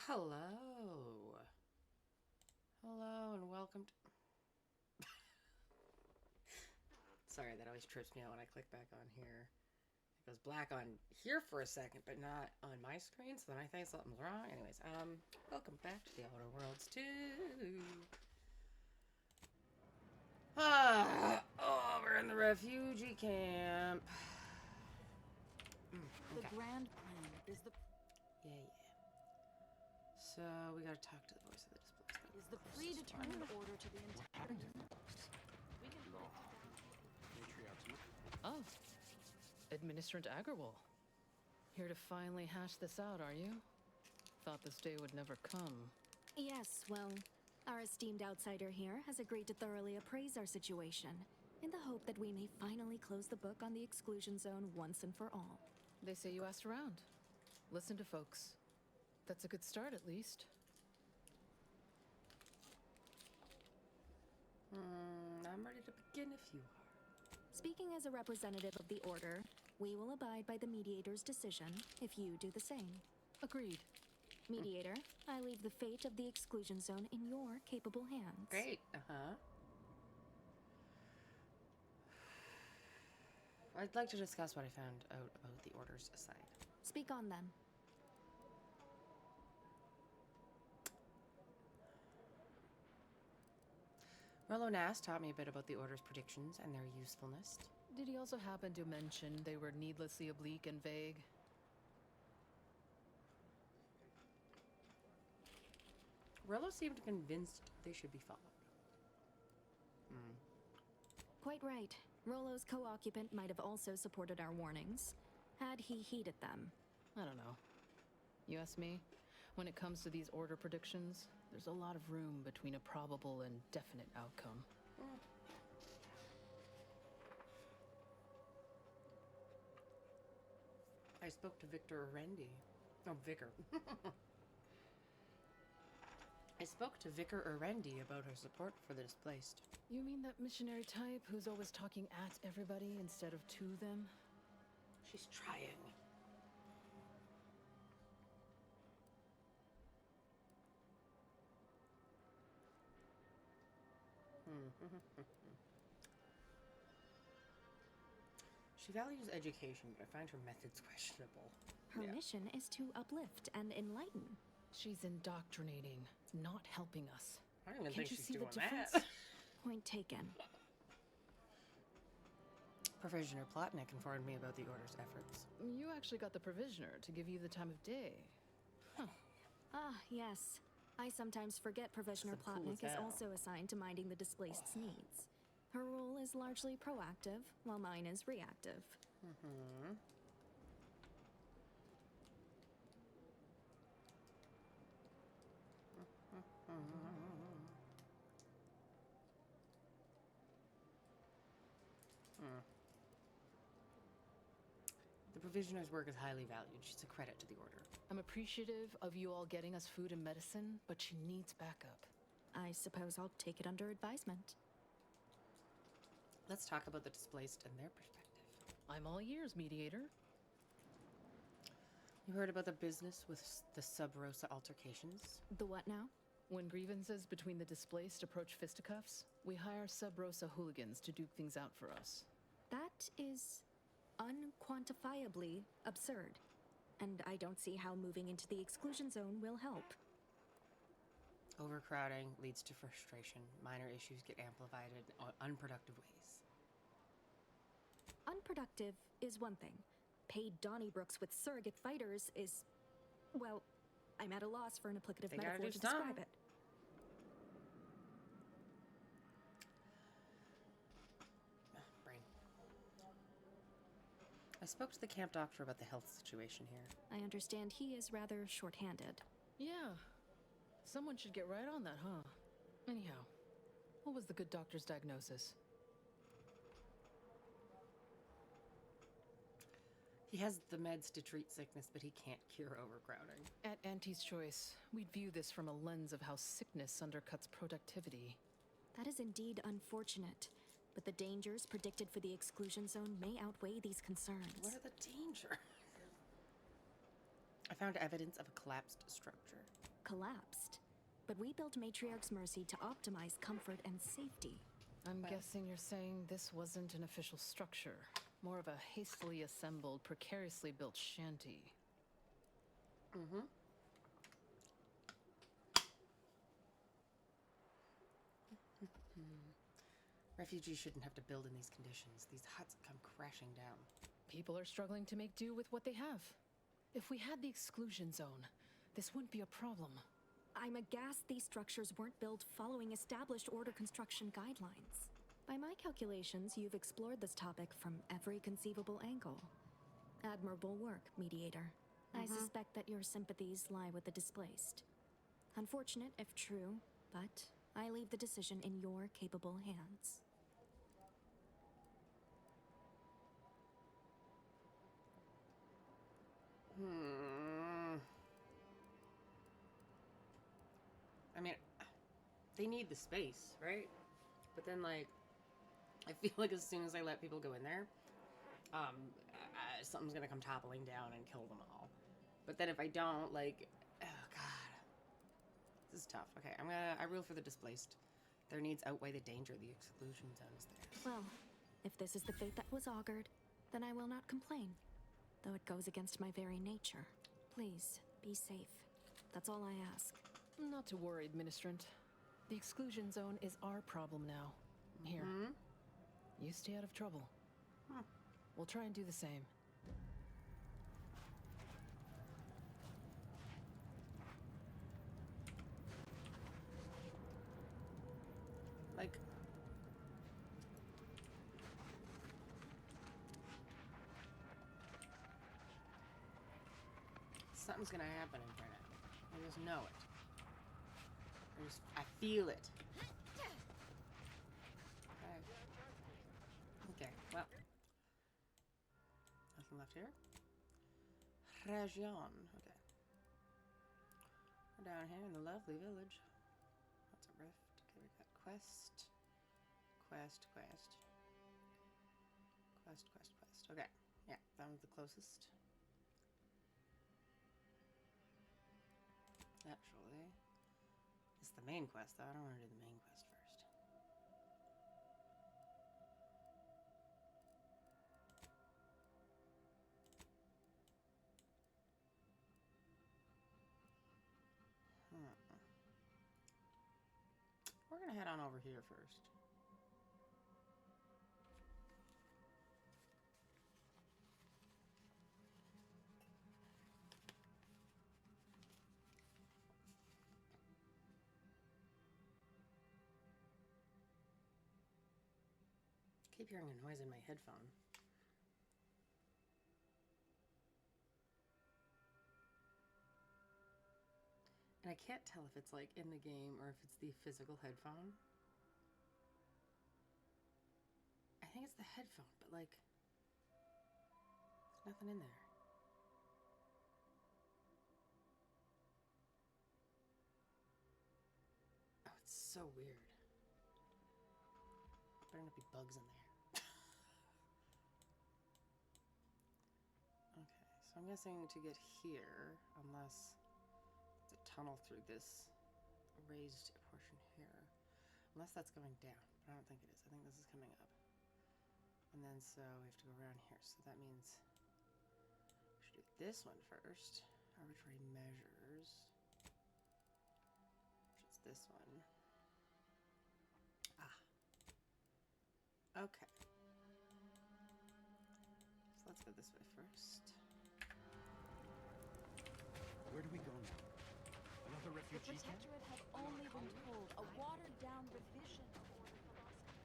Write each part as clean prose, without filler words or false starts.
Hello. Hello and welcome to... Sorry, that always trips me out when I click back on here. It goes black on here for a second, but not on my screen, so then I think something's wrong. Anyways, welcome back to the Outer Worlds 2. We're in the refugee camp. The Okay. grand plan is the Yeah. So we gotta talk to the voice of the displacement. predetermined order to the entire. We can Oh, Administrant Agrawal. Here to finally hash this out, are you? Thought this day would never come. Yes, well, our esteemed outsider here has agreed to thoroughly appraise our situation, in the hope that we may finally close the book on the exclusion zone once and for all. They say you asked around. Listen to folks. That's a good start, at least. I'm ready to begin if you are. Speaking as a representative of the Order, we will abide by the Mediator's decision if you do the same. Agreed. Mediator, I leave the fate of the exclusion zone in your capable hands. Great, I'd like to discuss what I found out about the Order's aside. Speak on then. Merlo Nass taught me a bit about the Order's predictions and their usefulness. Did he also happen to mention they were needlessly oblique and vague? Merlo seemed convinced they should be followed. Quite right. Rollo's co-occupant might have also supported our warnings, had he heeded them. I don't know. You ask me? When it comes to these Order predictions, there's a lot of room between a probable and definite outcome. I spoke to Victor Arendi. Oh, Vicar. I spoke to Vicar Arendi about her support for the displaced. You mean that missionary type who's always talking at everybody instead of to them? She's trying. She values education, but I find her methods questionable. Her mission is to uplift and enlighten. She's indoctrinating, not helping us. I don't even Can't think you she's see the doing difference? that. Point taken. Provisioner Plotnik informed me about the Order's efforts. You actually got the provisioner to give you the time of day. Ah, yes. I sometimes forget Provisioner That's so cool as Plotnik is hell. also assigned to minding the displaced's needs. Her role is largely proactive, while mine is reactive. The Provisioner's work is highly valued. She's a credit to the Order. I'm appreciative of you all getting us food and medicine, but she needs backup. I suppose I'll take it under advisement. Let's talk about the displaced and their perspective. I'm all ears, mediator. You heard about the business with the Sub Rosa altercations? The what now? When grievances between the displaced approach fisticuffs, we hire Sub Rosa hooligans to duke things out for us. That is unquantifiably absurd. And I don't see how moving into the exclusion zone will help. Overcrowding leads to frustration. Minor issues get amplified in unproductive ways. Unproductive is one thing. Paid Donnybrooks with surrogate fighters is... well, I'm at a loss for an applicative They gotta metaphor do to describe something. it. Brain. I spoke to the camp doctor about the health situation here. I understand he is rather short-handed. Yeah. Someone should get right on that, huh? Anyhow, what was the good doctor's diagnosis? He has the meds to treat sickness, but he can't cure overcrowding. At Auntie's choice, we'd view this from a lens of how sickness undercuts productivity. That is indeed unfortunate, but the dangers predicted for the exclusion zone may outweigh these concerns. What are the dangers? I found evidence of a collapsed structure. collapsed. But we built Matriarch's Mercy to optimize comfort and safety. I'm guessing you're saying this wasn't an official structure. More of a hastily assembled, precariously built shanty. Mm-hmm. Refugees shouldn't have to build in these conditions. These huts come crashing down. People are struggling to make do with what they have. If we had the exclusion zone, this wouldn't be a problem. I'm aghast these structures weren't built following established order construction guidelines. By my calculations, you've explored this topic from every conceivable angle. Admirable work, Mediator. I suspect that your sympathies lie with the displaced. Unfortunate if true, but I leave the decision in your capable hands. I mean, they need the space, right? But then, like, I feel like as soon as I let people go in there, something's gonna come toppling down and kill them all. But then if I don't, like, oh god, this is tough. Okay, I rule for the displaced. Their needs outweigh the danger. The exclusion zone is there. Well, if this is the fate that was augured, then I will not complain. Though it goes against my very nature. Please, be safe. That's all I ask. Not to worry, Administrant. The exclusion zone is our problem now. Here. You stay out of trouble. We'll try and do the same. Like, something's gonna happen in here now. I just know it. I feel it. Okay, well. Nothing left here. Rajon. Okay. We're down here in the lovely village. That's a rift. Okay, we got quest. Quest. Okay. Yeah, that was the closest. Actually, it's the main quest, though. I don't want to do the main quest first. We're gonna head on over here first. Keep hearing a noise in my headphone. And I can't tell if it's like in the game or if it's the physical headphone. I think it's the headphone, but like, there's nothing in there. Oh, it's so weird. Better not be bugs in there. Okay, so I'm guessing to get here, unless the tunnel through this raised portion here, unless that's going down, but I don't think it is. I think this is coming up. And then so we have to go around here, so that means we should do this one first. Arbitrary measures. Which is this one. Okay. So let's go this way first. Where do we go now? Another The refugee camp? Protectorate have only been told a watered-down revision of Order philosophy.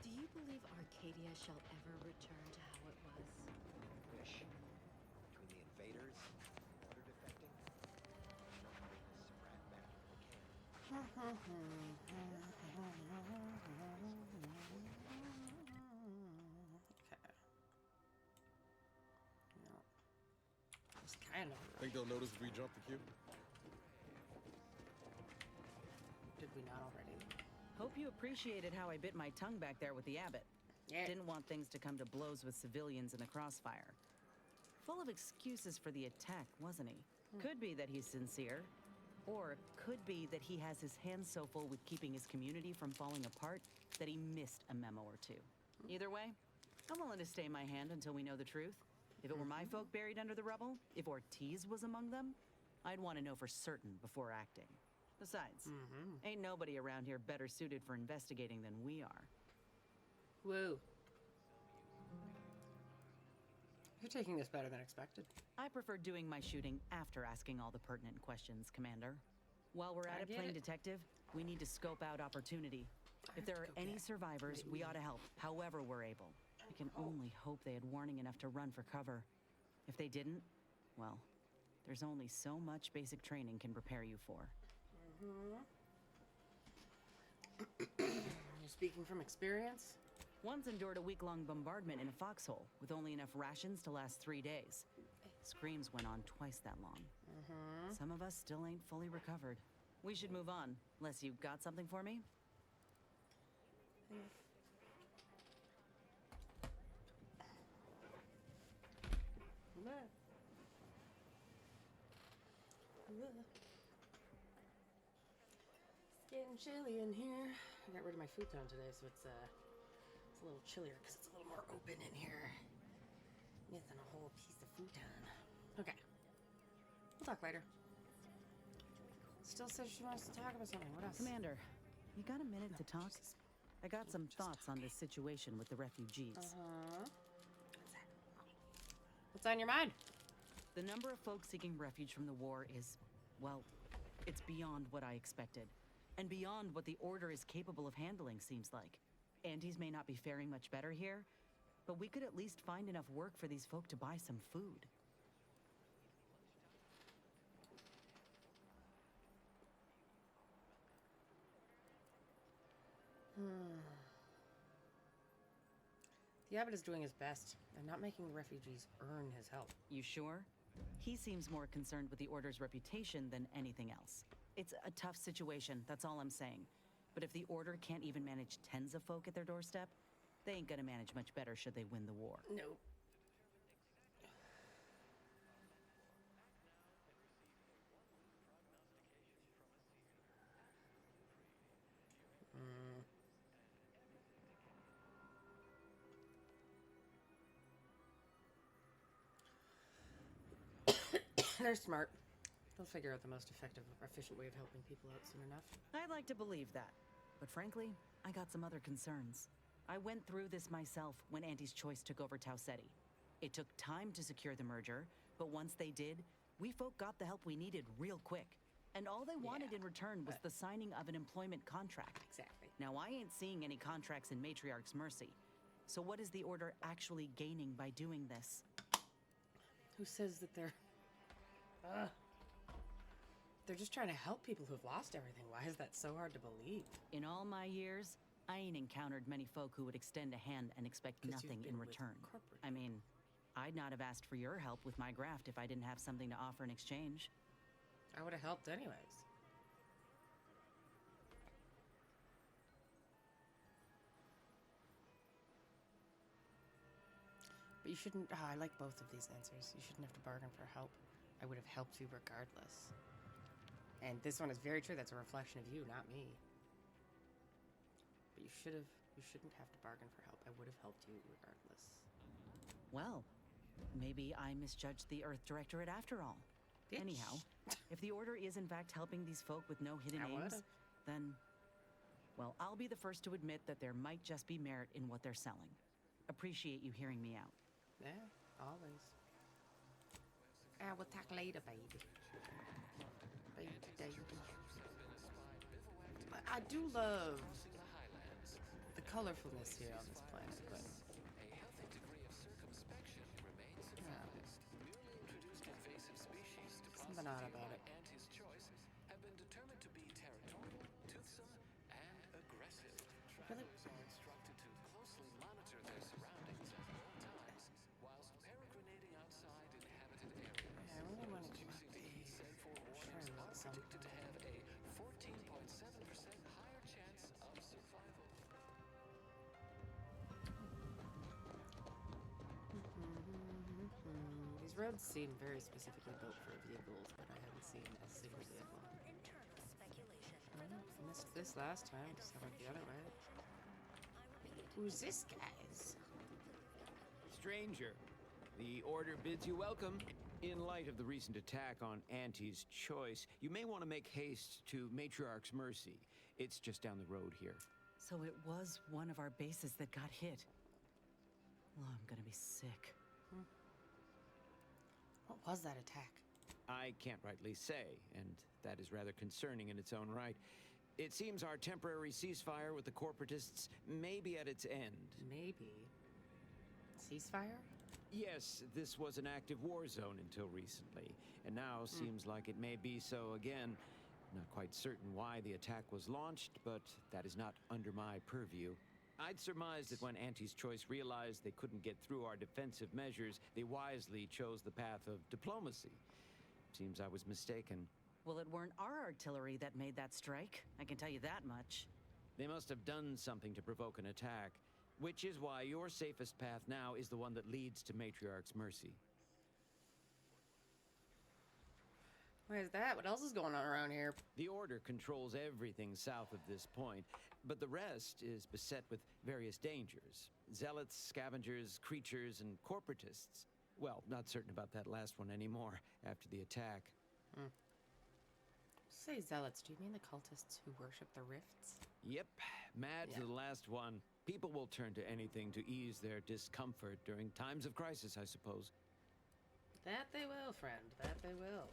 Do you believe Arcadia shall ever return to how it was? Wish. Between the invaders and the order defecting, no one bring this brat back if they can. Kind of. Think they'll notice if we jump the queue? Did we not already? Hope you appreciated how I bit my tongue back there with the abbot. Yeah. Didn't want things to come to blows with civilians in the crossfire. Full of excuses for the attack, wasn't he? Could be that he's sincere. Or it could be that he has his hands so full with keeping his community from falling apart that he missed a memo or two. Either way, I'm willing to stay my hand until we know the truth. If it were my folk buried under the rubble, if Ortiz was among them, I'd want to know for certain before acting. Besides, ain't nobody around here better suited for investigating than we are. Woo. You're taking this better than expected. I prefer doing my shooting after asking all the pertinent questions, Commander. While we're at it playing detective, we need to scope out opportunity. If there are any survivors, we ought to help, however we're able. I can only hope they had warning enough to run for cover. If they didn't, well, there's only so much basic training can prepare you for. You're speaking from experience? One's endured a week-long bombardment in a foxhole with only enough rations to last 3 days. Screams went on twice that long. Some of us still ain't fully recovered. We should move on, unless you got something for me? It's getting chilly in here. I got rid of my futon today, so it's a little chillier because it's a little more open in here. Missing a whole piece of futon. Okay. We'll talk later. Still says she wants to talk about something. What else? Commander, you got a minute to talk? Jesus. I got some thoughts on this situation with the refugees. What's on your mind? The number of folks seeking refuge from the war is, well, it's beyond what I expected. And beyond what the Order is capable of handling, seems like. Andes may not be faring much better here, but we could at least find enough work for these folk to buy some food. The abbot is doing his best and not making the refugees earn his help. You sure? He seems more concerned with the Order's reputation than anything else. It's a tough situation, that's all I'm saying. But if the Order can't even manage tens of folk at their doorstep, they ain't gonna manage much better should they win the war. Nope. They're smart. They'll figure out the most effective or efficient way of helping people out soon enough. I'd like to believe that. But frankly, I got some other concerns. I went through this myself when Auntie's Choice took over Tau Ceti. It took time to secure the merger, but once they did, we folk got the help we needed real quick. And all they wanted in return was the signing of an employment contract. Exactly. Now, I ain't seeing any contracts in Matriarch's Mercy. So what is the Order actually gaining by doing this? Who says that they're... They're just trying to help people who've lost everything. Why is that so hard to believe? In all my years, I ain't encountered many folk who would extend a hand and expect 'Cause nothing you've in been with return. corporate I mean, I'd not have asked for your help with my graft if I didn't have something to offer in exchange. I would have helped anyways. But you shouldn't... I like both of these answers. You shouldn't have to bargain for help. I would have helped you regardless. And this one is very true. That's a reflection of you, not me. But you shouldn't have to bargain for help. I would have helped you regardless. Well, maybe I misjudged the Earth Directorate after all. Bitch. Anyhow, if the Order is in fact helping these folk with no hidden I aims, would've. then, well, I'll be the first to admit that there might just be merit in what they're selling. Appreciate you hearing me out. Yeah, always. We'll talk later, baby. Baby. I do love the colorfulness here on this planet, but something odd about it. Really? I really want to come up try and look something. These roads seem very specifically built for vehicles, but I haven't seen a single vehicle. I missed this last time, so I went the other way. Who's this, guys? Stranger, the Order bids you welcome. In light of the recent attack on Auntie's Choice, you may want to make haste to Matriarch's Mercy. It's just down the road here. So it was one of our bases that got hit. Oh, I'm gonna be sick. What was that attack? I can't rightly say, and that is rather concerning in its own right. It seems our temporary ceasefire with the corporatists may be at its end. Maybe. Ceasefire? Yes, this was an active war zone until recently, and now seems like it may be so again. Not quite certain why the attack was launched, but that is not under my purview. I'd surmise that when Auntie's Choice realized they couldn't get through our defensive measures, they wisely chose the path of diplomacy. Seems I was mistaken. Well, it weren't our artillery that made that strike. I can tell you that much. They must have done something to provoke an attack, which is why your safest path now is the one that leads to Matriarch's Mercy. Why is that? What else is going on around here? The Order controls everything south of this point, but the rest is beset with various dangers. Zealots, scavengers, creatures, and corporatists. Well, not certain about that last one anymore after the attack. Say zealots, do you mean the cultists who worship the rifts? Yep, mad Yeah. to the last one. People will turn to anything to ease their discomfort during times of crisis, I suppose. That they will, friend. That they will.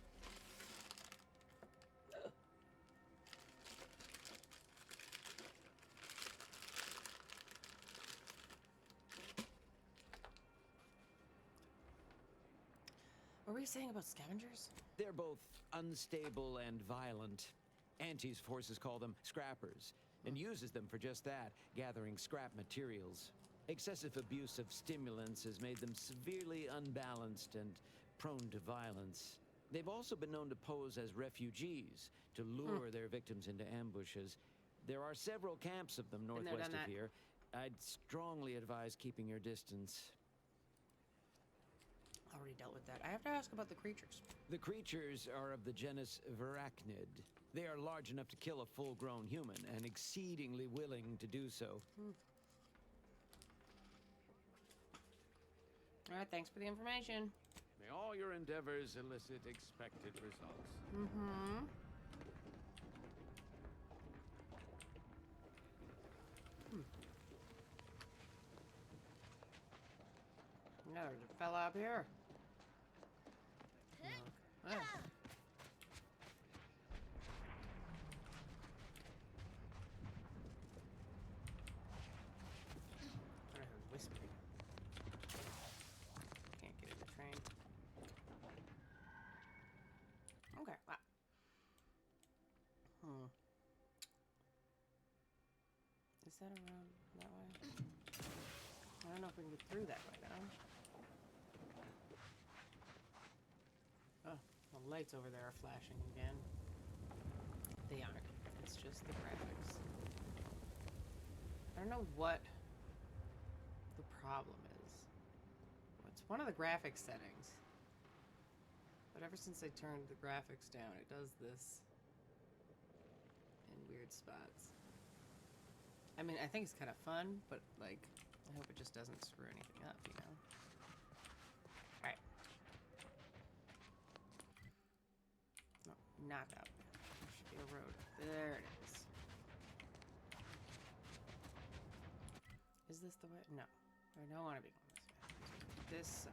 What were you saying about scavengers? They're both unstable and violent. Auntie's forces call them scrappers, and uses them for just that, gathering scrap materials. Excessive abuse of stimulants has made them severely unbalanced and prone to violence. They've also been known to pose as refugees, to lure their victims into ambushes. There are several camps of them there, northwest done of that. here. I'd strongly advise keeping your distance. Already dealt with that. I have to ask about the creatures. The creatures are of the genus Verachnid. They are large enough to kill a full-grown human, and exceedingly willing to do so. All right, thanks for the information. May all your endeavors elicit expected results. No, there's a fella up here. Oh. I heard whispering. Can't get in the train. Okay, wow. Is that around that way? I don't know if we can get through that way now. Oh, the lights over there are flashing again. They aren't. It's just the graphics. I don't know what the problem is. It's one of the graphics settings. But ever since I turned the graphics down, it does this in weird spots. I mean, I think it's kind of fun, but, like, I hope it just doesn't screw anything up, you know? Alright. No, not that way. There should be a road. There it is. Is this the way? No. I don't want to be going this way. This side.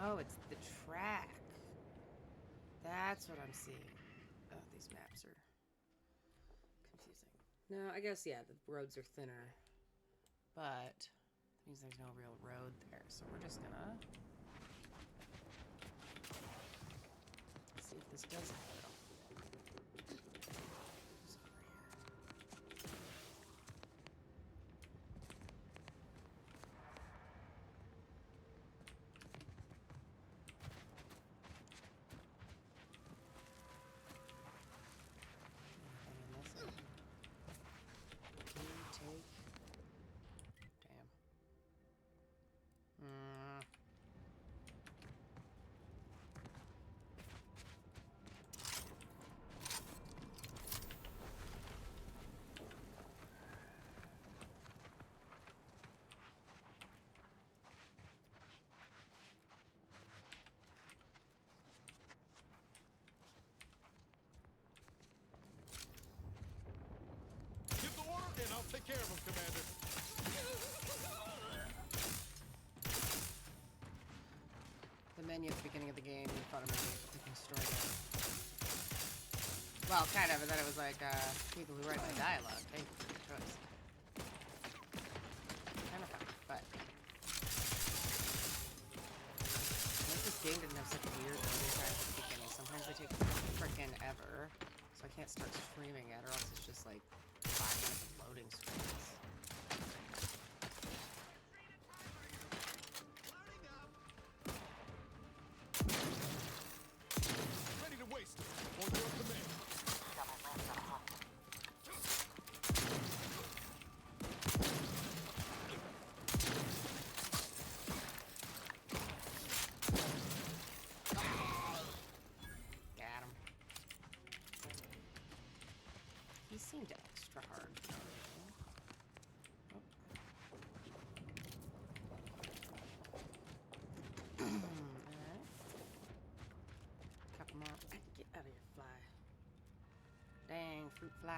Oh, it's the track. That's what I'm seeing. Oh, these maps are confusing. No, I guess, yeah, the roads are thinner. But that means there's no real road there. So we're just gonna see if this does it. It's over here. Anything in this area? Do take menu at the beginning of the game in front of me, picking story mode. Well, kind of, and then it was like, people who write my dialogue, thank you for your choice. Kind of fun, but... I wish this game didn't have such weird loading times at the beginning. Sometimes they take frickin' ever, so I can't start streaming yet, or else it's just like 5 minutes of loading screens. Ready to waste it. On your command. Got him. He seemed extra hard for no reason. Alright. Couple more. Get out of here, fly. Dang, fruit fly.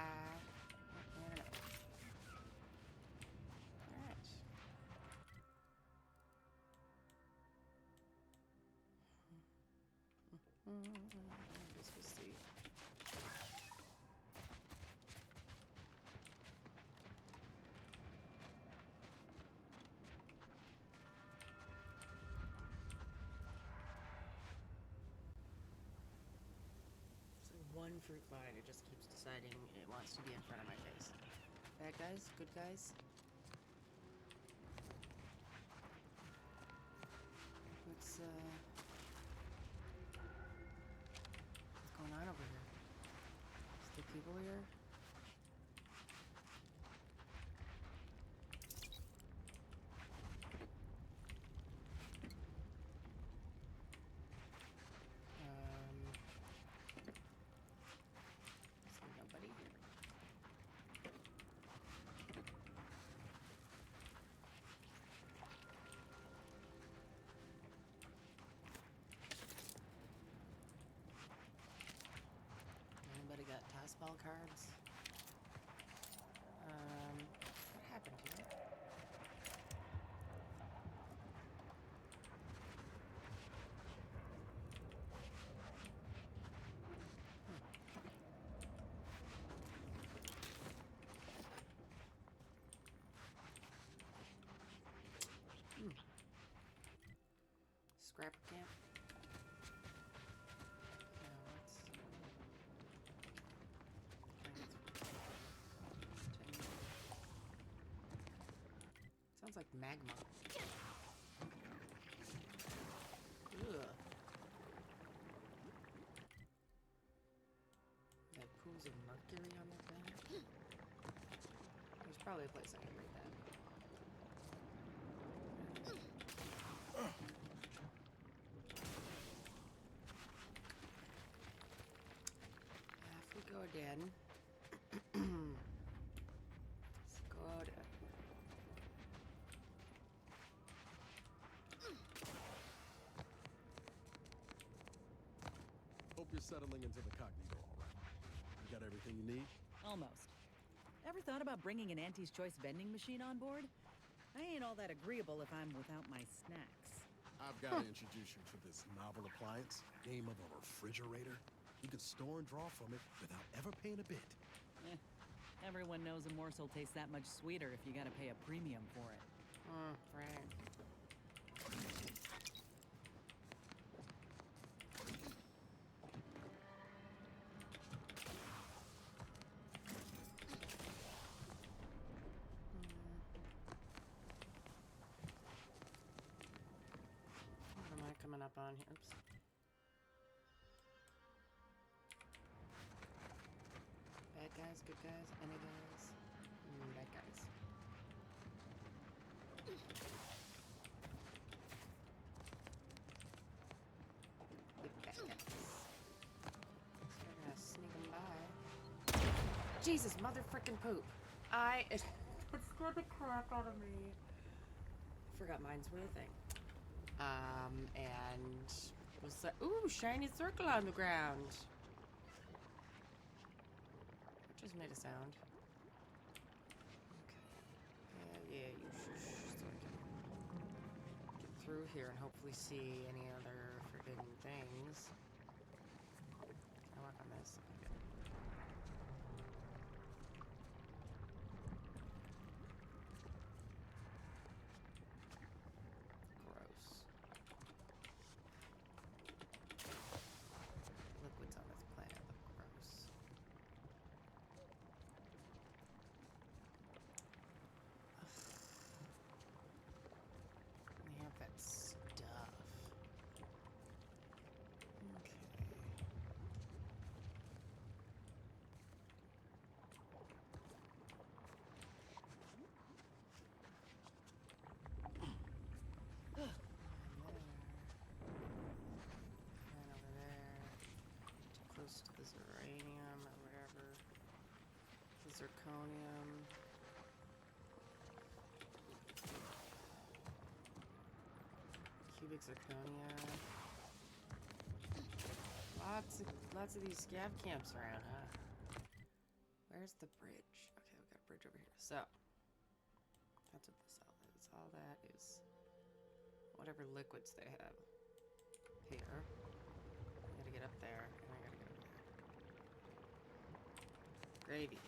Alright. I guess we'll see. So one fruit fly, it just keeps deciding it wants to be in front of my face. Bad guys? Good guys? What's going on over here? Is there people here? Is there nobody here? Anybody got toss ball cards? What happened here? Scrap camp? Sounds like magma. Ugh. They have pools of mercury on their planet. There's probably a place I can read that. Off we go again. Let's go out. Hope you're settling into the cognito all right. You got everything you need? Almost. Ever thought about bringing an Auntie's Choice vending machine on board? I ain't all that agreeable if I'm without my snacks. I've got to introduce you to this novel appliance, game of a refrigerator. You can store and draw from it without ever paying a bit. Everyone knows a morsel tastes that much sweeter if you gotta pay a premium for it. Right. What am I coming up on here? Oops. Bad guys, good guys, any guys? Bad guys. The bad guys. So we're gonna sneak them by. Jesus, motherfucking poop. It scared the crap out of me. Forgot mines were a thing. And was that? Ooh, shiny circle on the ground. Just made a sound. Okay. Yeah, you shush so I can get through here and hopefully see any other open things. Can I walk on this? Okay. Gross. Liquids on this plant look gross. They have that stuff. Okay. And over there. Too close to the uranium or whatever. The zirconium. Cubic zirconia. Lots of these scav camps around, huh? Where's the bridge? Okay, we got a bridge over here. So that's what this all is. All that is whatever liquids they have here. I gotta get up there, and I gotta get up there. Gravy.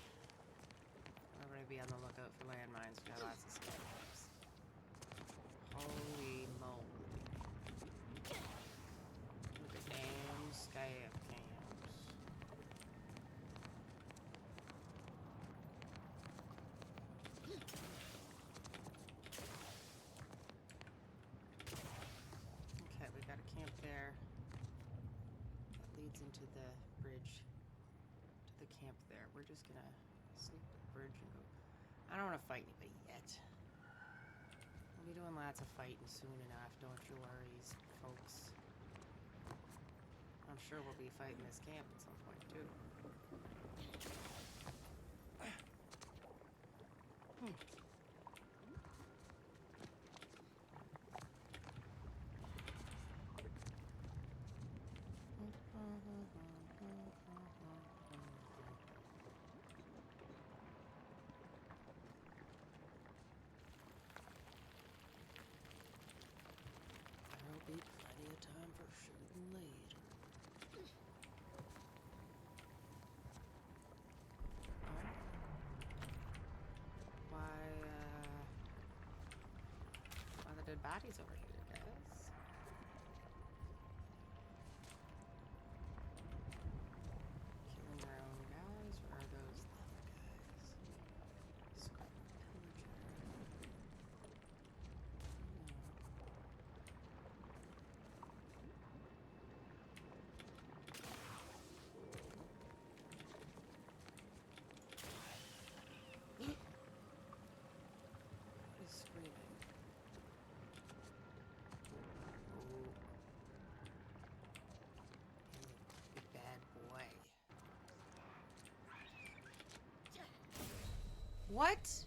Everybody be on the lookout for landmines. We got lots of scav camps. Holy moly. Look at damn scav camps. Okay, we got a camp there. That leads into the bridge to the camp there. We're just gonna sneak the bridge and go. I don't want to fight anybody yet. We'll be doing lots of fighting soon enough, don't you worry, folks. I'm sure we'll be fighting this camp at some point, too. There'll be plenty of time for shooting later. Why the dead bodies over here, guys? Killing their own guys, or are those the other guys? Scrap pillager. What is screaming? Oh. Big bad boy. What?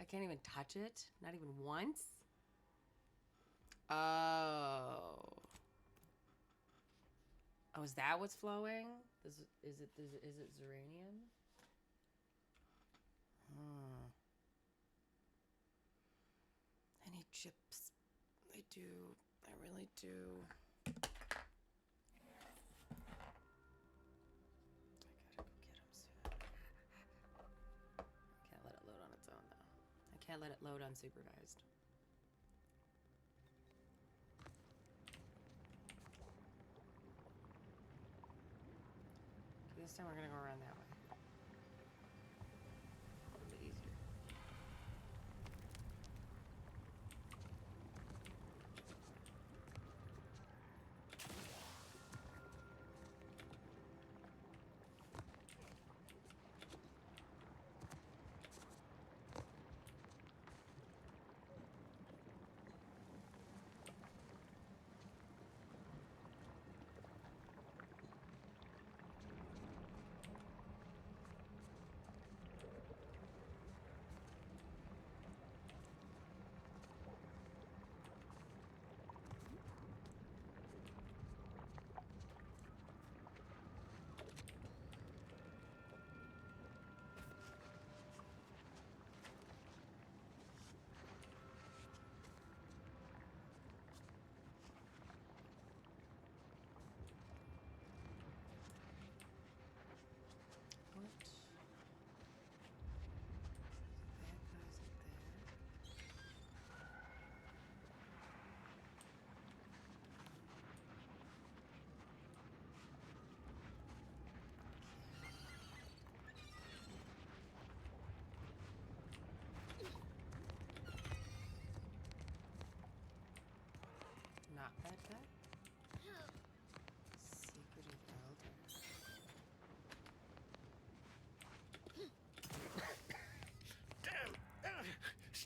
I can't even touch it? Not even once? Oh. Oh, is that what's flowing? Is it uranium? I need chips. I do. I really do. I gotta go get them soon. Can't let it load on its own, though. I can't let it load unsupervised. Okay, this time we're gonna go around that way. A little bit easier.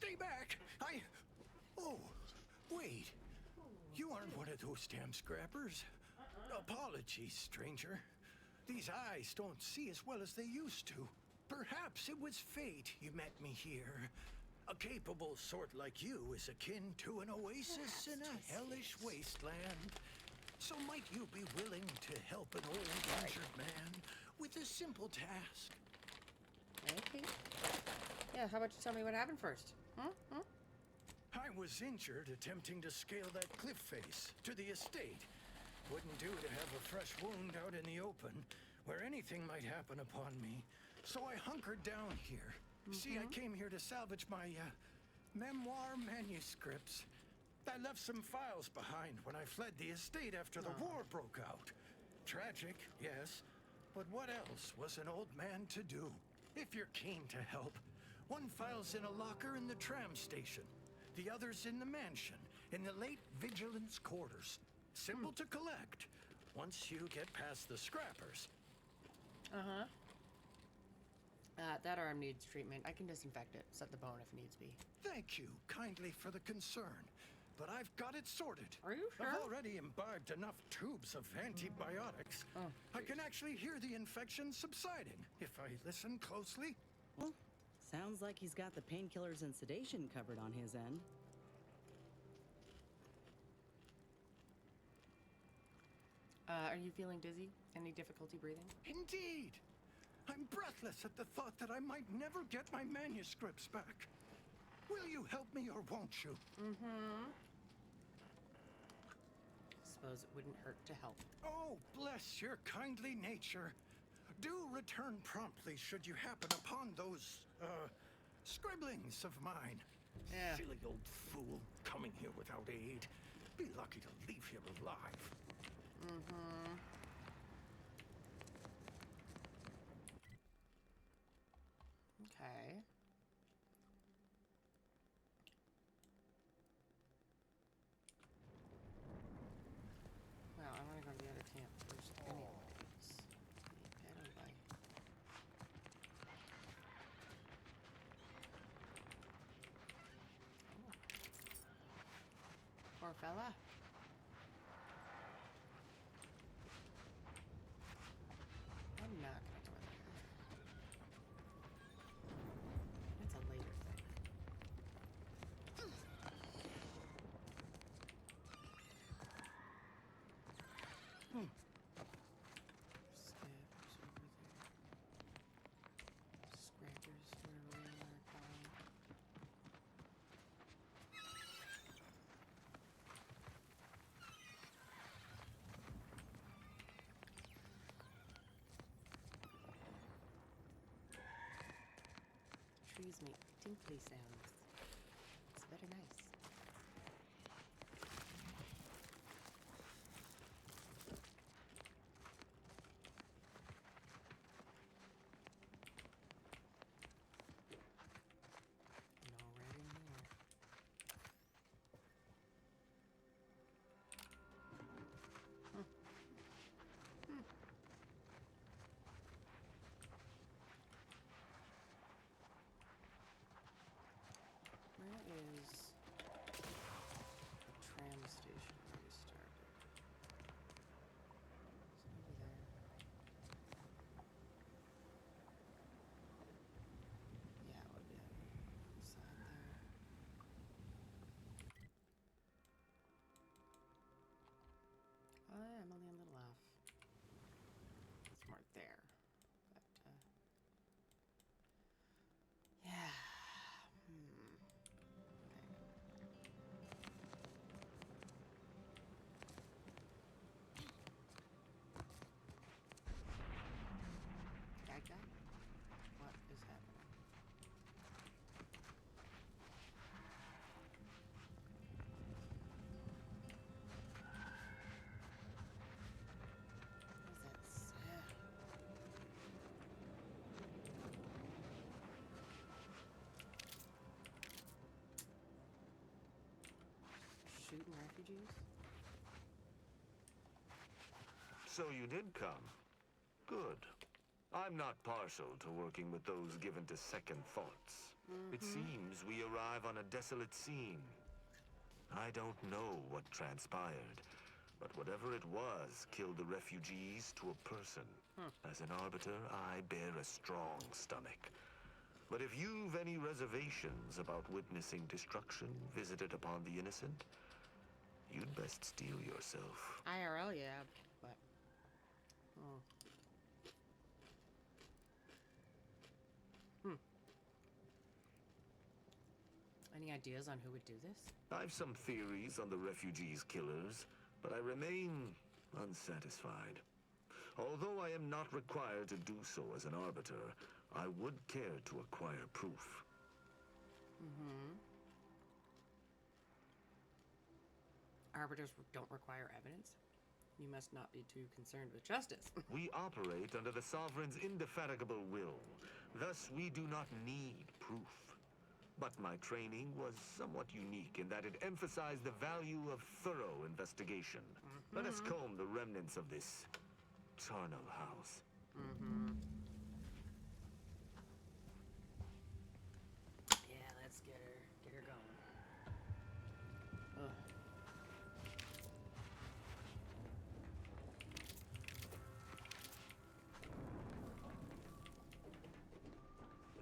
stay back. Oh, wait. You aren't one of those damn scrappers. Apologies, stranger. These eyes don't see as well as they used to. Perhaps it was fate you met me here. A capable sort like you is akin to an oasis in a hellish wasteland. So might you be willing to help an old injured man with a simple task? Okay. Yeah, how about you tell me what happened first? I was injured attempting to scale that cliff face to the estate. Wouldn't do to have a fresh wound out in the open, where anything might happen upon me. So I hunkered down here. See, I came here to salvage my, memoir manuscripts. I left some files behind when I fled the estate after the war broke out. Tragic, yes, but what else was an old man to do? If you're keen to help, one file's in a locker in the tram station. The other's in the mansion, in the late vigilance quarters. Simple to collect, once you get past the scrappers. That arm needs treatment. I can disinfect it, set the bone if needs be. Thank you kindly for the concern, but I've got it sorted. Are you sure? I've already imbibed enough tubes of antibiotics. I can actually hear the infection subsiding if I listen closely. Well, sounds like he's got the painkillers and sedation covered on his end. Are you feeling dizzy? Any difficulty breathing? Indeed. I'm breathless at the thought that I might never get my manuscripts back. Will you help me or won't you? Suppose it wouldn't hurt to help. Oh, bless your kindly nature. Do return promptly should you happen upon those, scribblings of mine. Yeah. Silly old fool, coming here without aid. Be lucky to leave here alive. Okay. Well, I want to go to the other camp first anyways. Better bye. Poor fella. I'm not gonna go there. That's a later thing. Scrappers over there. Scrappers, whatever we want to call them. Trees make tinkly sounds. It's very nice. No red in here. Where is the tram station where we started? It's over there. Yeah, it would be on the side there. Oh yeah, I'm only a little off. It's more there. But, yeah. Gaga? What is happening? What is that sound? Shooting refugees? So you did come. Good. I'm not partial to working with those given to second thoughts. It seems we arrive on a desolate scene. I don't know what transpired, but whatever it was killed the refugees to a person. As an arbiter, I bear a strong stomach. But if you've any reservations about witnessing destruction visited upon the innocent, you'd best steel yourself. IRL, yeah, but... Any ideas on who would do this? I've some theories on the refugees' killers, but I remain unsatisfied. Although I am not required to do so as an arbiter, I would care to acquire proof. Arbiters don't require evidence. You must not be too concerned with justice. We operate under the Sovereign's indefatigable will. Thus, we do not need proof. But my training was somewhat unique in that it emphasized the value of thorough investigation. Let us comb the remnants of this charnel house. Yeah, let's get her going. Ugh.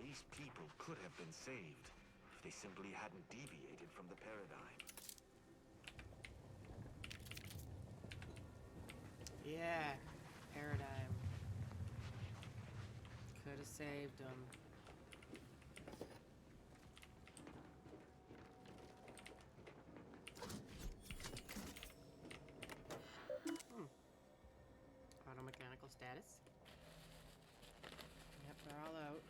These people could have been saved if they simply hadn't deviated from the paradigm. Yeah, paradigm. Could have saved them. Automechanical status. Yep, they're all out.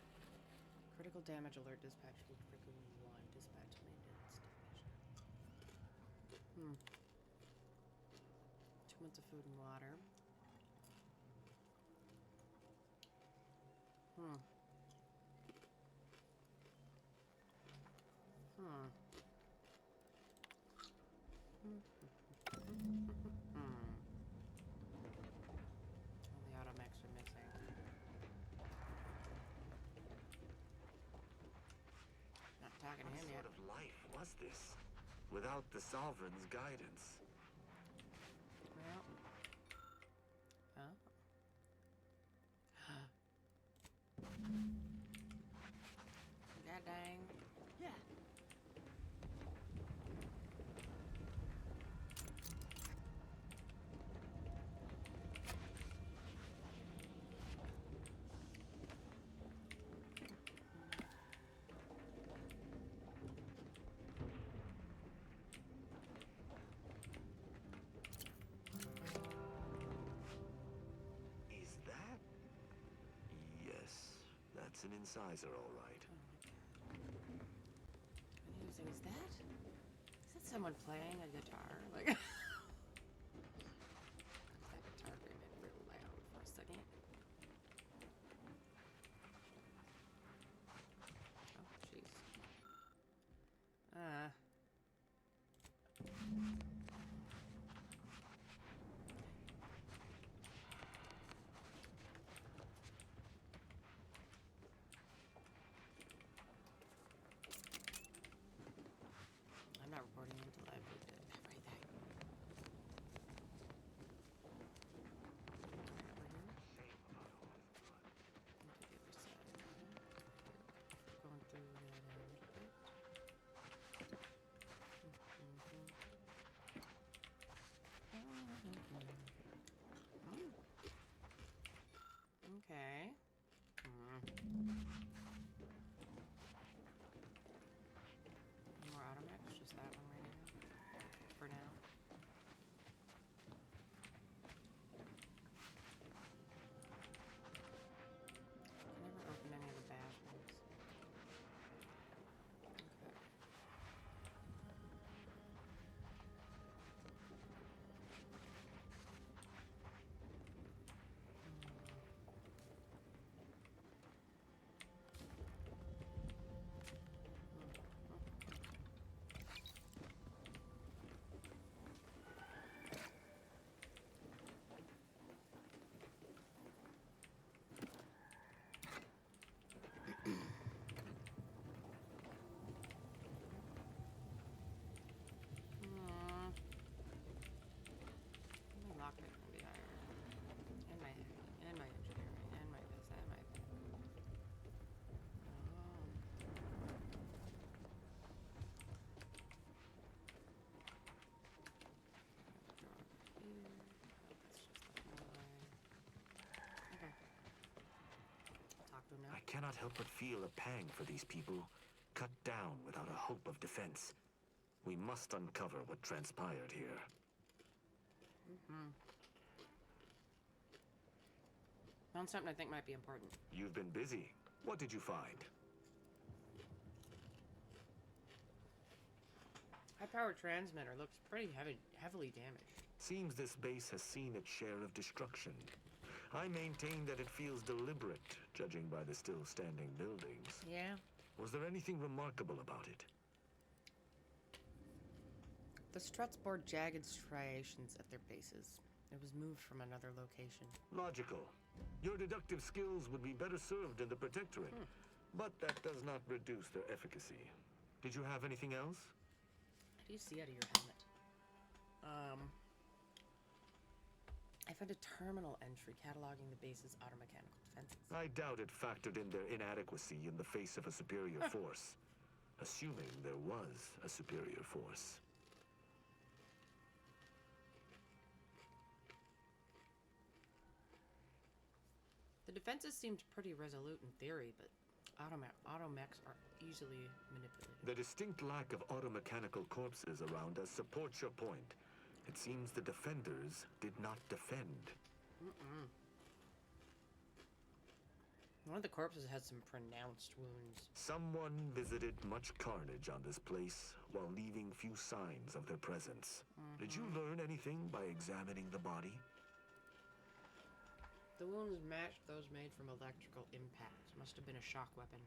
Critical damage alert dispatch to freaking 1. Dispatch maintenance division. 2 months of food and water. All the automechs are missing. Not talking to What him yet. sort of life was this, without the Sovereign's guidance? Well. Oh. God dang. Yeah. Is that? Yes, that's an incisor, all right. Is that someone playing a guitar? Like, that guitar came in real loud for a second. Oh, jeez. I'm not reporting until I've looked at everything. Going through that Okay. More automechs, just that one right now. For now. I can never open any of the bathrooms. Okay. know? I cannot help but feel a pang for these people, cut down without a hope of defense. We must uncover what transpired here. Found something I think might be important. You've been busy. What did you find? High-powered transmitter looks pretty heavily damaged. Seems this base has seen its share of destruction. I maintain that it feels deliberate, judging by the still standing buildings. Yeah. Was there anything remarkable about it? The struts bore jagged striations at their bases. It was moved from another location. Logical. Your deductive skills would be better served in the Protectorate, but that does not reduce their efficacy. Did you have anything else? How do you see out of your helmet? I found a terminal entry cataloging the base's automechanical defenses. I doubt it factored in their inadequacy in the face of a superior force. Assuming there was a superior force. The defenses seemed pretty resolute in theory, but automechs are easily manipulated. The distinct lack of automechanical corpses around us supports your point. It seems the defenders did not defend. One of the corpses had some pronounced wounds. Someone visited much carnage on this place while leaving few signs of their presence. Did you learn anything by examining the body? The wounds matched those made from electrical impact. Must have been a shock weapon.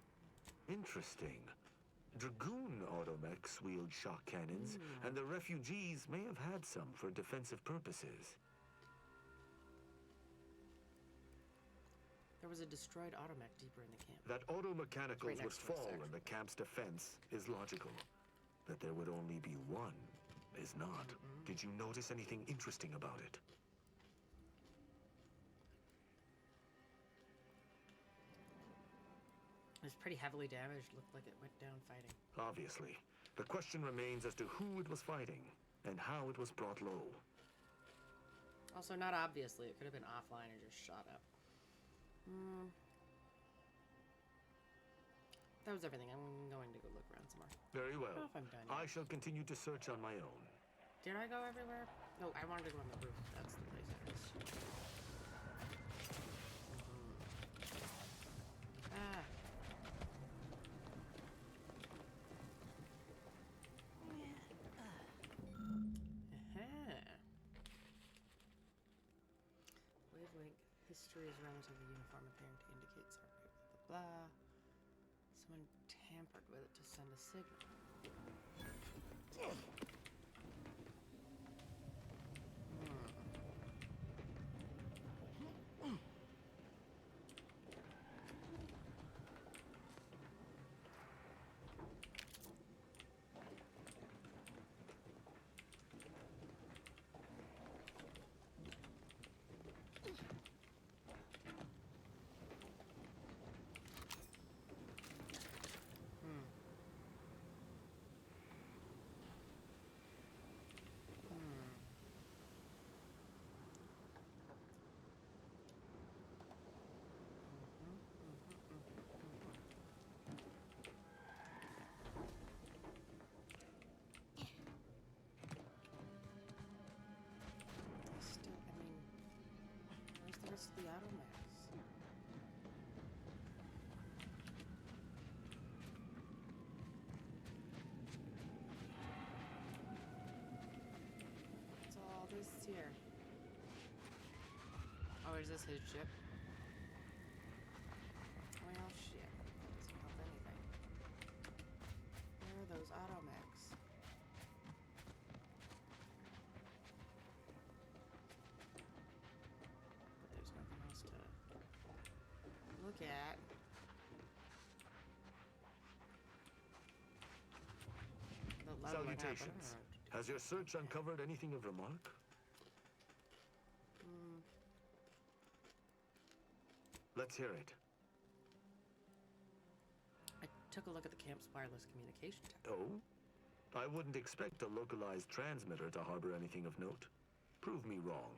Interesting. Dragoon automechs wield shock cannons, and the refugees may have had some for defensive purposes. There was a destroyed automech deeper in the camp. That automechanicals Right would next to us, fall in actually. the camp's defense is logical. That there would only be one is not. Did you notice anything interesting about it? It was pretty heavily damaged. Looked like it went down fighting. Obviously. The question remains as to who it was fighting and how it was brought low. Also, not obviously. It could have been offline and just shot up. That was everything. I'm going to go look around some more. Very well. I don't know if I'm done I yet. shall continue to search on my own. Did I go everywhere? No, I wanted to go on the roof. That's the place it is. Ah. Wavelength history is relatively uniform, appearing to indicate sorry, blah, blah, blah. Someone tampered with it to send a signal. Where's the automax? What's all this here? Oh, is this his ship? Well, shit. Doesn't help anything. Where are those automax? There's nothing else to look at. The level it happened. Salutations. Has your search uncovered anything of remark? Let's hear it. I took a look at the camp's wireless communication tech. Oh? I wouldn't expect a localized transmitter to harbor anything of note. Prove me wrong.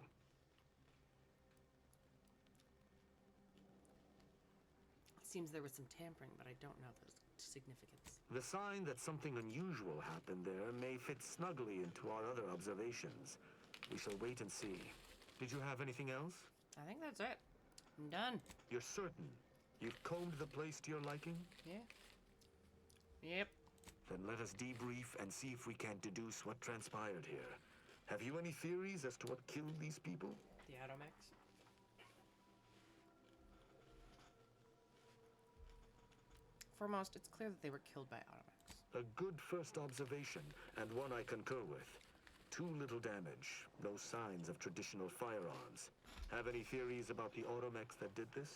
seems there was some tampering, but I don't know the significance. The sign that something unusual happened there may fit snugly into our other observations. We shall wait and see. Did you have anything else? I think that's it. I'm done. You're certain? You've combed the place to your liking? Yeah. Yep. Then let us debrief and see if we can't deduce what transpired here. Have you any theories as to what killed these people? The Automex. Foremost, it's clear that they were killed by Automex. A good first observation, and one I concur with. Too little damage, no signs of traditional firearms. Have any theories about the Automex that did this?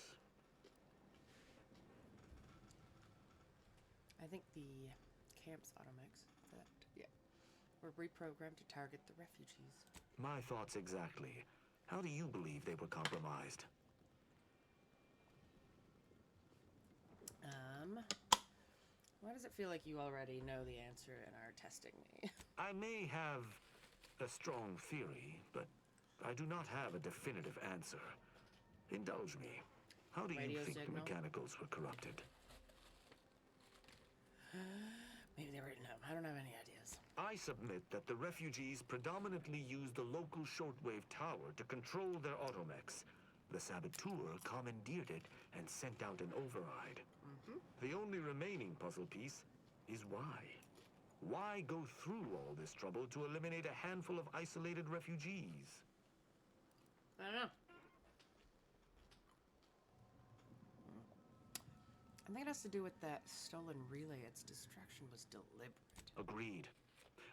I think the camp's Automex that, were reprogrammed to target the refugees. My thoughts exactly. How do you believe they were compromised? Why does it feel like you already know the answer and are testing me? I may have a strong theory, but I do not have a definitive answer. Indulge me. How do Radio you think signal? the mechanicals were corrupted? Maybe they were, no, I don't have any ideas. I submit that the refugees predominantly used the local shortwave tower to control their Automex. The saboteur commandeered it and sent out an override. The only remaining puzzle piece is why. Why go through all this trouble to eliminate a handful of isolated refugees? I don't know. I think it has to do with that stolen relay. Its destruction was deliberate. Agreed.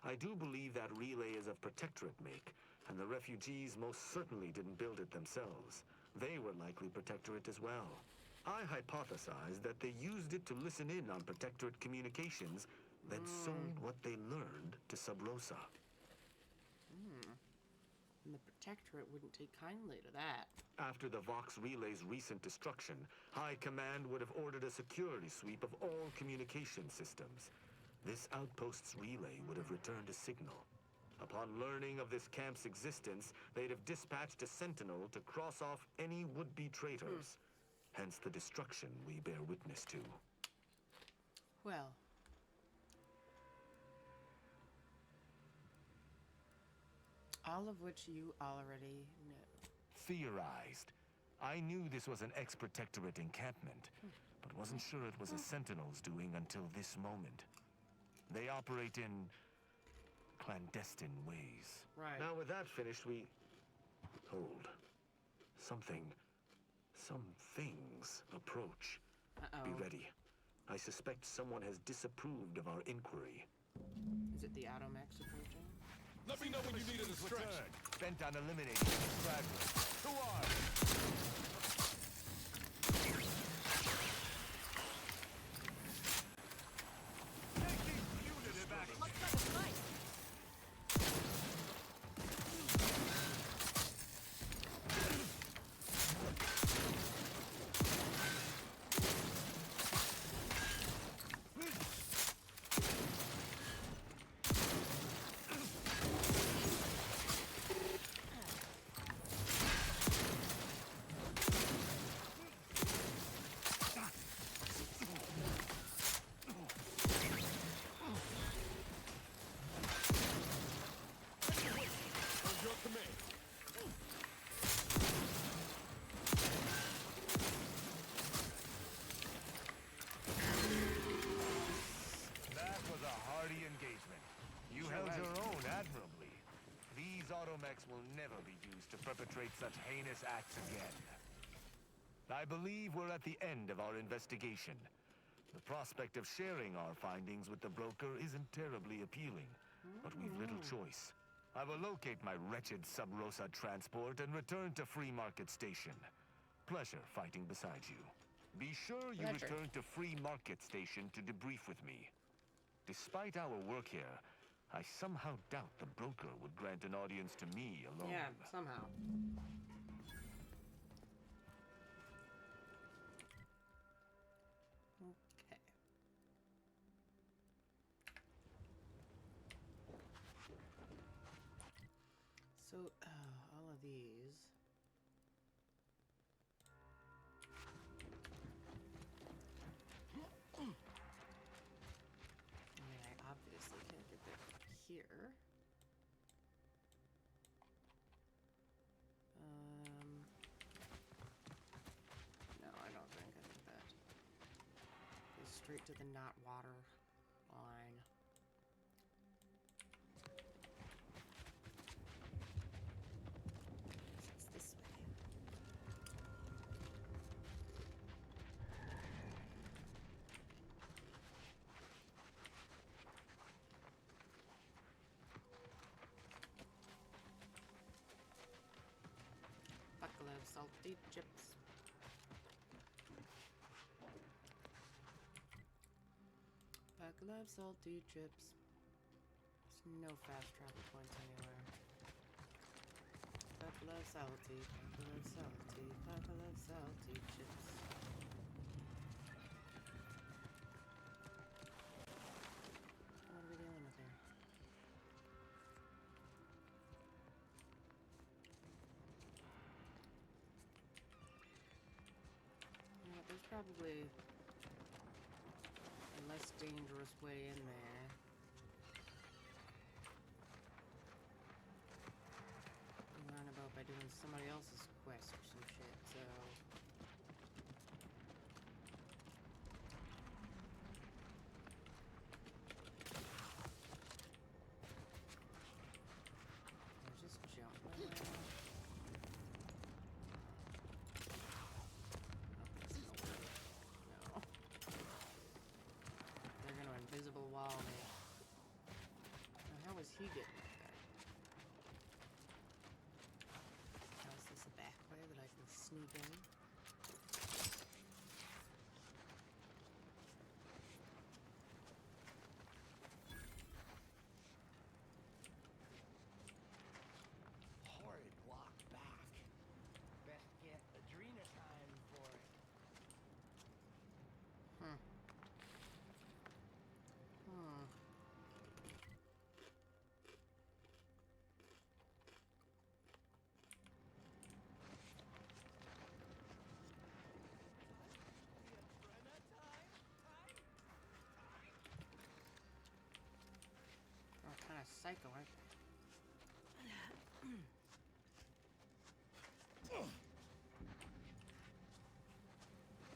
I do believe that relay is of Protectorate make, and the refugees most certainly didn't build it themselves. They were likely Protectorate as well. I hypothesize that they used it to listen in on Protectorate communications, then sold what they learned to Sub Rosa. And the Protectorate wouldn't take kindly to that. After the Vox relay's recent destruction, High Command would have ordered a security sweep of all communication systems. This outpost's relay would have returned a signal. Upon learning of this camp's existence, they'd have dispatched a sentinel to cross off any would-be traitors. Hence the destruction we bear witness to. Well. All of which you already know. Theorized. I knew this was an ex-Protectorate encampment, but wasn't sure it was a Sentinel's doing until this moment. They operate in clandestine ways. Right. Now with that finished, we... Hold. Some things approach. Be ready. I suspect someone has disapproved of our inquiry. Is it the Automex approaching? Let me know when you need a distraction. Bent on eliminating the stragglers. Who are? Will never be used to perpetrate such heinous acts again. I believe we're at the end of our investigation. The prospect of sharing our findings with the broker isn't terribly appealing, but we've little choice. I will locate my wretched Sub Rosa transport and return to Free Market Station. Pleasure fighting beside you. Be sure you return to Free Market Station to debrief with me. Despite our work here, I somehow doubt the broker would grant an audience to me alone. Yeah, somehow. Okay. So, all of these. straight to the not water line. It's this way. Buckle of salty chips. Buckle of salty chips. There's no fast travel points anywhere. Buckle of salty, buckle of salty, buckle of salty chips. What are we dealing with here? You know, there's probably a less dangerous way in there. You learn about by doing somebody else's quest or some shit, so. There's just jumping around. No. They're gonna invisible wall me. Now, how is he getting up there? How is this a back way that I can sneak in? Horrid walk back. Best get Adrena time for it. Hmm. Hmm. Oh, kind of psycho, aren't they?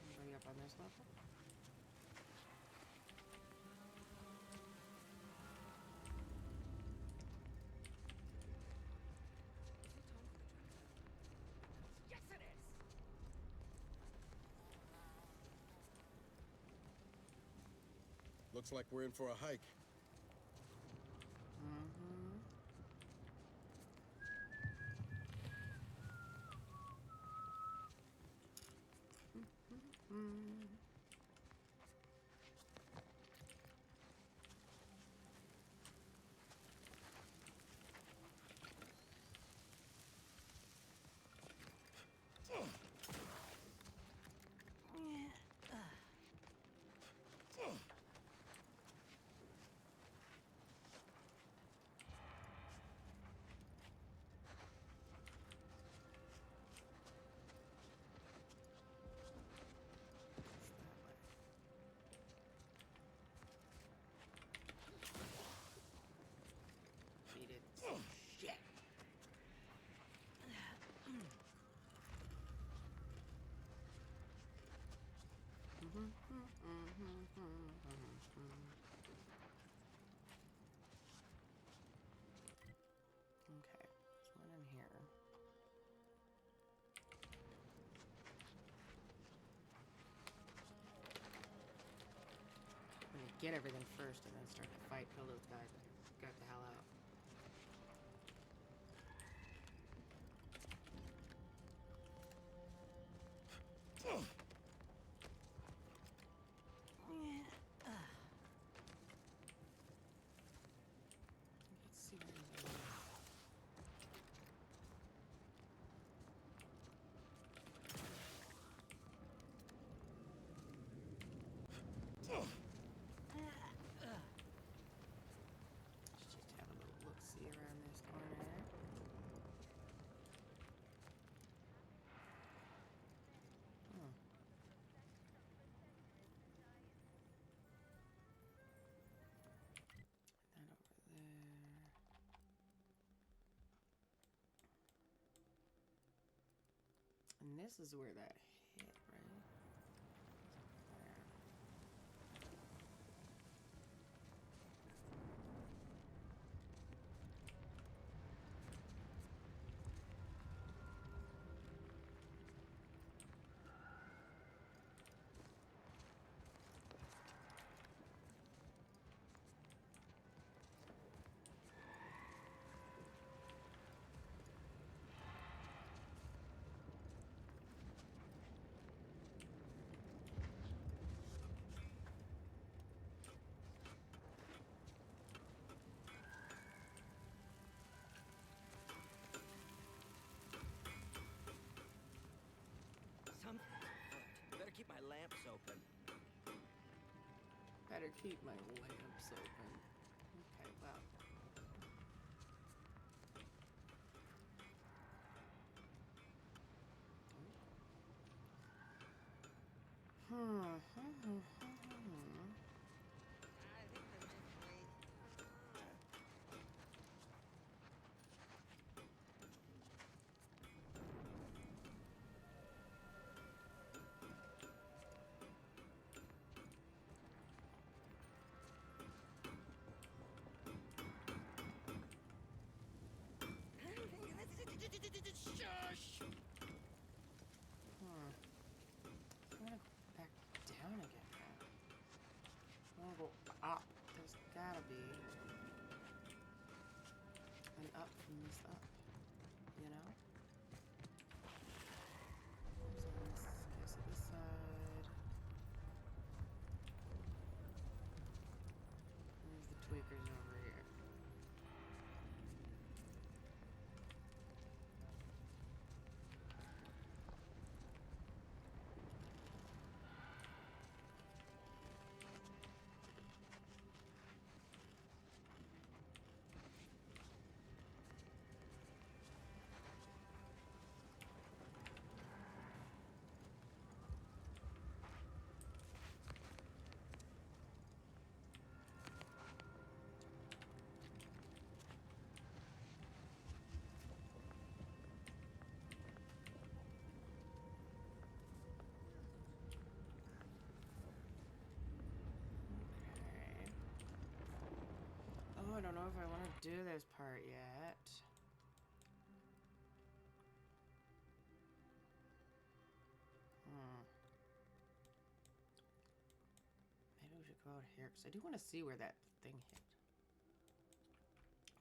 Anybody up on this level? Yes, it is. Looks like we're in for a hike. Mm-hmm. Mm-hmm. Beat it. Shit. Okay, there's one in here. I'm gonna get everything first and then start to fight, kill those guys, but got the hell out. Let's see what these are. Let's just have a little look-see around this corner. Hmm. That over there. And this is where that hit, right? There. lamps open. Better keep my lamps open. Okay, well. Shush! I'm gonna go back down again now. I wanna go up. There's gotta be an up from this up. You know? So this side. There's the tweakers over here. Oh, I don't know if I want to do this part yet. Maybe we should go out here, because I do want to see where that thing hit.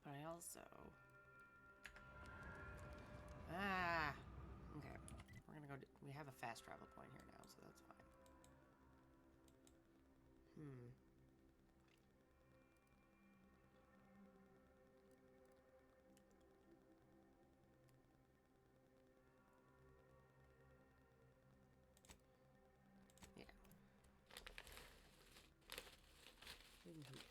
But I also... Okay. We're going to go... We have a fast travel point here now, so that's fine. We can come back here.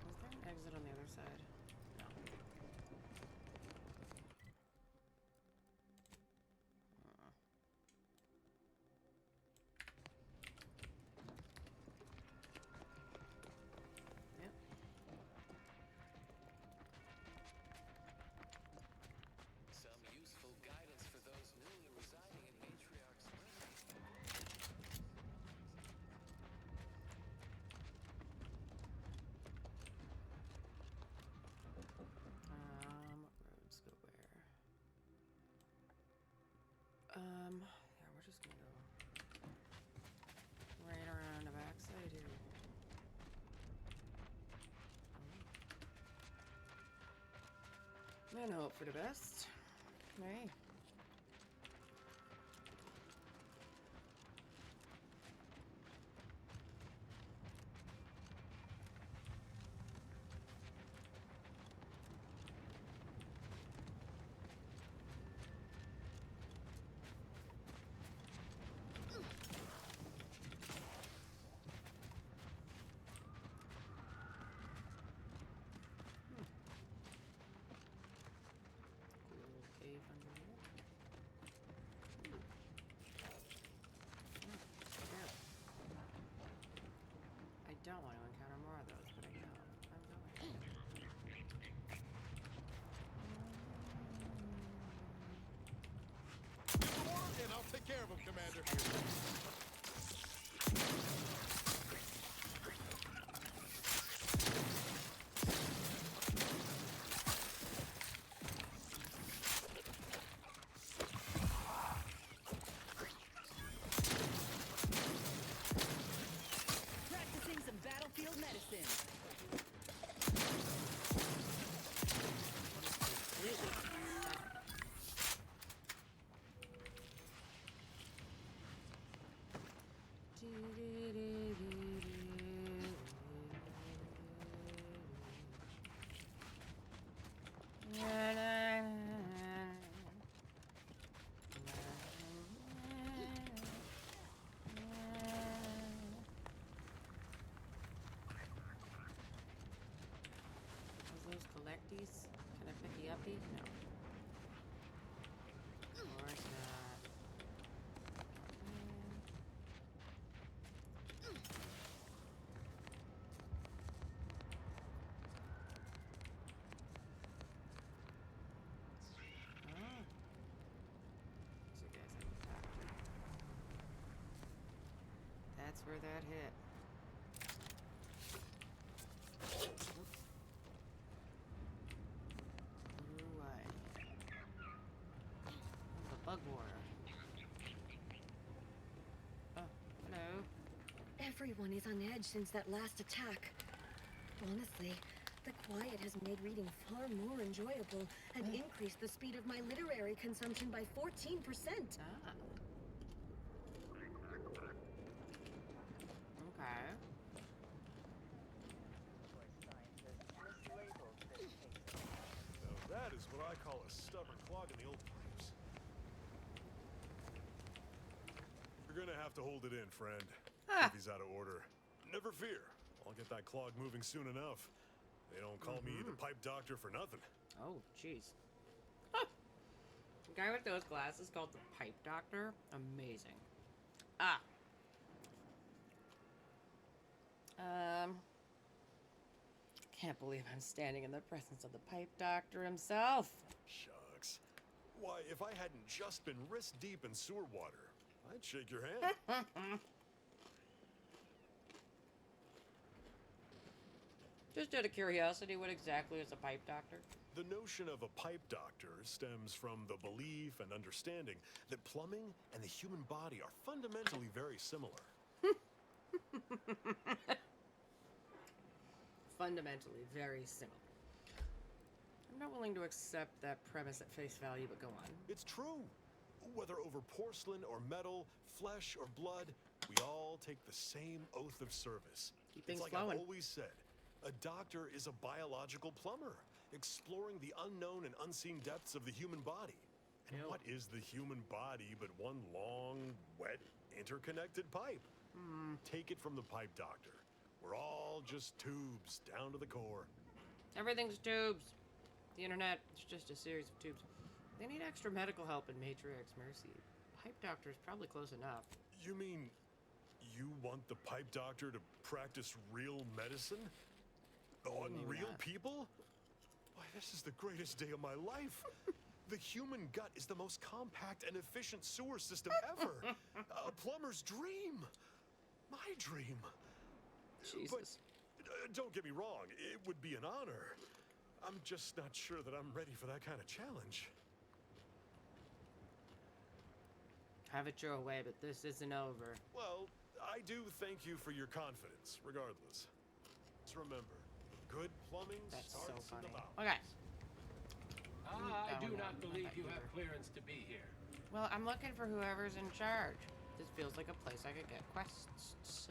Is there an exit on the other side? No. Yep. Some useful guidance for those newly residing in Matriarch's Ring. Roads go where? Yeah, we're just gonna go right around the backside here. And hope for the best. Hey. Cave under here. I don't want to encounter more of those, but I know I'm going. And I'll take care of him, Commander. Practicing some battlefield medicine. uppies? Can I picky uppy? No. Of course not. Oh. So guys, I can talk to. That's where that hit. Bug war. Oh, hello. Everyone is on edge since that last attack. Honestly, the quiet has made reading far more enjoyable and increased the speed of my literary consumption by 14%. Ah. Okay. Now that is what I call a stubborn clog in the old pipes. You're gonna have to hold it in, friend. Ah. If he's out of order. Never fear. I'll get that clog moving soon enough. They don't call me the pipe doctor for nothing. Oh, jeez. Huh. The guy with those glasses called the pipe doctor. Amazing. Ah. Can't believe I'm standing in the presence of the pipe doctor himself. Shucks. Why, if I hadn't just been wrist deep in sewer water, I'd shake your hand. Just out of curiosity, what exactly is a pipe doctor? The notion of a pipe doctor stems from the belief and understanding that plumbing and the human body are fundamentally very similar. Fundamentally very similar. I'm not willing to accept that premise at face value, but go on. It's true. Whether over porcelain or metal, flesh or blood, we all take the same oath of service. Keep things it's like flowing. I've always said, a doctor is a biological plumber, exploring the unknown and unseen depths of the human body. And Ew. what is the human body but one long, wet, interconnected pipe? Take it from the pipe doctor. We're all just tubes down to the core. Everything's tubes. The internet is just a series of tubes. They need extra medical help in Matriarch's Mercy. Pipe doctor's probably close enough. You mean you want the pipe doctor to practice real medicine? On Maybe real not. people? Why, this is the greatest day of my life. The human gut is the most compact and efficient sewer system ever. A plumber's dream. My dream. Jesus. But don't get me wrong, it would be an honor. I'm just not sure that I'm ready for that kind of challenge. Have it your way, but this isn't over. Well, I do thank you for your confidence, regardless. Just remember, good plumbing That's so starts in funny. the mouth. Okay. I Oh, do no, not believe not you either. have clearance to be here. Well, I'm looking for whoever's in charge. This feels like a place I could get quests.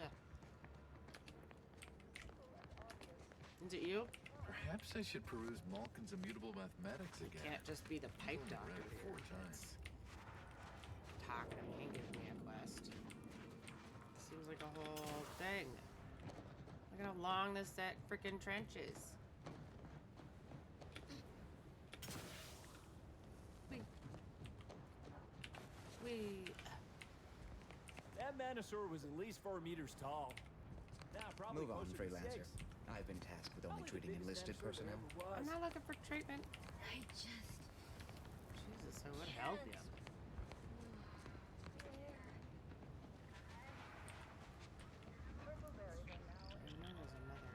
Is it you? Perhaps I should peruse Malkin's immutable mathematics again. Can't just be the pipe I've doctor read it here. 4 times. Talking to me and giving me a quest. Seems like a whole thing. Look at how long this set freaking trench is. Whee. That Manosaur was at least 4 meters tall. Now, probably Move on, closer to freelancer. 6. I've been tasked with only Probably the treating biggest enlisted dinosaur there personnel. ever was. I'm not looking for treatment. I just Jesus, I would help you. And then there's another.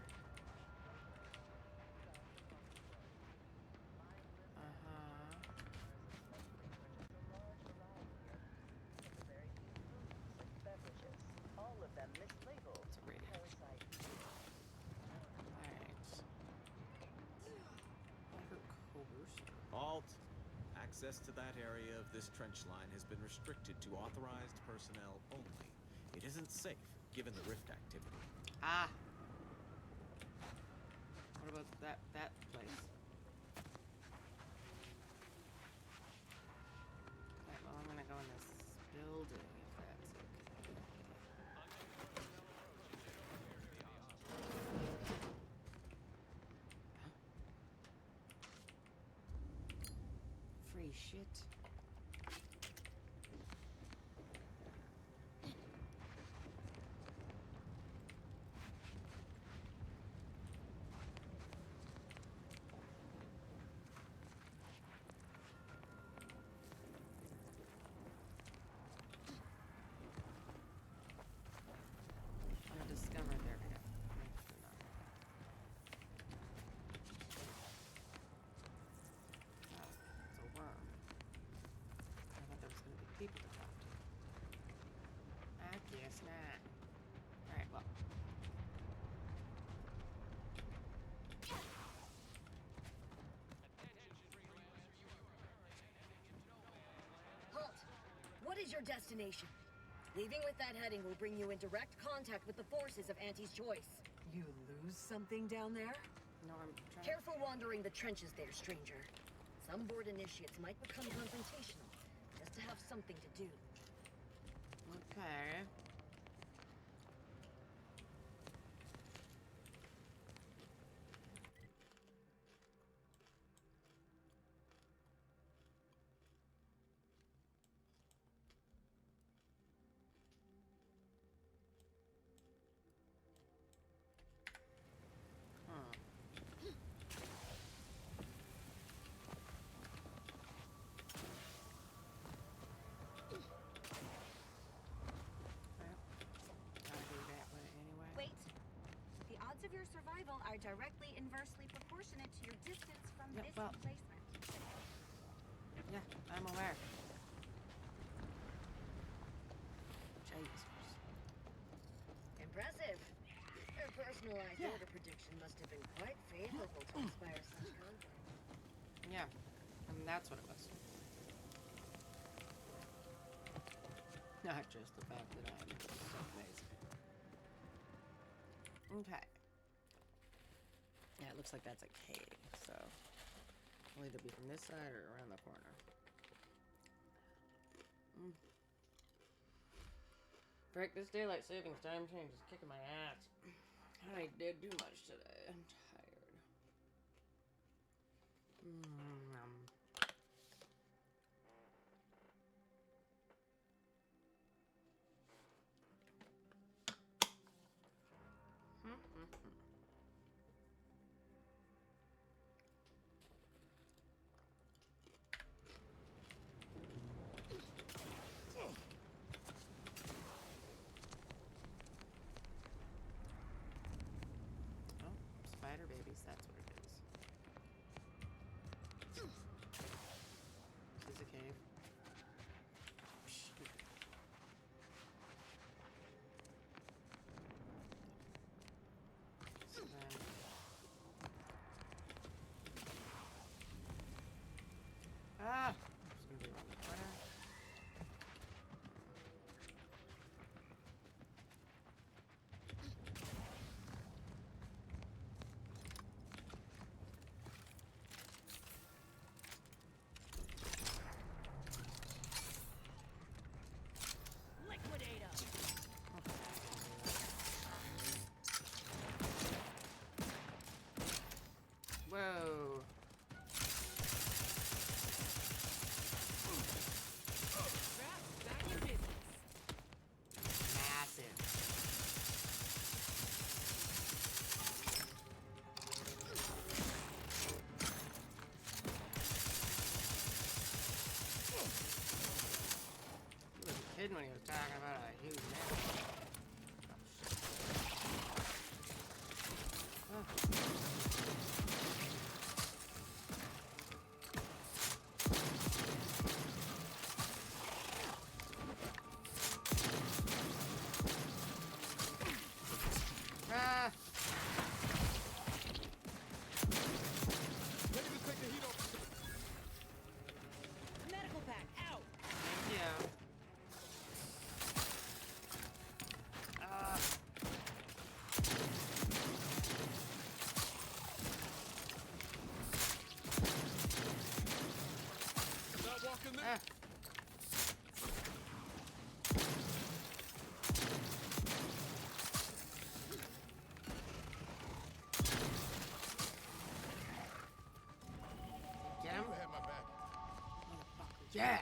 It's a radio. Halt! Access to that area of this trench line has been restricted to authorized personnel only. It isn't safe, given the rift activity. Ah. What about that place? Okay, well, I'm gonna go in this building if that's okay. Holy shit. Discovered there. Oh, it's a worm. I thought there was going to be people to talk to. I guess not. Alright, well. Halt! What is your destination? Leaving with that heading will bring you in direct contact with the forces of Auntie's choice. You lose something down there? No, I'm trying. Careful wandering the trenches there, stranger. Some board initiates might become confrontational, just to have something to do. Okay. Wait. The odds of your survival are directly inversely proportionate to your distance from this emplacement. Yeah, I'm aware. Jesus. Impressive. Your personalized order prediction must have been quite favorable to inspire such conduct. Yeah, and that's what it was. Not just the fact that I'm so amazing. Okay. Yeah, it looks like that's a cave, so it'll either be from this side or around the corner. Frick, this daylight savings time change is kicking my ass. I did too much today. I'm tired. Spider babies, that's what it is. This is a cave. Shoot. So then... Ah! It's gonna be around the corner. Yeah.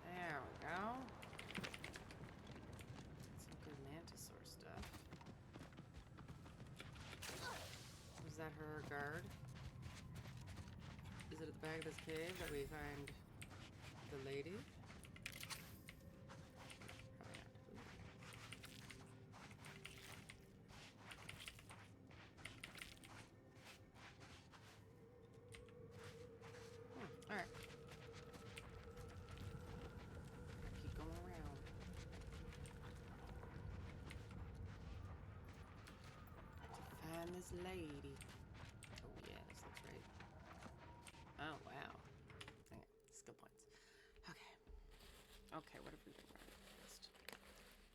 There we go. Some good mantisaur stuff. Was that her guard? Is it at the back of this cave that we find the lady? Alright. Keep going around. To find this lady. Oh yes, that's right. Oh wow. Okay, skill points. Okay. Okay, what have we been running against?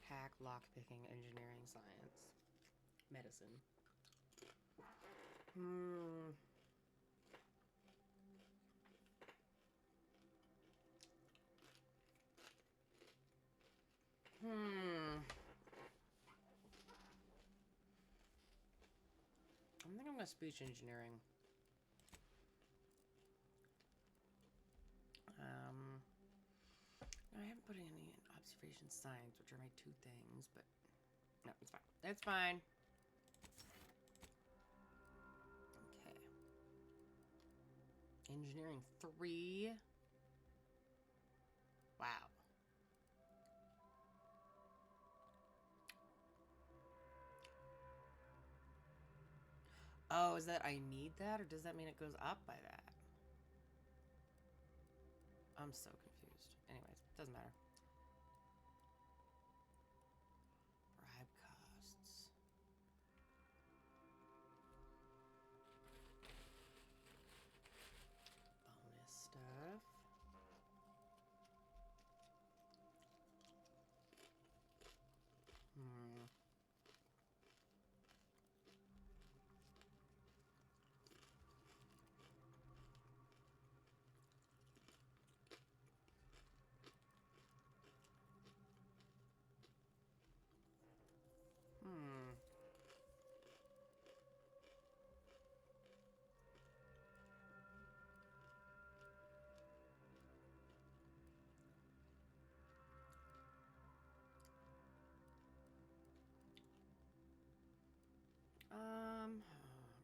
Hack, lockpicking, engineering, science, medicine. I think I'm gonna speech engineering. I haven't put any in observation science, which are my two things, but no, it's fine. It's fine. Okay. Engineering 3. Wow. Oh, is that I need that, or does that mean it goes up by that? I'm so confused. Anyways, doesn't matter. Bribe costs. Bonus stuff.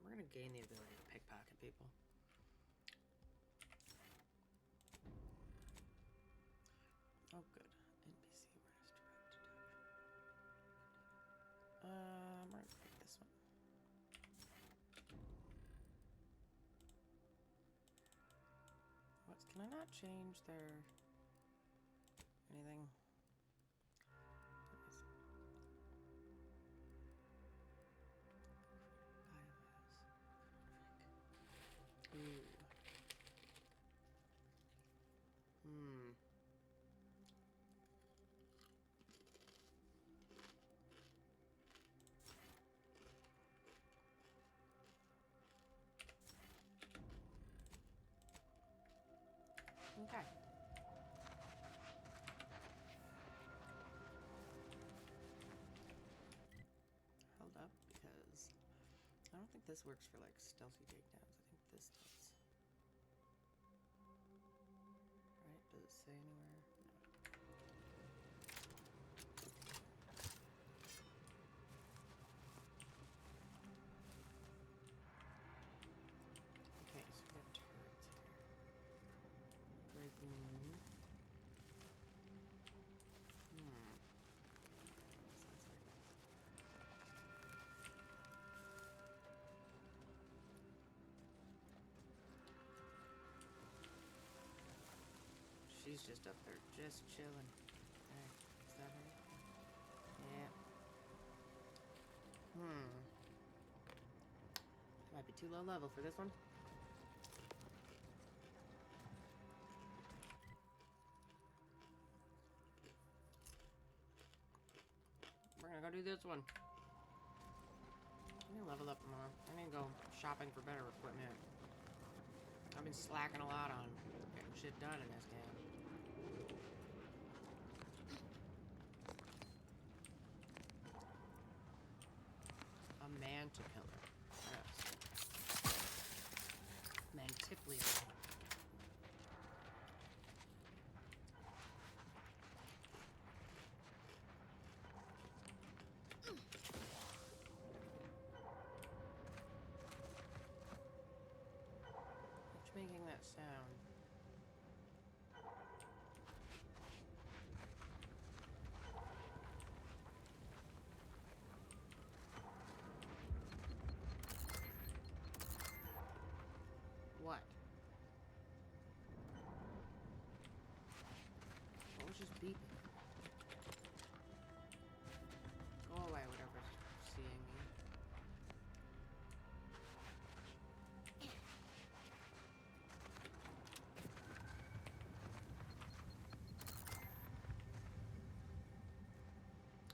We're gonna gain the ability to pickpocket people. Oh, good. NPC awareness direct deduction. We're gonna pick this one. What? Can I not change their anything? Ooh. Okay. Hold up, because I don't think this works for like stealthy takedowns. I think this does. Right? Does it say anywhere? No. Okay, so we have turrets here. Breaking. She's just up there, just chilling. Hey, is that her? Yeah. Might be too low level for this one. We're gonna go do this one. I need to level up more. I need to go shopping for better equipment. I've been slacking a lot on getting shit done in this game. manta killer. Gross. Mantiplier. What's making that sound? What? What was just beeping? Go away, whatever's seeing me.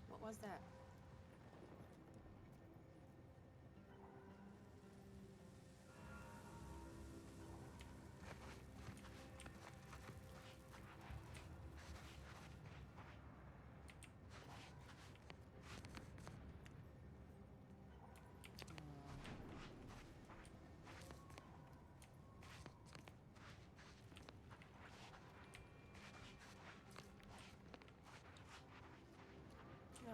What was that?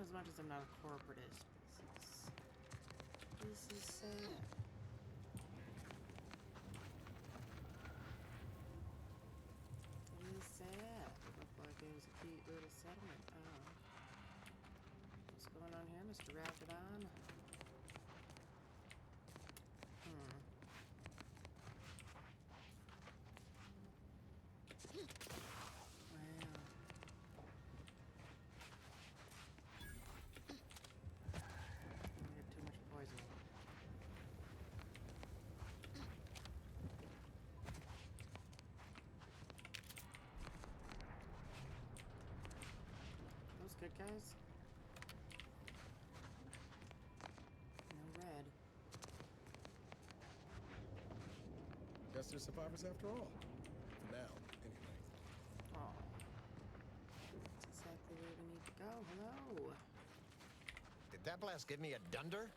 As much as I'm not a corporatist, this is sad. It is sad. It looked like it was a cute little settlement. Oh. What's going on here, Mr. Raptidon? Good guys? No red. Guess they're survivors after all. For now, anyway. Oh. That's exactly where we need to go. Hello. Did that blast give me a dunder?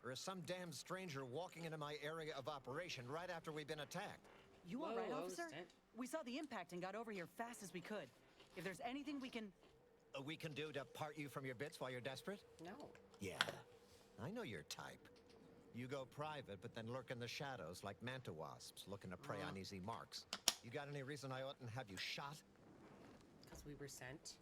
Or is some damn stranger walking into my area of operation right after we've been attacked? You all right, officer? We saw the impact and got over here fast as we could. If there's anything we can do to part you from your bits while you're desperate? No. Yeah, I know your type. You go private, but then lurk in the shadows like manta wasps looking to prey on easy marks. You got any reason I oughtn't have you shot? Because we were sent.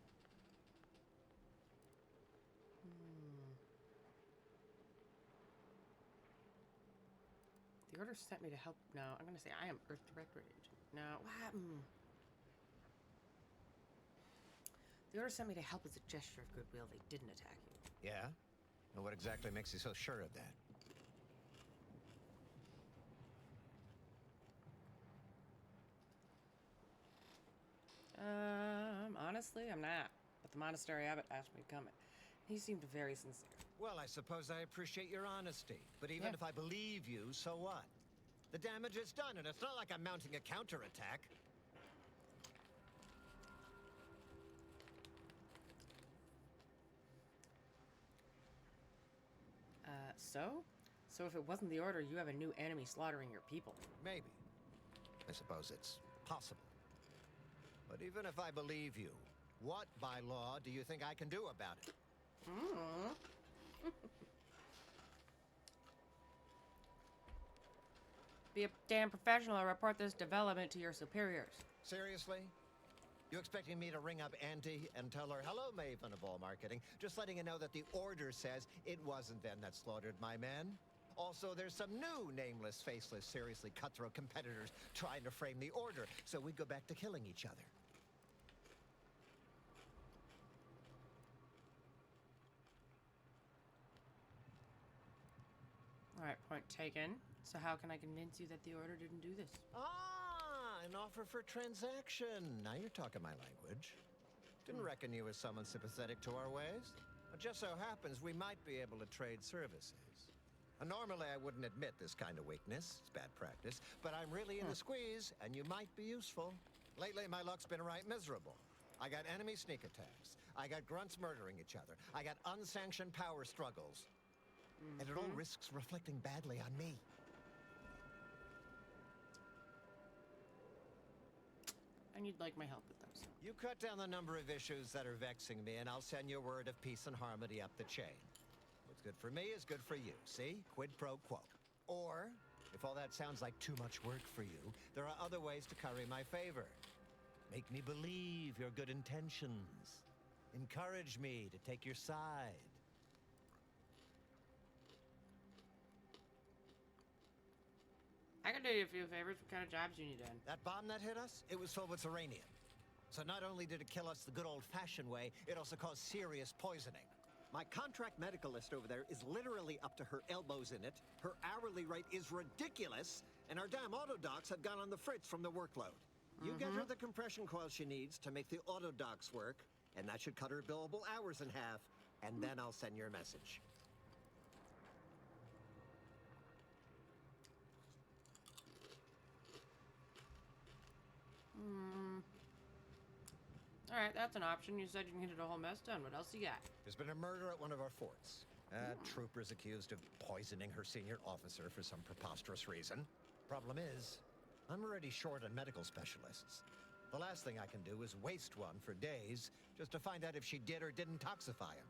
The order sent me to help. No, I'm going to say I am Earth Directorate agent. No, what? The order sent me to help as a gesture of goodwill. They didn't attack you. Yeah? And what exactly makes you so sure of that? Honestly, I'm not. But the monastery abbot asked me to come. He seemed very sincere. Well, I suppose I appreciate your honesty. But even if I believe you, so what? The damage is done, and it's not like I'm mounting a counterattack. So if it wasn't the order, you have a new enemy slaughtering your people. Maybe. I suppose it's possible. But even if I believe you, what by law do you think I can do about it? Be a damn professional and report this development to your superiors. Seriously? You expecting me to ring up Auntie and tell her, hello, Maven of all marketing, just letting you know that the order says it wasn't them that slaughtered my men? Also, there's some new nameless, faceless, seriously cutthroat competitors trying to frame the order, so we go back to killing each other. All right, point taken. So how can I convince you that the order didn't do this? An offer for transaction. Now you're talking my language. Didn't reckon you was someone sympathetic to our ways. It just so happens we might be able to trade services. Normally I wouldn't admit this kind of weakness. It's bad practice. But I'm really in the squeeze, and you might be useful. Lately my luck's been right miserable. I got enemy sneak attacks. I got grunts murdering each other. I got unsanctioned power struggles. And it all risks reflecting badly on me. And you'd like my help with those. You cut down the number of issues that are vexing me, and I'll send you word of peace and harmony up the chain. What's good for me is good for you, see? Quid pro quo. Or, if all that sounds like too much work for you, there are other ways to curry my favor. Make me believe your good intentions. Encourage me to take your side. I can do you a few favors. What kind of jobs you need done? That bomb that hit us, it was filled with uranium. So not only did it kill us the good old-fashioned way, it also caused serious poisoning. My contract medicalist over there is literally up to her elbows in it. Her hourly rate is ridiculous, and our damn autodocs have gone on the fritz from the workload. You get her the compression coil she needs to make the autodocs work, and that should cut her billable hours in half, and then I'll send your message. Alright, that's an option. You said you can get a whole mess done. What else you got? There's been a murder at one of our forts. Trooper's accused of poisoning her senior officer for some preposterous reason. Problem is, I'm already short on medical specialists. The last thing I can do is waste one for days just to find out if she did or didn't toxify him.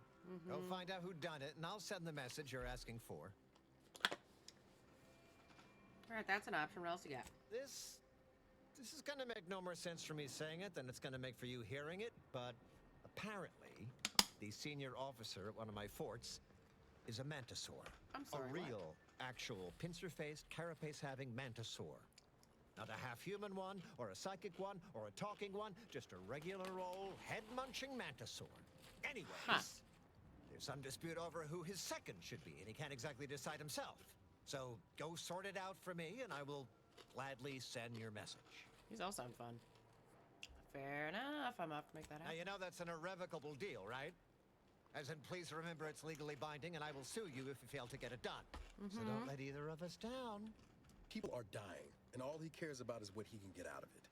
Go find out who done it, and I'll send the message you're asking for. Alright, that's an option. What else you got? This is gonna make no more sense for me saying it than it's gonna make for you hearing it, but apparently, the senior officer at one of my forts is a mantisaur. I'm sorry, a real, actual, pincer-faced, carapace-having mantisaur. Not a half-human one, or a psychic one, or a talking one, just a regular old head-munching mantisaur. Anyways, there's some dispute over who his second should be, and he can't exactly decide himself. So go sort it out for me, and I will gladly send your message. These all sound fun. Fair enough. I'm up to make that happen. Now, you know that's an irrevocable deal, right? As in, please remember it's legally binding, and I will sue you if you fail to get it done. So don't let either of us down. People are dying, and all he cares about is what he can get out of it.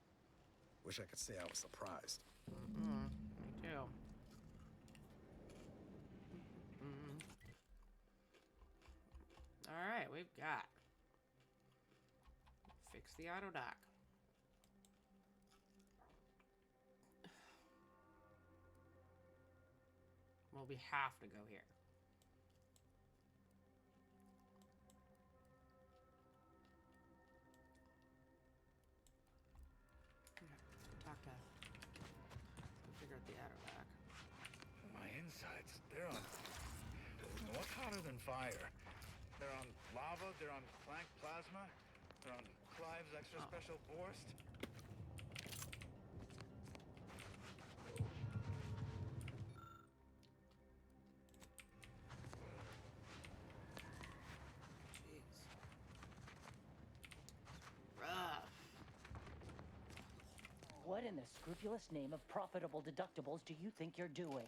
Wish I could say I was surprised. Me too. Alright, we've got fix the auto dock. Well, we have to go here. Okay, let's go talk to. Let's go figure out the auto dock. My insides, they're on. What's hotter than fire? They're on lava, they're on Planck plasma, they're on Clive's extra special Borst. What in the scrupulous name of profitable deductibles do you think you're doing?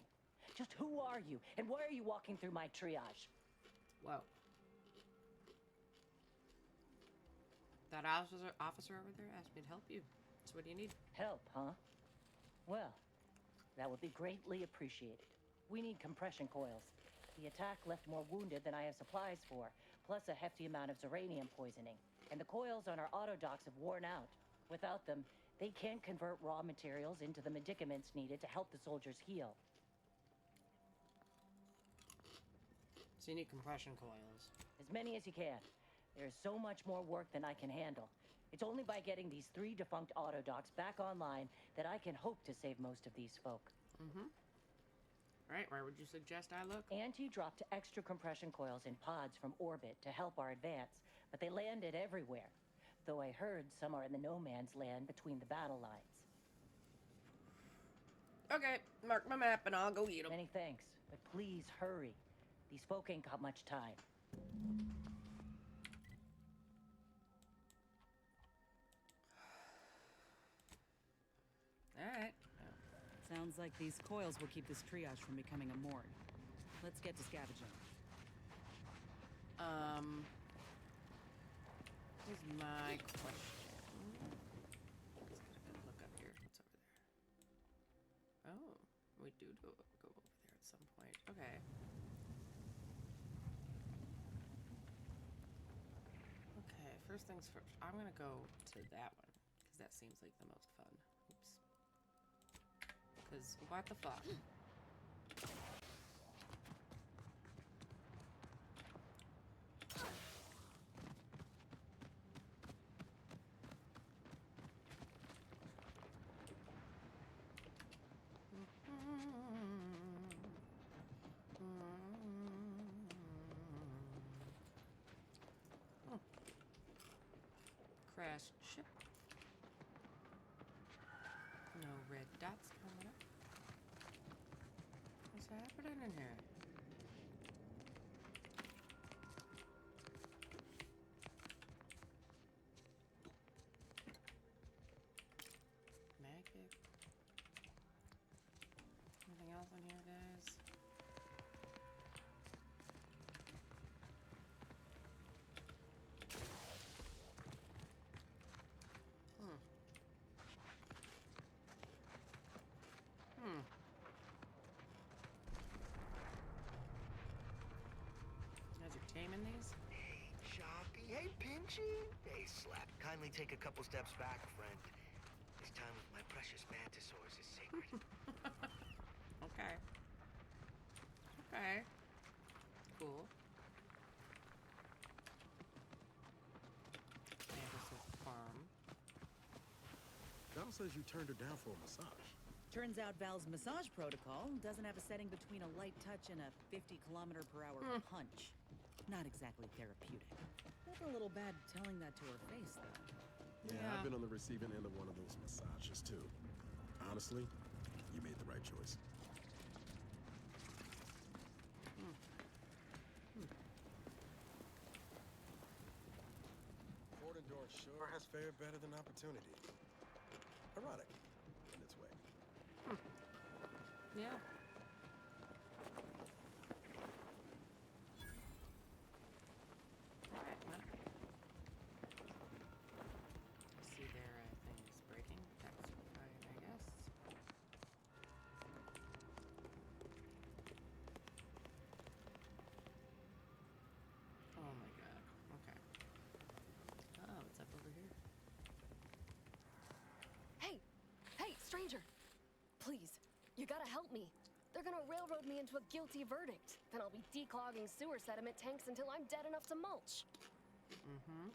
Just who are you, and why are you walking through my triage? Whoa. That officer over there asked me to help you. So what do you need? Help, huh? Well, that would be greatly appreciated. We need compression coils. The attack left more wounded than I have supplies for, plus a hefty amount of uranium poisoning. And the coils on our autodocs have worn out. Without them, they can't convert raw materials into the medicaments needed to help the soldiers heal. So you need compression coils. As many as you can. There's so much more work than I can handle. It's only by getting these 3 defunct autodocs back online that I can hope to save most of these folk. Alright, where would you suggest I look? Auntie dropped extra compression coils in pods from orbit to help our advance, but they landed everywhere. Though I heard some are in the no man's land between the battle lines. Okay, mark my map and I'll go eat them. Many thanks, but please hurry. These folk ain't got much time. Alright. Sounds like these coils will keep this triage from becoming a morgue. Let's get to scavenging. Here's my question. Let's get a look up here. What's over there? Oh, we do go over there at some point. Okay. first things first. I'm gonna go to that one because that seems like the most fun. Oops. Because what the fuck? Crashed ship. No red dots coming up. What's happening in here? Magic. Anything else in here, guys? You guys are taming these? Hey, Choppy. Hey, Pinchy. Hey, Slap. Kindly take a couple steps back, friend. This time with my precious mantisaurs is sacred. Okay. Okay. Cool. Mantisaur farm. Val says you turned her down for a massage. Turns out Val's massage protocol doesn't have a setting between a light touch and a 50-kilometer-per-hour punch. Not exactly therapeutic. Felt a little bad telling that to her face, though. Yeah, I've been on the receiving end of one of those massages, too. Honestly, you made the right choice. Fording Door sure has fared better than opportunity. Ironic, in its way. Yeah. Alright, well. I see their things breaking. That's fine, I guess. Oh my god. Okay. Oh, what's up over here? Hey! Hey, stranger! Please, you gotta help me. They're gonna railroad me into a guilty verdict. Then I'll be declogging sewer sediment tanks until I'm dead enough to mulch. Mm-hmm.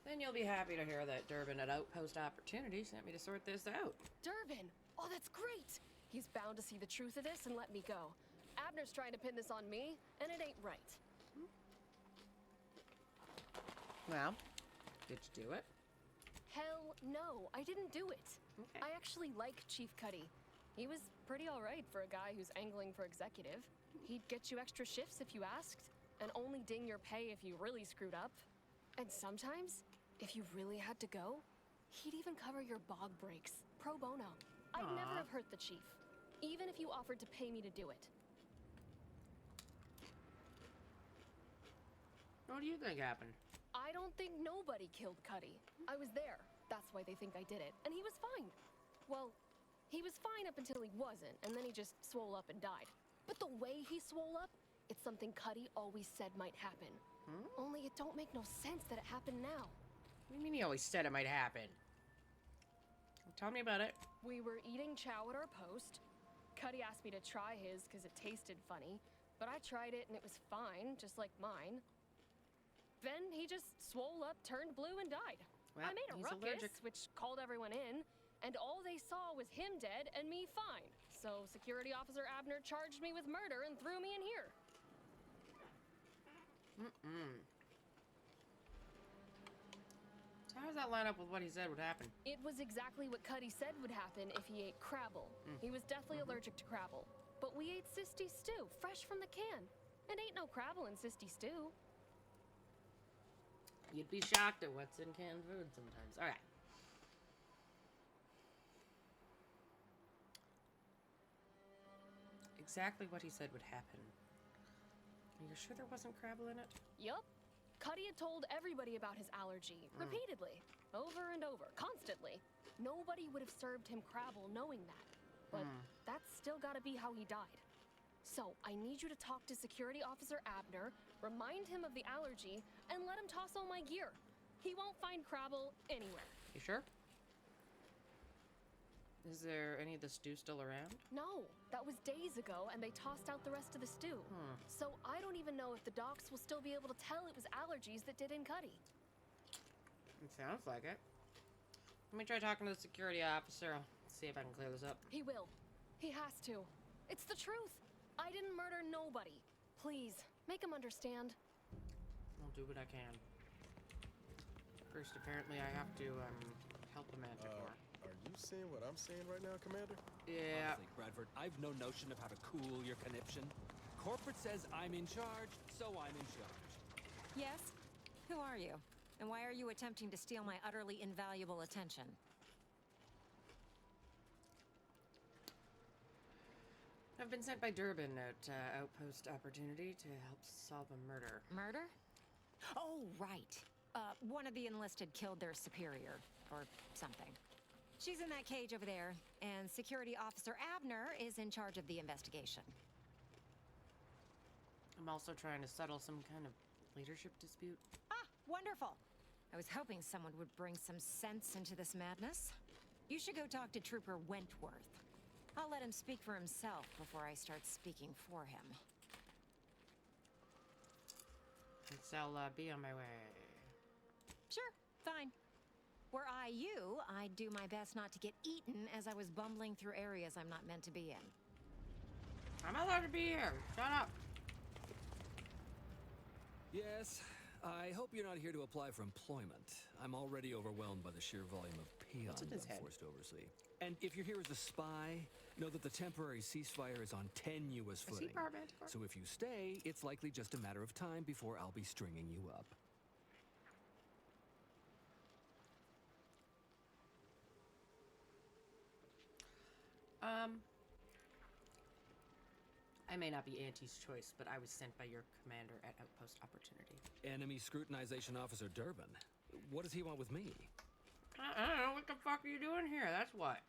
Then you'll be happy to hear that Durbin at Outpost Opportunity sent me to sort this out. Durbin! Oh, that's great! He's bound to see the truth of this and let me go. Abner's trying to pin this on me, and it ain't right. Well, did you do it? Hell no, I didn't do it. Okay. I actually like Chief Cuddy. He was pretty alright for a guy who's angling for executive. He'd get you extra shifts if you asked, and only ding your pay if you really screwed up. And sometimes, if you really had to go, he'd even cover your bog breaks, pro bono. I'd never have hurt the chief, even if you offered to pay me to do it. What do you think happened? I don't think nobody killed Cuddy. I was there. That's why they think I did it. And he was fine. Well, he was fine up until he wasn't, and then he just swole up and died. But the way he swole up, it's something Cuddy always said might happen. Only it don't make no sense that it happened now. What do you mean he always said it might happen? Tell me about it. We were eating chow at our post. Cuddy asked me to try his because it tasted funny, but I tried it and it was fine, just like mine. Then he just swole up, turned blue, and died. Well, I made a he's ruckus, allergic. which called everyone in, and all they saw was him dead and me fine. So Security Officer Abner charged me with murder and threw me in here. So how does that line up with what he said would happen? It was exactly what Cuddy said would happen if he ate crabble. He was deathly allergic to crabble. But we ate Sisty stew, fresh from the can. And ain't no crabble in Sisty stew. You'd be shocked at what's in canned food sometimes. All right. Exactly what he said would happen. Are you sure there wasn't crabble in it? Yup. Cuddy had told everybody about his allergy, repeatedly, over and over, constantly. Nobody would have served him crabble knowing that. But that's still gotta be how he died. So, I need you to talk to Security Officer Abner, remind him of the allergy, and let him toss all my gear. He won't find Crabble anywhere. You sure? Is there any of the stew still around? No, that was days ago, and they tossed out the rest of the stew. So I don't even know if the docs will still be able to tell it was allergies that did in Cuddy. It sounds like it. Let me try talking to the security officer. I'll see if I can clear this up. He will. He has to. It's the truth. I didn't murder nobody. Please, make him understand. I'll do what I can. First, apparently, I have to, help the Manticore. Are you seeing what I'm seeing right now, Commander? Yeah. Honestly, Bradford, I've no notion of how to cool your conniption. Corporate says I'm in charge, so I'm in charge. Yes? Who are you? And why are you attempting to steal my utterly invaluable attention? I've been sent by Durbin at Outpost Opportunity to help solve a murder. Murder? Oh, right. One of the enlisted killed their superior, or something. She's in that cage over there, and Security Officer Abner is in charge of the investigation. I'm also trying to settle some kind of leadership dispute. Ah, wonderful. I was hoping someone would bring some sense into this madness. You should go talk to Trooper Wentworth. I'll let him speak for himself before I start speaking for him. Guess I'll be on my way. Sure, fine. Were I you, I'd do my best not to get eaten as I was bumbling through areas I'm not meant to be in. I'm not allowed to be here. Shut up. Yes, I hope you're not here to apply for employment. I'm already overwhelmed by the sheer volume of peons I'm forced to oversee. And if you're here as a spy, know that the temporary ceasefire is on tenuous footing. So if you stay, it's likely just a matter of time before I'll be stringing you up. I may not be Auntie's choice, but I was sent by your commander at Outpost Opportunity. Enemy Scrutinization Officer Durbin. What does he want with me? I don't know. What the fuck are you doing here? That's what.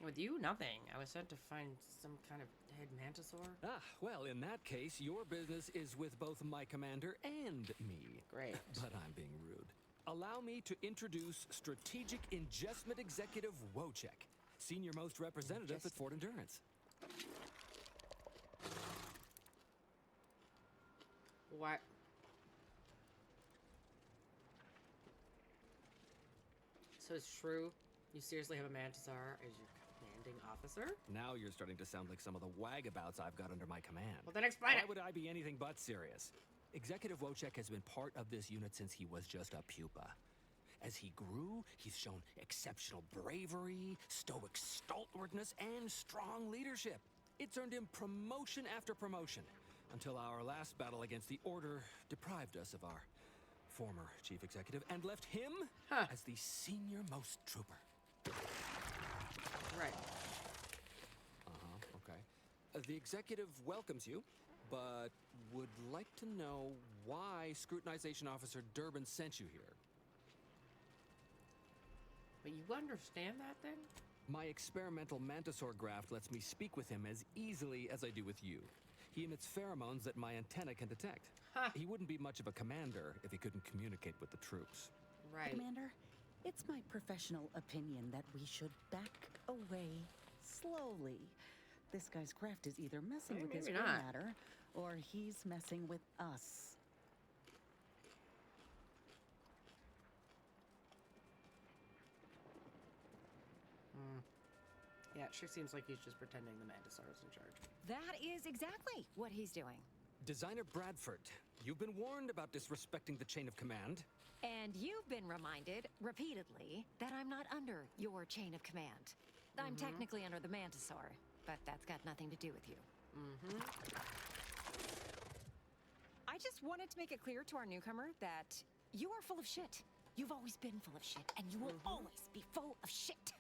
With you, nothing. I was sent to find some kind of dead mantisaur. Ah, well, in that case, your business is with both my commander and me. Great. But I'm being rude. Allow me to introduce Strategic Ingestment Executive Wojciech, Senior Most Representative at Fort Endurance. What? So it's true? You seriously have a mantisaur as your commanding officer? Now you're starting to sound like some of the wagabouts I've got under my command. Well, then explain it. Why would I be anything but serious? Executive Wojciech has been part of this unit since he was just a pupa. As he grew, he's shown exceptional bravery, stoic stalwartness, and strong leadership. It's earned him promotion after promotion, until our last battle against the Order deprived us of our former chief executive and left him as the senior-most trooper. Right. Okay. The executive welcomes you, but would like to know why Scrutinization Officer Durbin sent you here. But you understand that, then? My experimental mantisaur graft lets me speak with him as easily as I do with you. He emits pheromones that my antenna can detect. He wouldn't be much of a commander if he couldn't communicate with the troops. Right. Commander, it's my professional opinion that we should back away slowly. This guy's craft is either messing with his maybe gray not. matter, or he's messing with us. Yeah, it sure seems like he's just pretending the mantisaur is in charge. That is exactly what he's doing. Designer Bradford, you've been warned about disrespecting the chain of command. And you've been reminded, repeatedly, that I'm not under your chain of command. I'm technically under the Mantisaur, but that's got nothing to do with you. I just wanted to make it clear to our newcomer that you are full of shit. You've always been full of shit, and you will always be full of shit.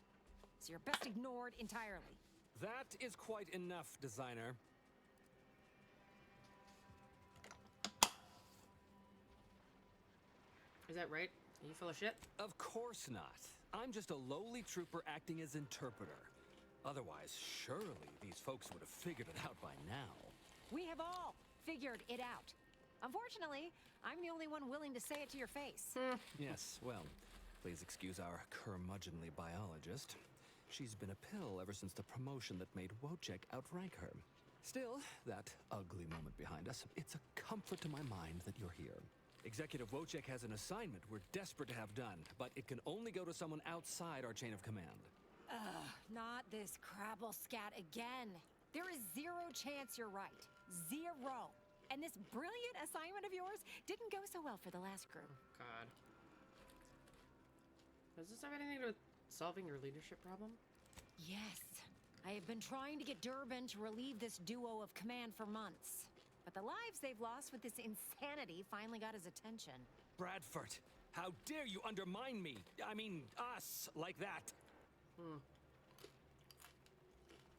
So you're best ignored entirely. That is quite enough, designer. Is that right? Are you full of shit? Of course not. I'm just a lowly trooper acting as interpreter. Otherwise, surely these folks would have figured it out by now. We have all figured it out. Unfortunately, I'm the only one willing to say it to your face. Yes, well, please excuse our curmudgeonly biologist. She's been a pill ever since the promotion that made Wojciech outrank her. Still, that ugly moment behind us, it's a comfort to my mind that you're here. Executive Wojciech has an assignment we're desperate to have done, but it can only go to someone outside our chain of command. Ugh, not this crabble scat again. There is zero chance you're right. Zero. And this brilliant assignment of yours didn't go so well for the last crew. God. Does this have anything to do with solving your leadership problem? Yes. I have been trying to get Durbin to relieve this duo of command for months. But the lives they've lost with this insanity finally got his attention. Bradford, how dare you undermine me? I mean, us, like that.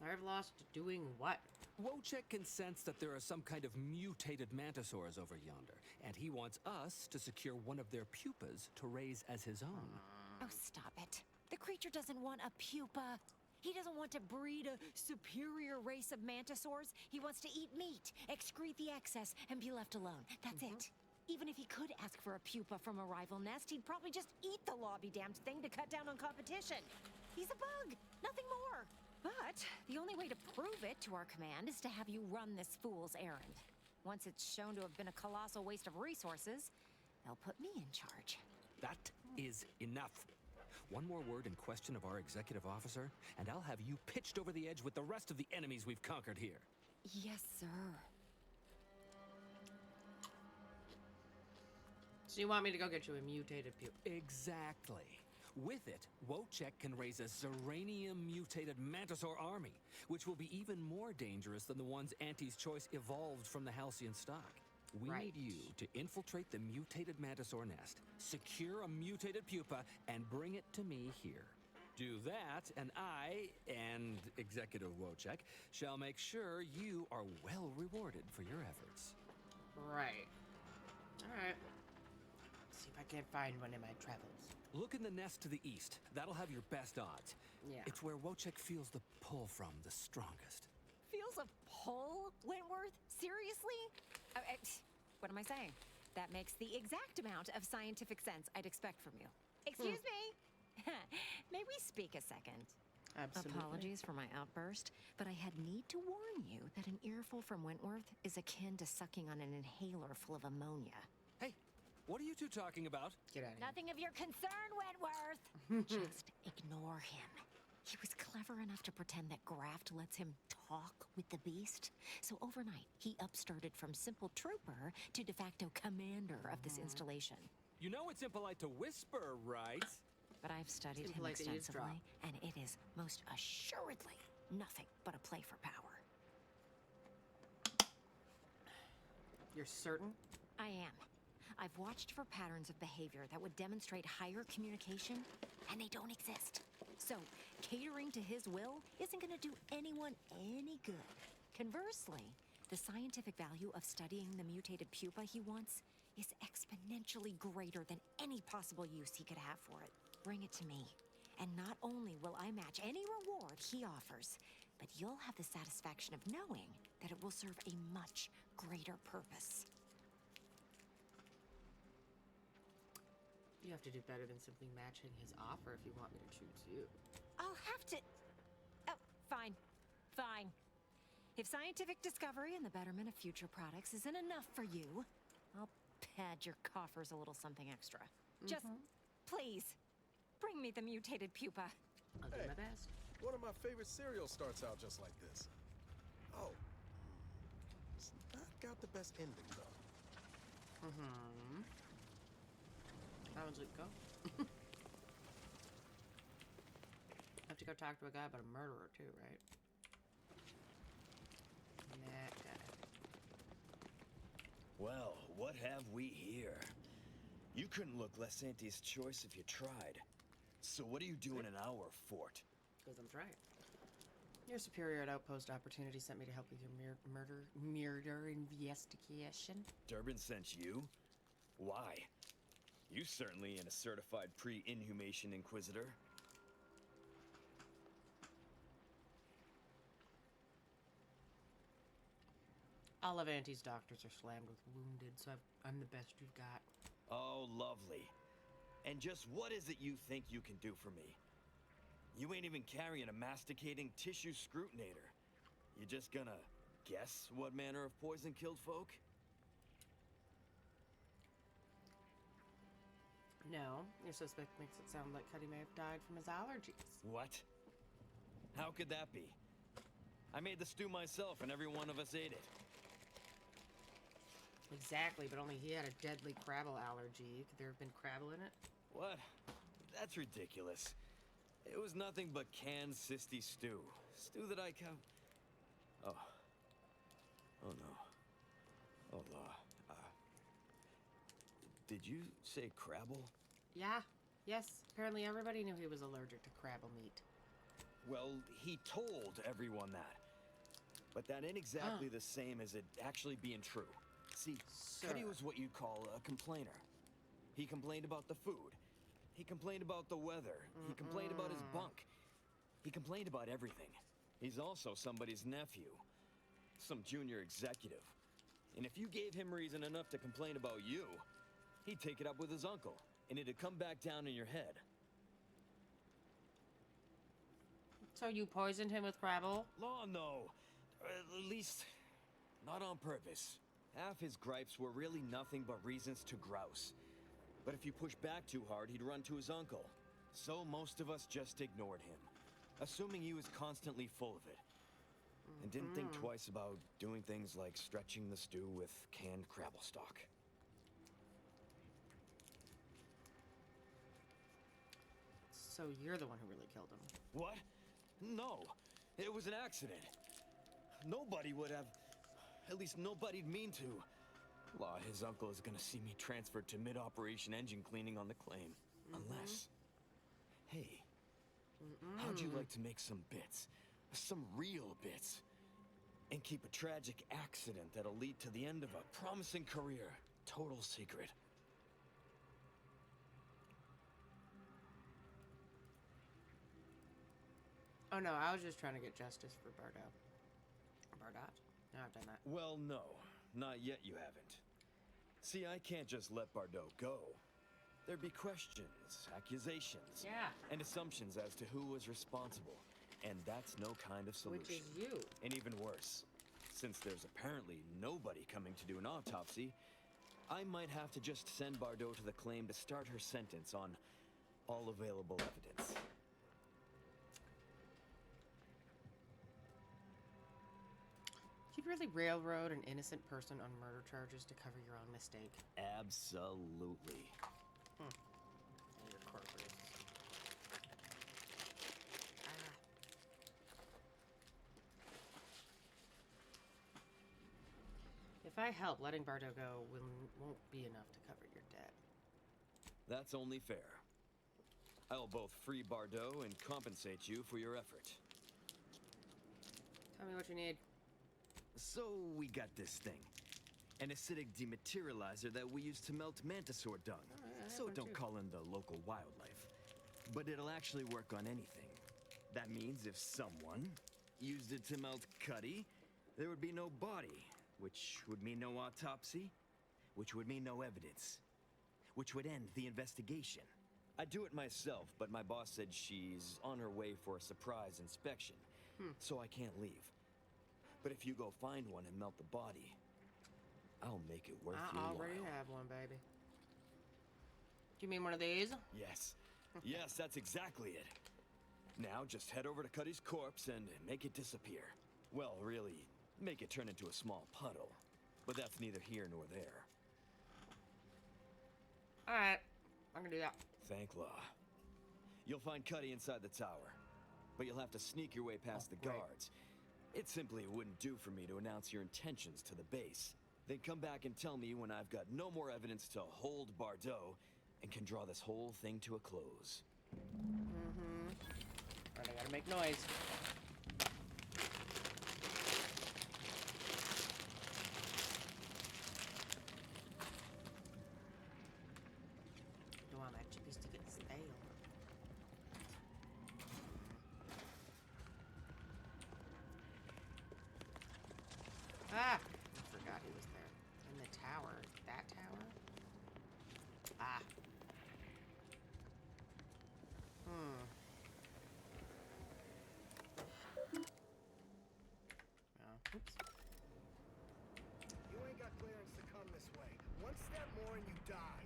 I've lost doing what? Wojciech can sense that there are some kind of mutated mantisaurs over yonder, and he wants us to secure one of their pupas to raise as his own. Oh, stop it. The creature doesn't want a pupa. He doesn't want to breed a superior race of mantisaurs. He wants to eat meat, excrete the excess, and be left alone. That's it. Even if he could ask for a pupa from a rival nest, he'd probably just eat the lobby-damned thing to cut down on competition. He's a bug, nothing more. But the only way to prove it to our command is to have you run this fool's errand. Once it's shown to have been a colossal waste of resources, they'll put me in charge. That is enough. One more word in question of our executive officer, and I'll have you pitched over the edge with the rest of the enemies we've conquered here. Yes, sir. So you want me to go get you a mutated pupa? Exactly. With it, Wojciech can raise a Zeranium-mutated mantisaur army, which will be even more dangerous than the ones Auntie's Choice evolved from the Halcyon stock. We need you to infiltrate the mutated mantisaur nest, secure a mutated pupa, and bring it to me here. Do that, and I, and Executive Wojciech, shall make sure you are well rewarded for your efforts. Right. Alright. See if I can't find one in my travels. Look in the nest to the east. That'll have your best odds. Yeah. It's where Wojciech feels the pull from the strongest. Feels a pull, Wentworth? Seriously? What am I saying? That makes the exact amount of scientific sense I'd expect from you. Excuse me? May we speak a second? Absolutely. Apologies for my outburst, but I had need to warn you that an earful from Wentworth is akin to sucking on an inhaler full of ammonia. Hey, what are you two talking about? Get out of here. Nothing of your concern, Wentworth. Just ignore him. He was clever enough to pretend that Graft lets him talk with the beast. So overnight, he upstarted from simple trooper to de facto commander of this installation. You know it's impolite to whisper, right? But I've studied him impolite to eavesdrop. extensively, and it is most assuredly nothing but a play for power. You're certain? I am. I've watched for patterns of behavior that would demonstrate higher communication, and they don't exist. So, catering to his will isn't going to do anyone any good. Conversely, the scientific value of studying the mutated pupa he wants is exponentially greater than any possible use he could have for it. Bring it to me, and not only will I match any reward he offers, but you'll have the satisfaction of knowing that it will serve a much greater purpose. You have to do better than simply matching his offer if you want me to choose you. I'll have to... Oh, fine. Fine. If scientific discovery and the betterment of future products isn't enough for you, I'll pad your coffers a little something extra. Just, please, bring me the mutated pupa. I'll do my best. One of my favorite cereals starts out just like this. Oh. It's not got the best ending, though. How would it go? Have to go talk to a guy about a murderer too, right? That guy. Well, what have we here? You couldn't look less Auntie's Choice if you tried. So what are you doing in our fort? Because I'm trying. Your superior at Outpost Opportunity sent me to help with your murder investigation. Durbin sent you? Why? You certainly ain't a certified pre-inhumation inquisitor. All of Auntie's doctors are slammed with wounded, so I'm the best you've got. Oh, lovely. And just what is it you think you can do for me? You ain't even carrying a masticating tissue scrutinator. You just gonna guess what manner of poison killed folk? No, your suspect makes it sound like Cuddy may have died from his allergies. What? How could that be? I made the stew myself and every one of us ate it. Exactly, but only he had a deadly Crabble allergy. Could there have been Crabble in it? What? That's ridiculous. It was nothing but canned cysty stew. Stew that I can... Oh. Oh no. Oh, did you say Crabble? Yeah. Yes. Apparently everybody knew he was allergic to Crabble meat. Well, he told everyone that. But that ain't exactly the same as it actually being true. See, Cuddy was what you'd call a complainer. He complained about the food. He complained about the weather. He complained about his bunk. He complained about everything. He's also somebody's nephew. Some junior executive. And if you gave him reason enough to complain about you, he'd take it up with his uncle, and it'd come back down in your head. So you poisoned him with Crabble? Oh, no. At least, not on purpose. Half his gripes were really nothing but reasons to grouse. But if you push back too hard, he'd run to his uncle. So most of us just ignored him, assuming he was constantly full of it. And didn't think twice about doing things like stretching the stew with canned Crabble stock. So you're the one who really killed him. What? No. It was an accident. Nobody would have... At least nobody'd mean to. Law, his uncle is gonna see me transferred to mid-operation engine cleaning on the claim. Unless... Hey, how'd you like to make some bits? Some real bits? And keep a tragic accident that'll lead to the end of a promising career. Total secret. Oh no, I was just trying to get justice for Bardot. Bardot? No, I've done that. Well, no. Not yet you haven't. See, I can't just let Bardot go. There'd be questions, accusations, and assumptions as to who was responsible. And that's no kind of solution. Which is you. And even worse, since there's apparently nobody coming to do an autopsy, I might have to just send Bardot to the claim to start her sentence on all available evidence. You'd really railroad an innocent person on murder charges to cover your own mistake. Absolutely. And your corporate. If I help, letting Bardot go won't be enough to cover your debt. That's only fair. I'll both free Bardot and compensate you for your effort. Tell me what you need. So we got this thing. An acidic dematerializer that we use to melt mantisaur dung. So don't call in the local wildlife. But it'll actually work on anything. That means if someone used it to melt Cuddy, there would be no body, which would mean no autopsy, which would mean no evidence, which would end the investigation. I'd do it myself, but my boss said she's on her way for a surprise inspection, so I can't leave. But if you go find one and melt the body, I'll make it worth your while. I already have one, baby. Do you mean one of these? Yes. Yes, that's exactly it. Now just head over to Cuddy's corpse and make it disappear. Well, really, make it turn into a small puddle. But that's neither here nor there. Alright, I'm gonna do that. Thank law. You'll find Cuddy inside the tower, but you'll have to sneak your way past the guards. It simply wouldn't do for me to announce your intentions to the base. Then come back and tell me when I've got no more evidence to hold Bardot and can draw this whole thing to a close. Alright, I gotta make noise. Don't want my chippies to get stale. Ah! For on this way. One step more and you die.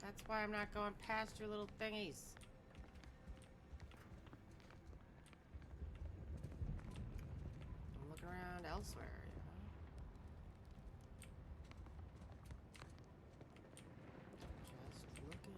That's why I'm not going past your little thingies. I'm looking around elsewhere, you know? Just looking.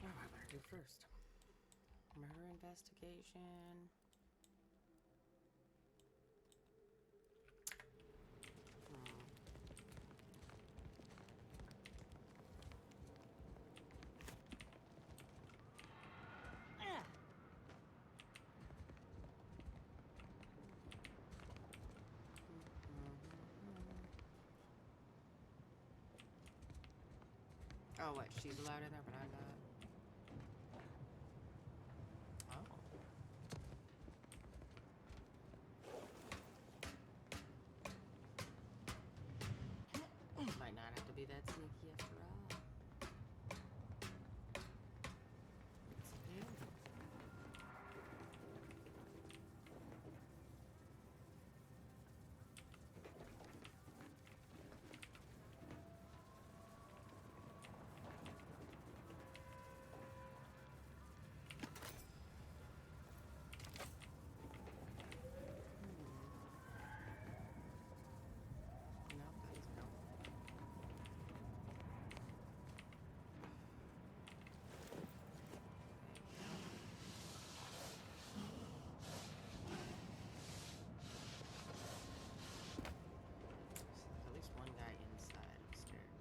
What do I want to do first? Murder investigation. Oh, what? She's allowed in there, but I'm not. Oh. Might not have to be that sneaky after all. It's new. At least one guy inside upstairs.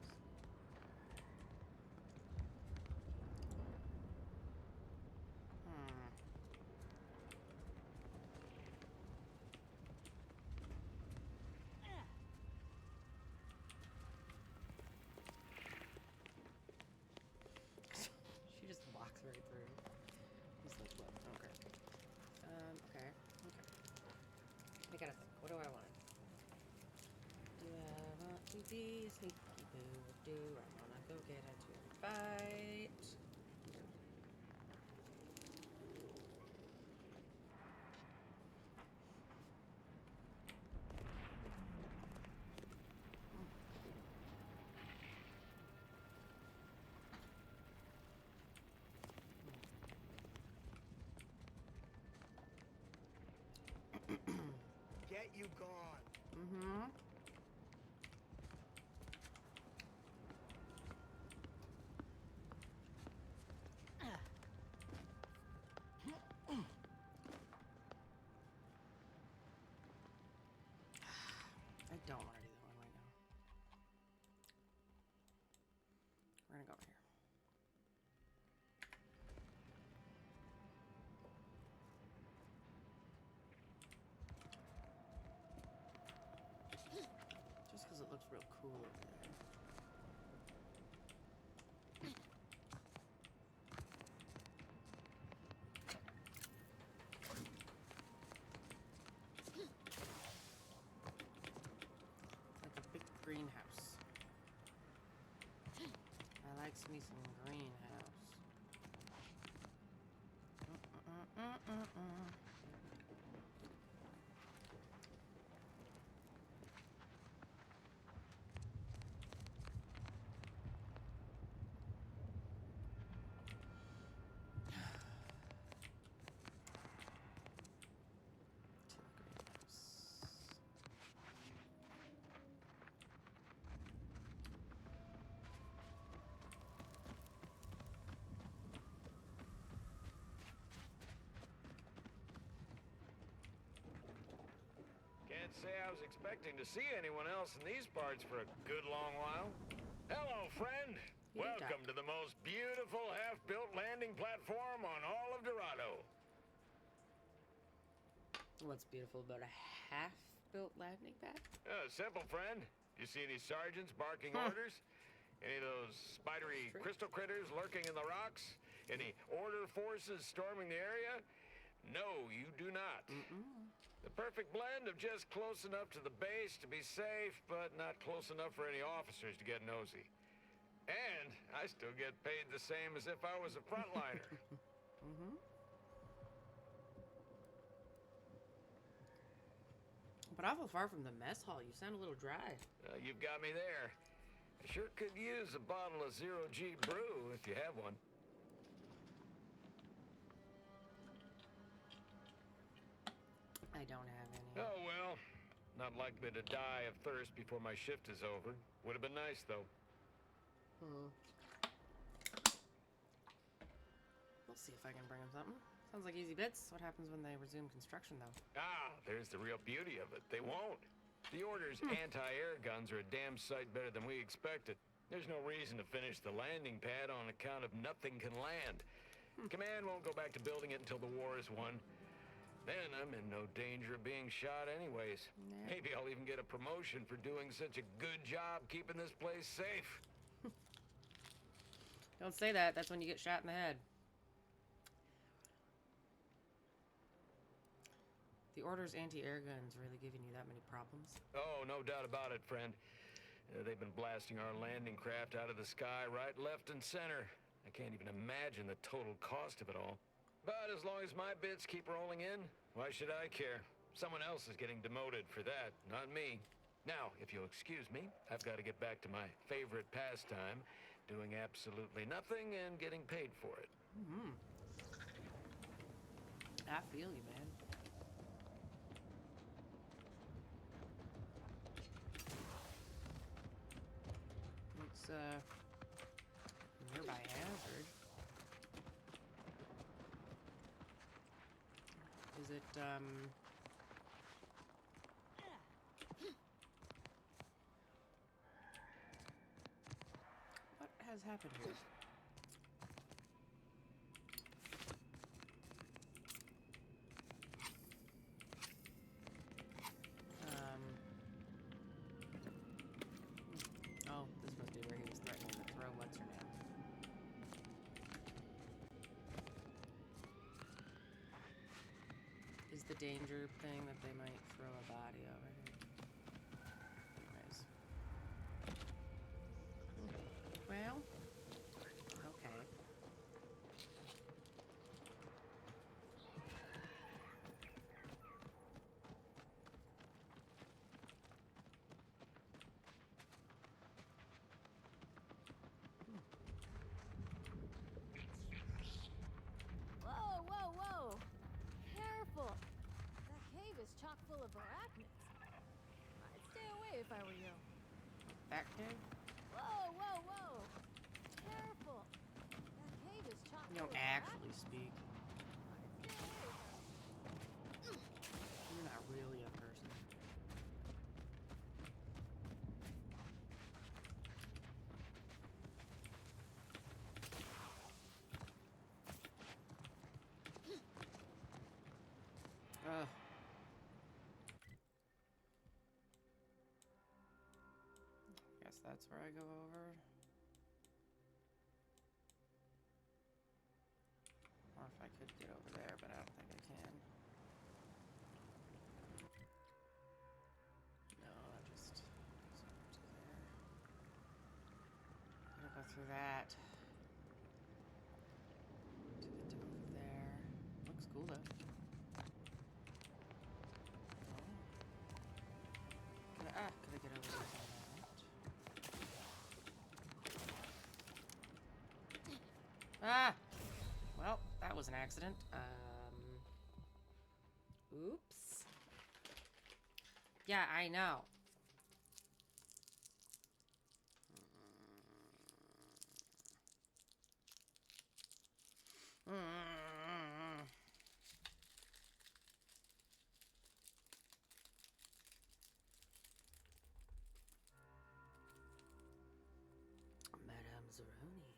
She just walks right through. He's like, what? Okay. Okay. I gotta think. What do I want? Do I want to be a sneaky boo, or do I want to go get into a fight? Get you gone. Mm-hmm. I don't want to do that one right now. We're gonna go over here. Just because it looks real cool over there. Like a big greenhouse. I like me some greenhouse. Can't say I was expecting to see anyone else in these parts for a good long while. Hello, friend. Welcome to the most beautiful half-built landing platform on all of Dorado. What's beautiful about a half-built landing pad? Simple, friend. You see any sergeants barking orders? Any of those spidery crystal critters lurking in the rocks? Any order forces storming the area? No, you do not. The perfect blend of just close enough to the base to be safe, but not close enough for any officers to get nosy. And I still get paid the same as if I was a frontliner. But awful far from the mess hall. You sound a little dry. You've got me there. I sure could use a bottle of zero-G brew if you have one. I don't have any. Oh, well. Not likely to die of thirst before my shift is over. Would have been nice, though. We'll see if I can bring him something. Sounds like easy bits. What happens when they resume construction, though? There's the real beauty of it. They won't. The Order's anti-air guns are a damn sight better than we expected. There's no reason to finish the landing pad on account of nothing can land. Command won't go back to building it until the war is won. Then I'm in no danger of being shot anyways. Maybe I'll even get a promotion for doing such a good job keeping this place safe. Don't say that. That's when you get shot in the head. The Order's anti-air guns really giving you that many problems? Oh, no doubt about it, friend. They've been blasting our landing craft out of the sky right, left, and center. I can't even imagine the total cost of it all. But as long as my bits keep rolling in, why should I care? Someone else is getting demoted for that, not me. Now, if you'll excuse me, I've got to get back to my favorite pastime, doing absolutely nothing and getting paid for it. I feel you, man. It's nearby hazard. Is it what has happened here? Oh, this must be where he was threatening to throw what's her name. Is the danger thing that they might throw a body over here? Anyways. Well, okay. Whoa, whoa, whoa! Careful! That cave is chock full of arachnids. I'd stay away if I were you. That cave? Whoa, whoa, whoa! Careful! That cave is chock You full don't of actually arachnids. speak. I'd stay away if I were you. You're not really a person. Ugh. Guess that's where I go over. Or if I could get over there, but I don't think I can. No, that just goes over to there. Gotta go through that. To get to over there. Looks cool though. Could I get over there on that? Ah! Well, that was an accident. Oops. Yeah, I know. Madame Zeroni.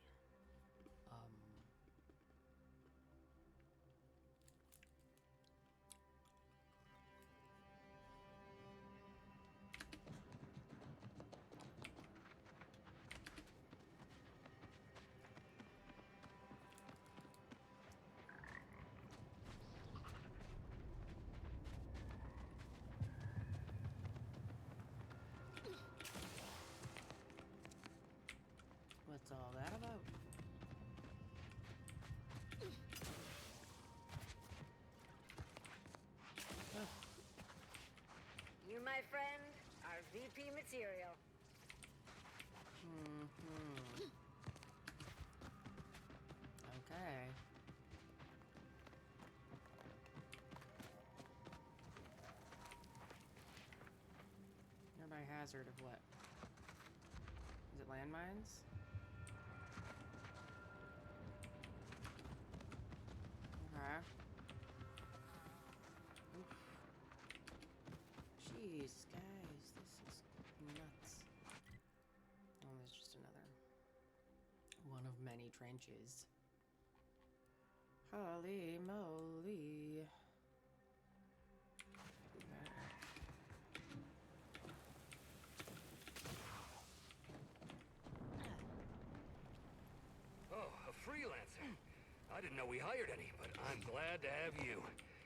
my friend. Our VP material. Okay. Nearby hazard of what? Is it landmines? Okay. Oof. Jeez, guys, this is nuts. Oh, there's just another one of many trenches. Holy moly. Oh, a freelancer. I didn't know we hired any, but I'm glad to have you.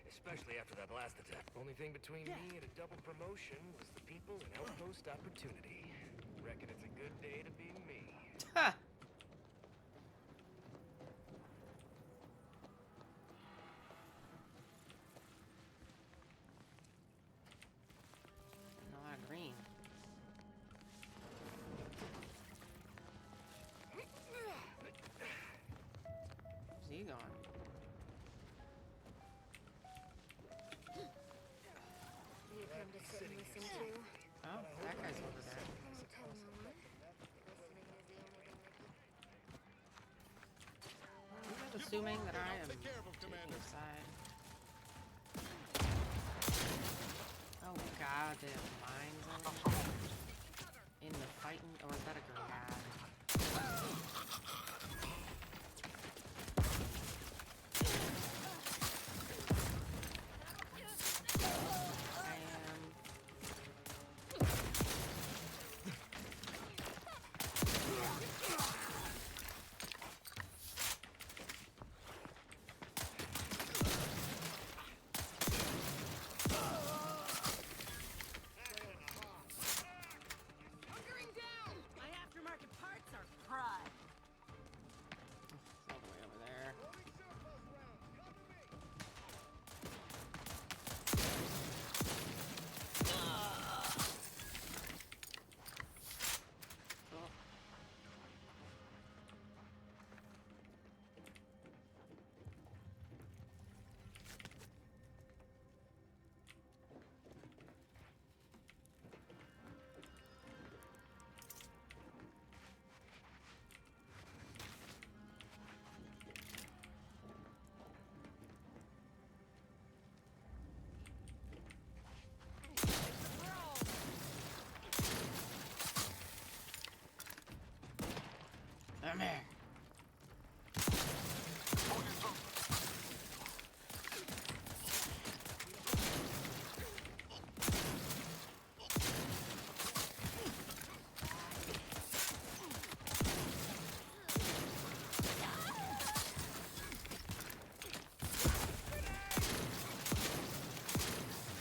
Especially after that last attack. Only thing between me and a double promotion was the people and outpost opportunity. Reckon it's a good day to be me. Ha! A lot of green. Where's he going? You come to sit and listen to? Oh, that guy's over there. Don't tell no one. I'm just assuming that I am taking a side. Oh god, they have mines over here. In the fighting, or is that a grad? Hunkering down! My aftermarket parts are pride. All the way over there. Oh. Come here.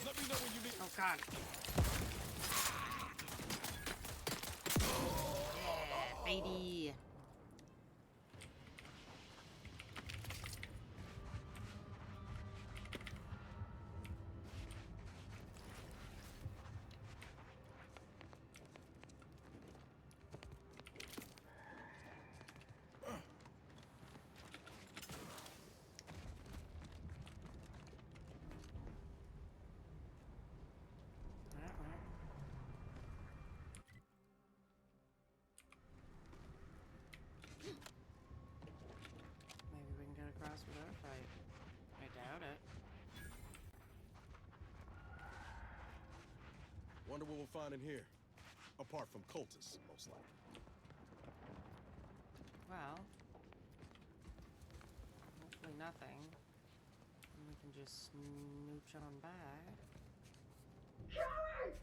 Let me know when you need. Oh god. Yeah, baby. Maybe we can get across without a fight. I doubt it. Wonder what we'll find in here. Apart from cultists, most likely. Well, hopefully nothing. And we can just smooch on by. Coward!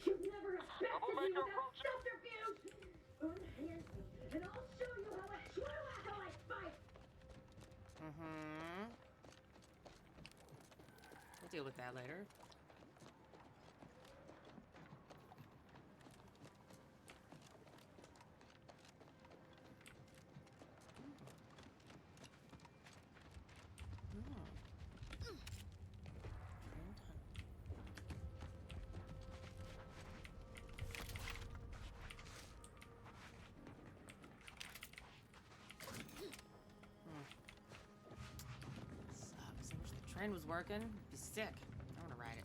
You've never respected me without subterfuge! Unhand me, and I'll show you how a true acolyte fights! We'll deal with that later. train was working, I'd be sick. I want to ride it.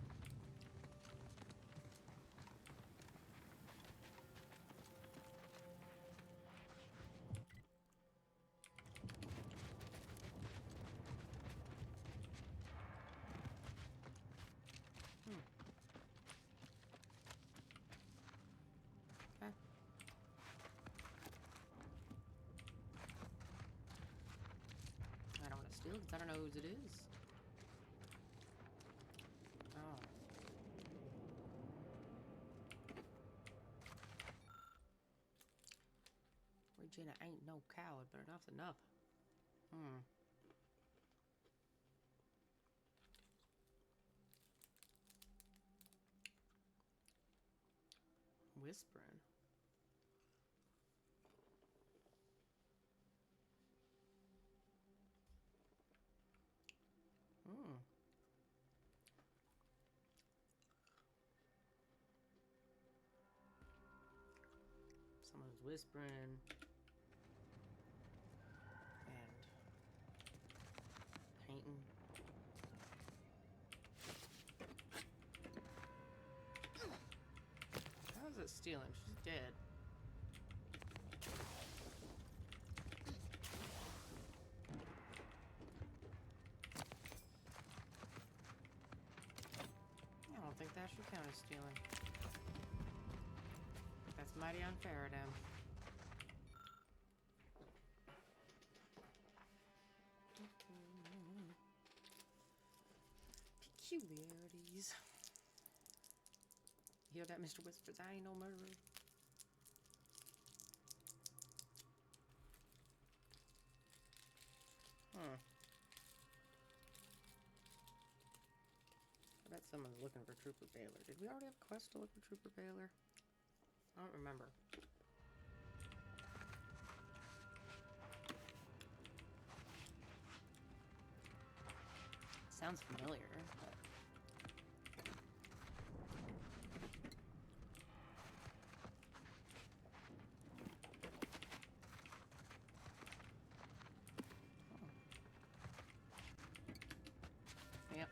Okay. I don't want to steal because I don't know whose it is. Oh. Regina ain't no coward, but enough's enough. Whispering. Someone's whispering. And painting. How is it stealing? She's dead. I don't think that should count as stealing. That's mighty unfair of them. Peculiarities. You hear that, Mr. Whispers? I ain't no murderer. I bet someone's looking for Trooper Baylor. Did we already have a quest to look for Trooper Baylor? I don't remember. Sounds familiar, but... Yep.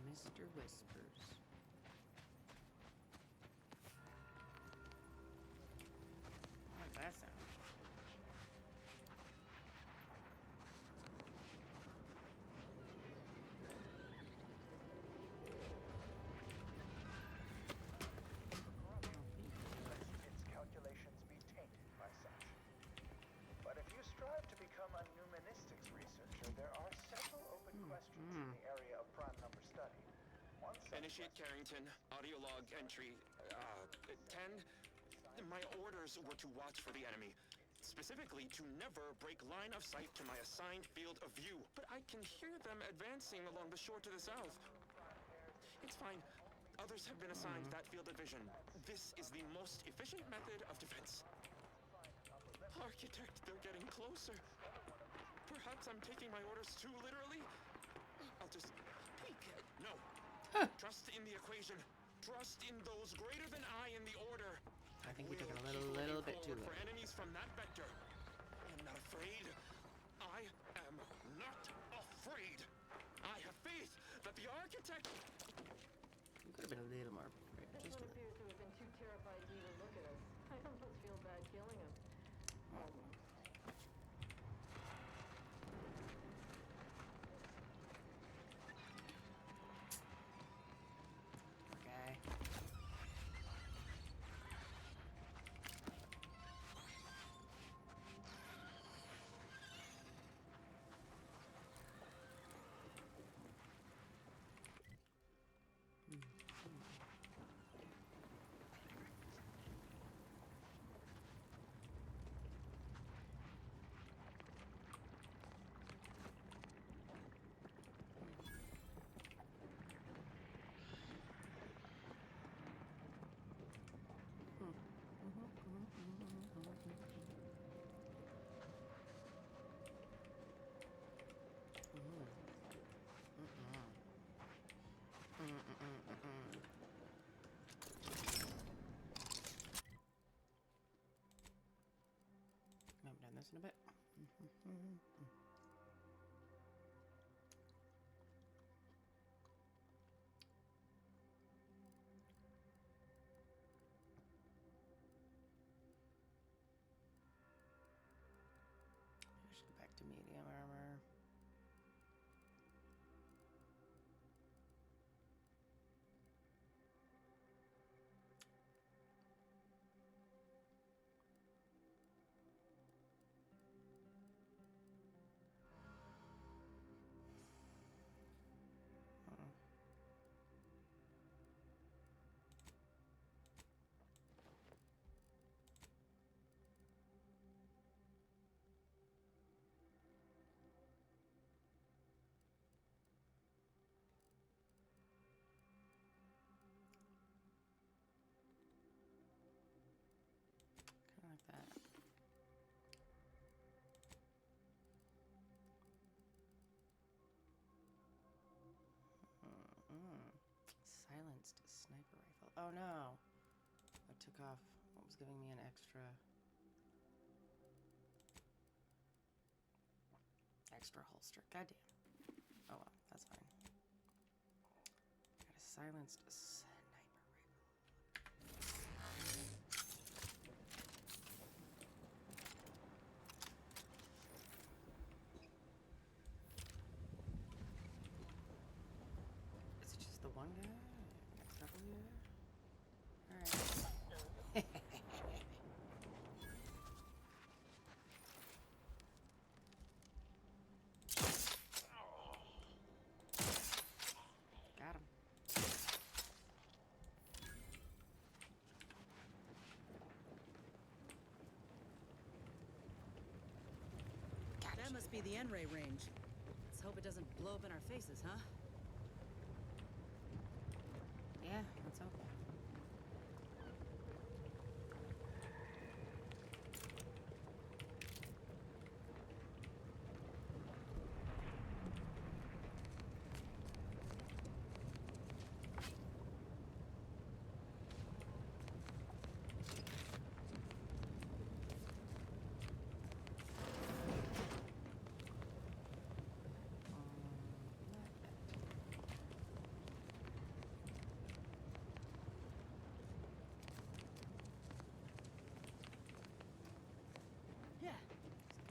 Mr. Whispers. What does that sound? Its calculations be tainted by such. But if you strive to become a numismatics researcher, there are several open questions in the area of prime number study. One such Initiate Carrington, audio log entry 10. My orders were to watch for the enemy. Specifically, to never break line of sight to my assigned field of view. But I can hear them advancing along the shore to the south. It's fine. Others have been assigned that field of vision. This is the most efficient method of defense. Architect, they're getting closer. Perhaps I'm taking my orders too literally. I'll just peek. No. Trust in the equation. Trust in those greater than I in the order. I think we took it a little bit too For late. enemies from that vector. I'm not afraid. I am not afraid. I have faith that the architect... You could have been a little more prepared. This Just one a little. appears to have been too terrified to even look at us. I almost feel bad killing him. Almost. Okay. in a bit. I should go back to medium armor. Kind of like that. Silenced sniper rifle. Oh no! I took off what was giving me an extra holster. Goddamn. Oh well, that's fine. Got a silenced sniper rifle. Is it just the one guy? A couple here? Alright. Got him. That must be the N-ray range. Let's hope it doesn't blow up in our faces, huh? Yeah, let's hope.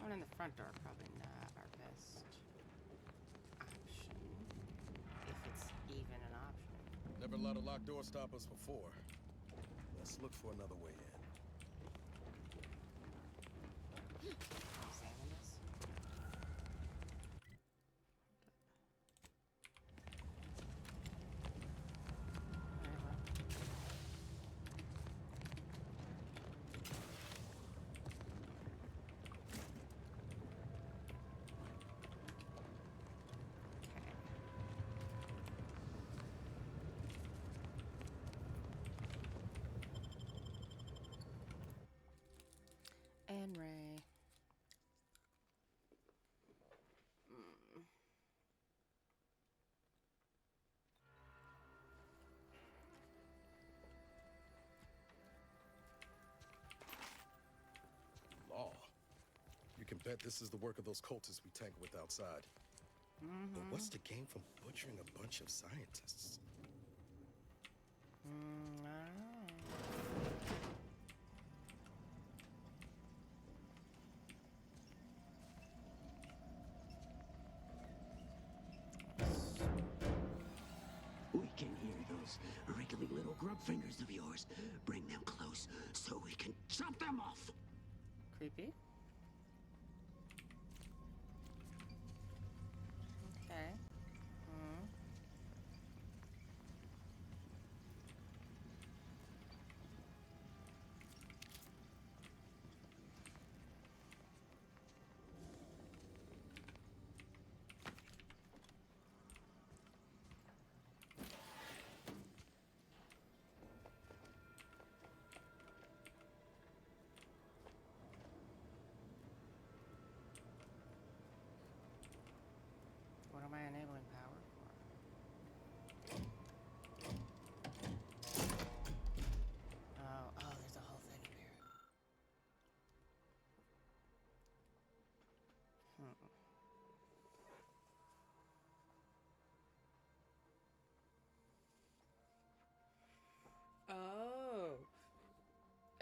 Going in the front door, probably not our best option, if it's even an option. Never allowed a locked door stop us before. Let's look for another way in. Examine this. Very well. And Ray. Law. You can bet this is the work of those cultists we tangled with outside. But what's the gain from butchering a bunch of scientists? I don't know. We can hear those wriggly little grub fingers of yours. Bring them close so we can chop them off. Creepy. Okay.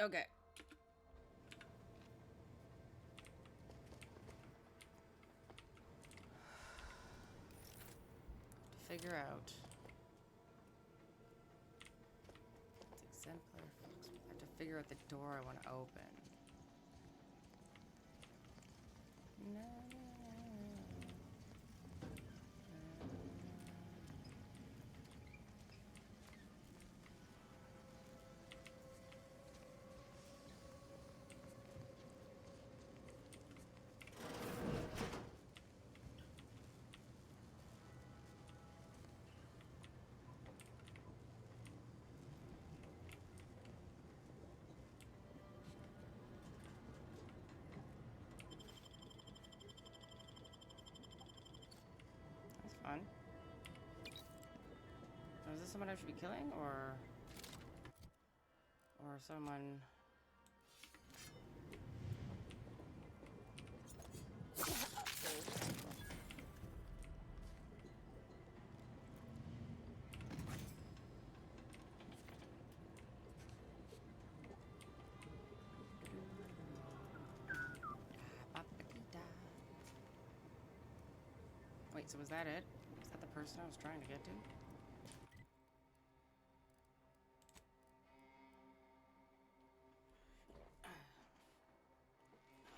Okay. To figure out. It's exemplar. I have to figure out the door I want to open. No. Fun. Is this someone I should be killing, or someone? Wait, so was that it? Was that the person I was trying to get to?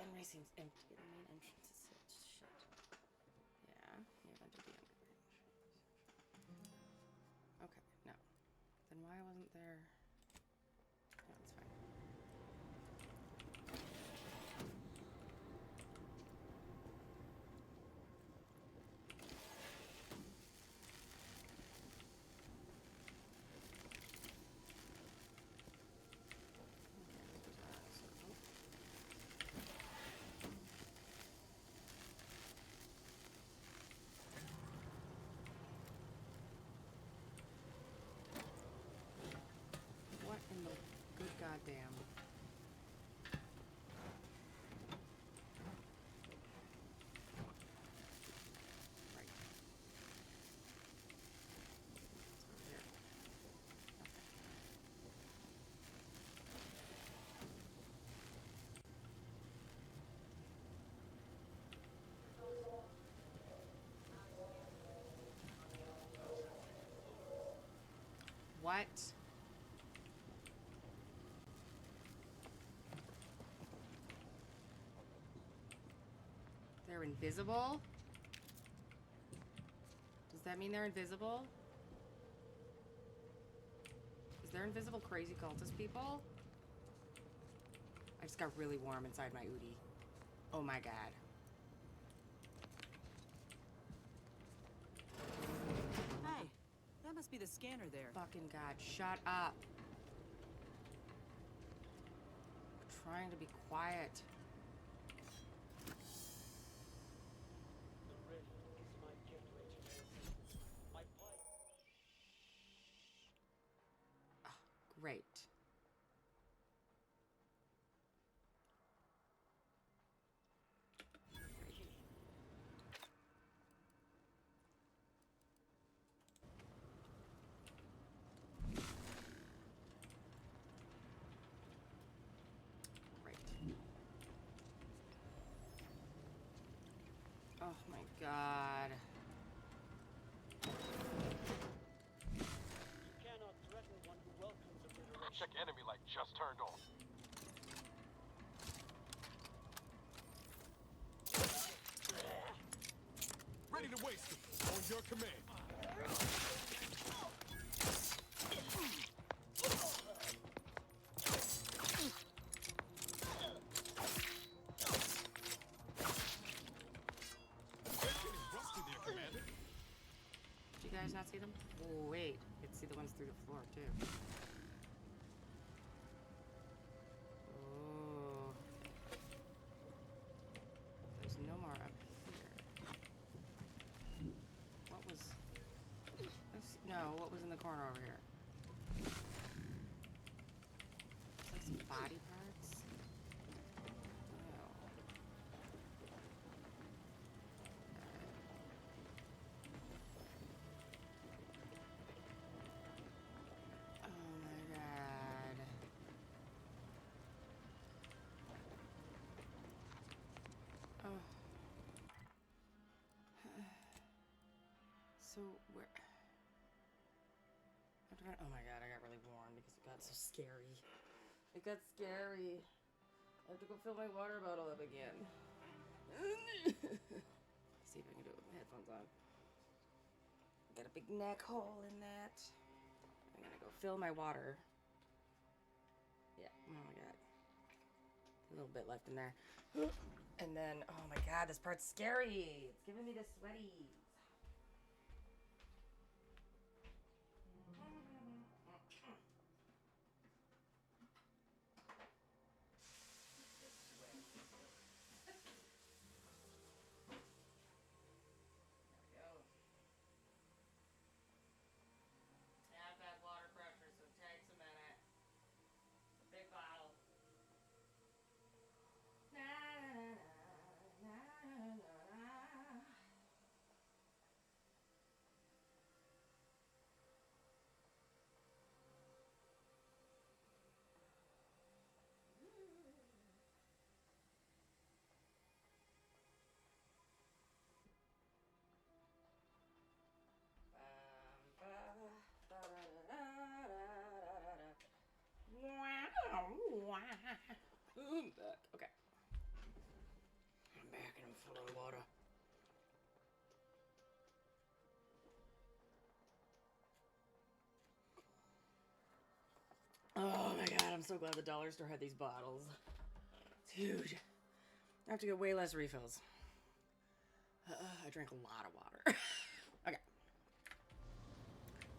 Enray seems empty. The main entrance is sealed. Shit. Yeah, you entered the underground. Okay, no. Then why wasn't there? No, that's fine. What in the good goddamn? Right. It's over here. What? They're invisible? Does that mean they're invisible? Is there invisible crazy cultist people? I just got really warm inside my Udi. Oh my god. Hey, that must be the scanner there. Fucking god, shut up. I'm trying to be quiet. Great. Great. Oh my god. Check enemy light just turned on. Ready to waste it. On your command. Did you guys not see them? Oh, wait. You can see the ones through the floor, too. Oh. There's no more up here. What was... No, what was in the corner over here? It's like some body parts. Oh. Oh my god. So where? Oh my god, I got really warm because it got so scary. It got scary. I have to go fill my water bottle up again. See if I can do it with my headphones on. Got a big neck hole in that. I'm gonna go fill my water. Yeah, oh my god. A little bit left in there. And then, oh my god, this part's scary. It's giving me the sweaties. Have that water pressure, so it takes a minute. It's a big bottle. Na, na, na, na, na. I'm back. Okay. I'm back and I'm full of water. Oh my god, I'm so glad the dollar store had these bottles. It's huge. I have to get way less refills. I drank a lot of water. Okay.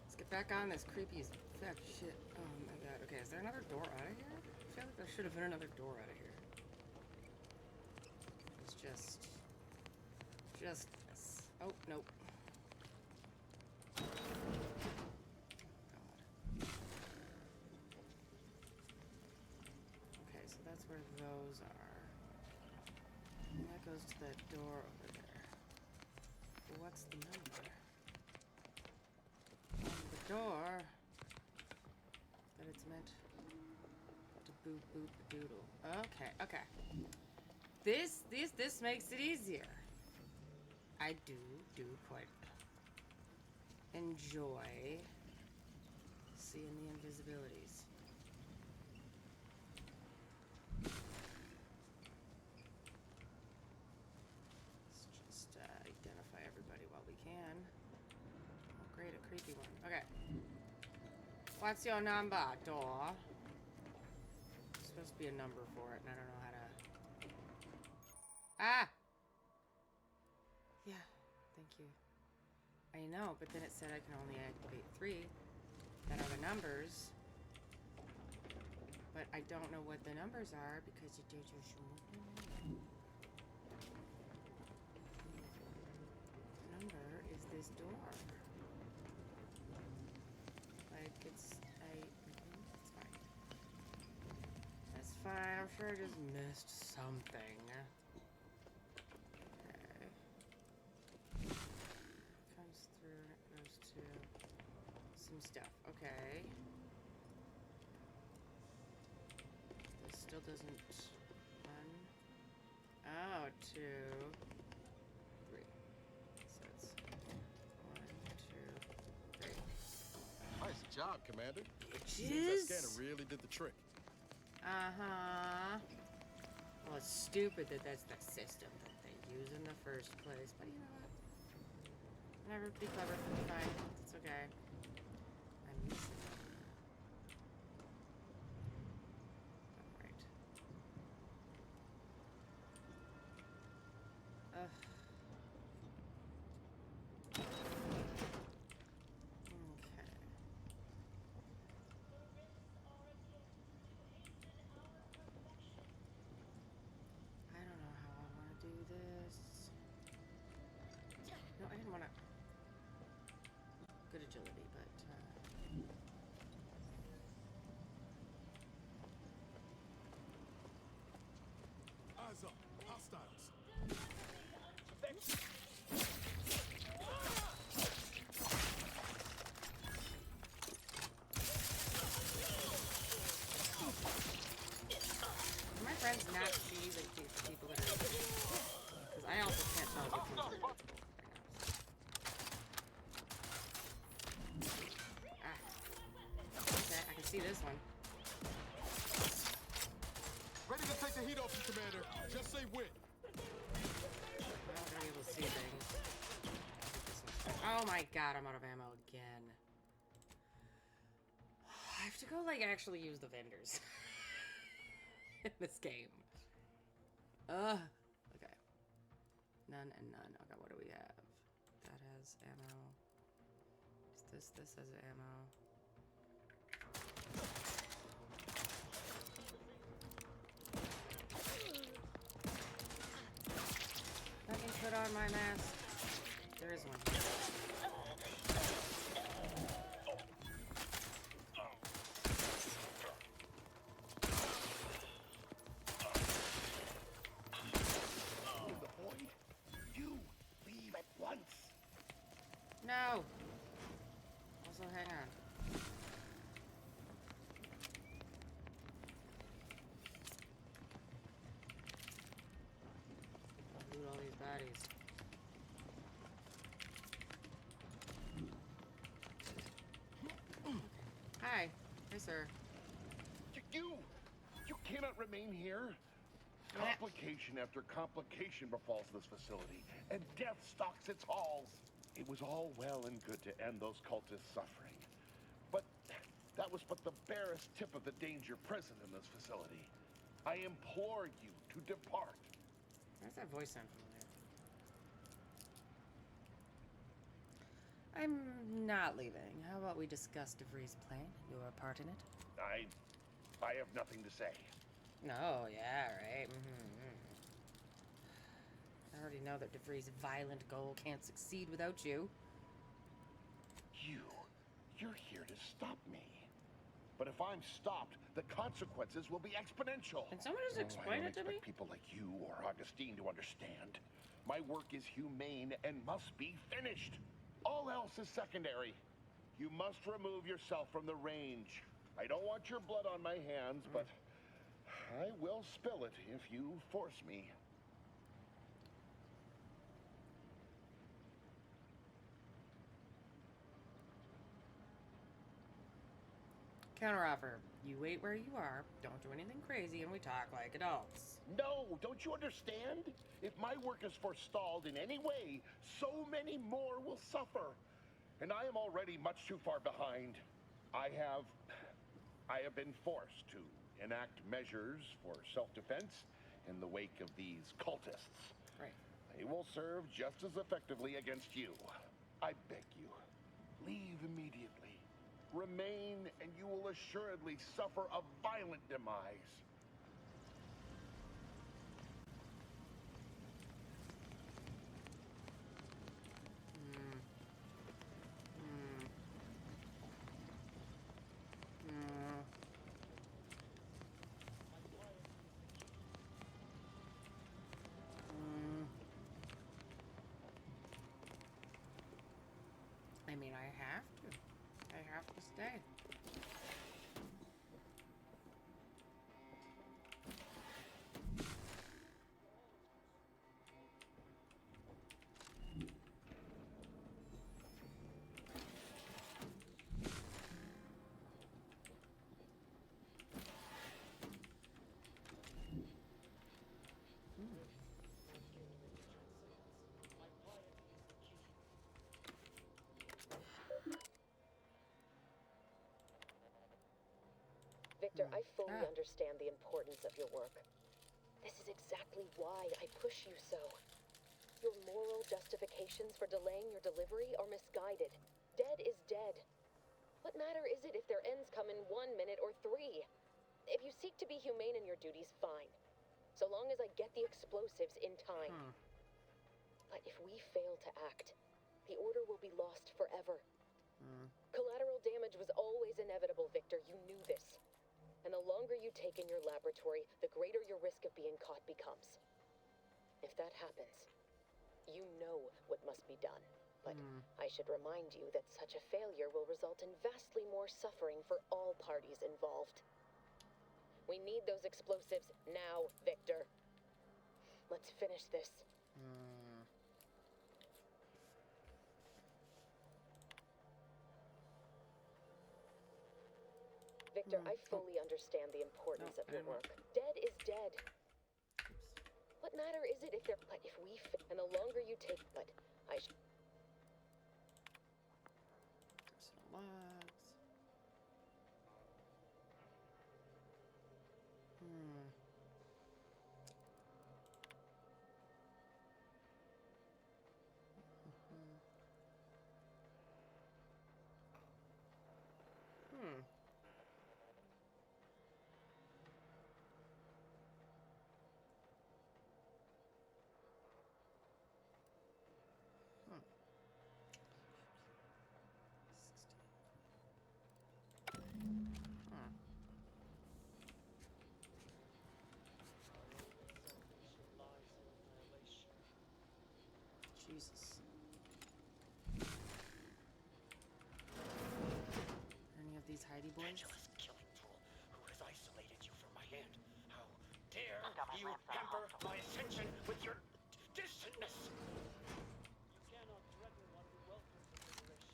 Let's get back on this creepy as fuck shit. Oh my god. Okay, is there another door out of here? I feel like there should have been another door out of here. It's just this. Oh, nope. Okay, so that's where those are. And that goes to that door over there. What's the number? On the door that it's meant to boop boop doodle. Okay, okay. This makes it easier. I do quite enjoy seeing the invisibilities. Let's just identify everybody while we can. Oh, great, a creepy one. Okay. What's your number, door? There's supposed to be a number for it, and I don't know how to... Ah! Yeah, thank you. I know, but then it said I can only activate 3 that are the numbers. But I don't know what the numbers are because you did your number is this door. Like it's it's fine. That's fine. I'm sure I just missed something. Okay. Comes through and it goes to some stuff. Okay. This still doesn't run. Oh, 2, 3. So it's 1, 2, 3. Nice job, Commander. Bitches. Seems that scanner really did the trick. Uh-huh. Well, it's stupid that that's the system that they use in the first place. But you know what? Never be clever. Be fine. It's okay. I'm missing it. Alright. Ugh. Okay. I don't know how I want to do this. No, I didn't want to. Good agility, but. Eyes up. Hostiles. My friends not see like these people that are. Because I also can't tell which ones are. this one. Ready to take the heat off you, Commander. Just say when. I'm not gonna be able to see things. Oh my god, I'm out of ammo again. I have to go, like, actually use the vendors in this game. Okay. None and none. Okay, what do we have? That has ammo. This has ammo. Let me put on my mask. There is one. The void? You leave at once. No. Also, hang on. Loot all these bodies. Hi. Hi, sir. You cannot remain here. Complication after complication befalls this facility, and death stalks its halls. It was all well and good to end those cultists' suffering, but that was but the barest tip of the danger present in this facility. I implore you to depart. Why does that voice sound familiar? I'm not leaving. How about we discuss DeVries' plan? Your part in it? I have nothing to say. No, yeah, right. I already know that DeVries' violent goal can't succeed without you. You're here to stop me. But if I'm stopped, the consequences will be exponential. Can someone just explain it to me? I don't expect people like you or Augustine to understand. My work is humane and must be finished. All else is secondary. You must remove yourself from the range. I don't want your blood on my hands, but I will spill it if you force me. Counteroffer. You wait where you are, don't do anything crazy, and we talk like adults. No, don't you understand? If my work is forestalled in any way, so many more will suffer. And I am already much too far behind. I have been forced to enact measures for self-defense in the wake of these cultists. Right. They will serve just as effectively against you. I beg you, leave immediately. Remain, and you will assuredly suffer a violent demise. I mean, I have to. I have to stay. Victor, I fully understand the importance of your work. This is exactly why I push you so. Your moral justifications for delaying your delivery are misguided. Dead is dead. What matter is it if their ends come in 1 minute or 3? If you seek to be humane in your duties, fine. So long as I get the explosives in time. But if we fail to act, the order will be lost forever. Collateral damage was always inevitable, Victor. You knew this. And the longer you take in your laboratory, the greater your risk of being caught becomes. If that happens, you know what must be done. But I should remind you that such a failure will result in vastly more suffering for all parties involved. We need those explosives now, Victor. Let's finish this. Victor, I fully understand the importance of your work. Dead is dead. What matter is it if they're... But if we... And the longer you take... But I... Personal logs. Jesus. Any of these Heidi boys? Pendulous killing fool who has isolated you from my hand. How dare you hamper my ascension with your distantness? You cannot threaten one who welcomes the liberation.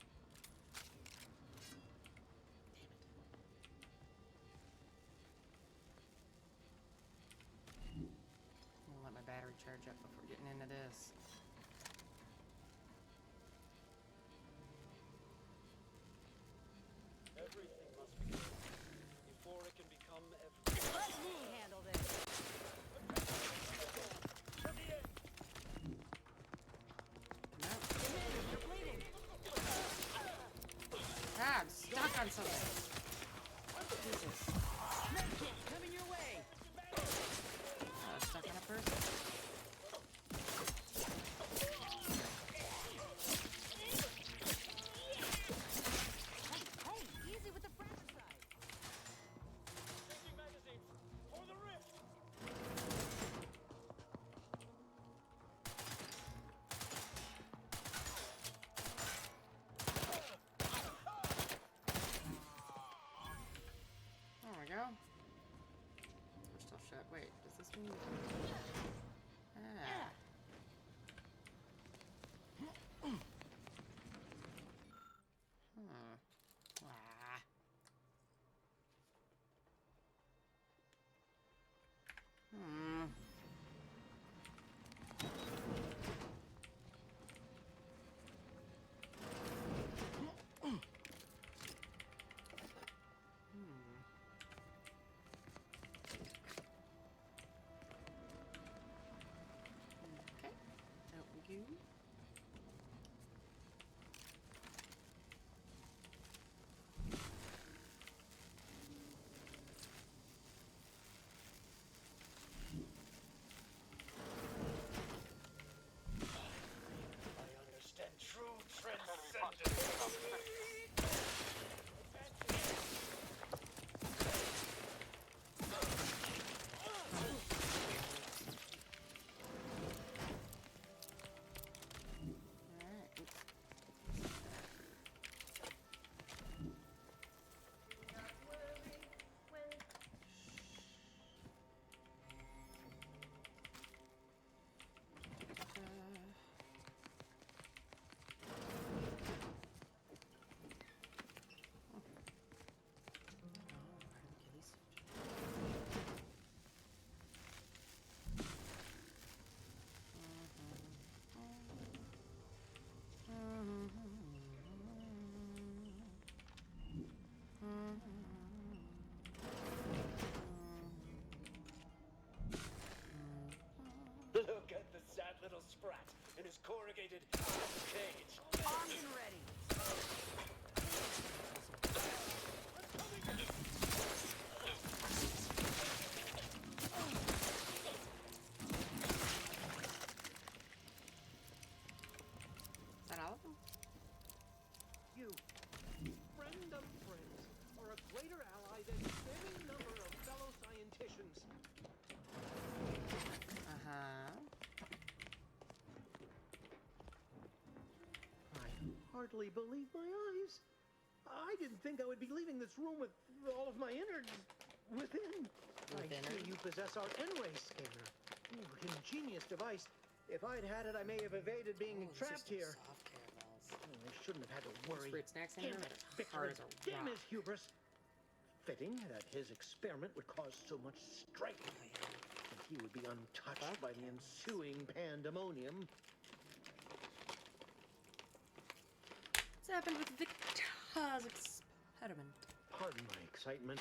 I'm gonna let my battery charge up before getting into this. Everything must begin before it can become everything. Let me handle this. You're bleeding. Ah, I'm stuck on something. Jesus. Medkit coming your way. Oh, stuck on a person. We're still shut. Wait, does this mean... Ah. Ah. I understand true transcendence. Look at the sad little sprat in his corrugated cage. Armed and ready. Is that all of them? You, friend of friends, are a greater ally than any number of fellow scienticians. I hardly believe my eyes. I didn't think I would be leaving this room with all of my innards within. I see you possess our N-ray scanner. Ingenious device. If I'd had it, I may have evaded being trapped here. Soft caramels. I shouldn't have had to worry. Fruit snacks in Damn here, it, but Victor. hard as a Damn rock. his hubris. fitting that his experiment would cause so much strife, and he would be untouched by the ensuing pandemonium. What's happened with Victor's experiment? Pardon my excitement.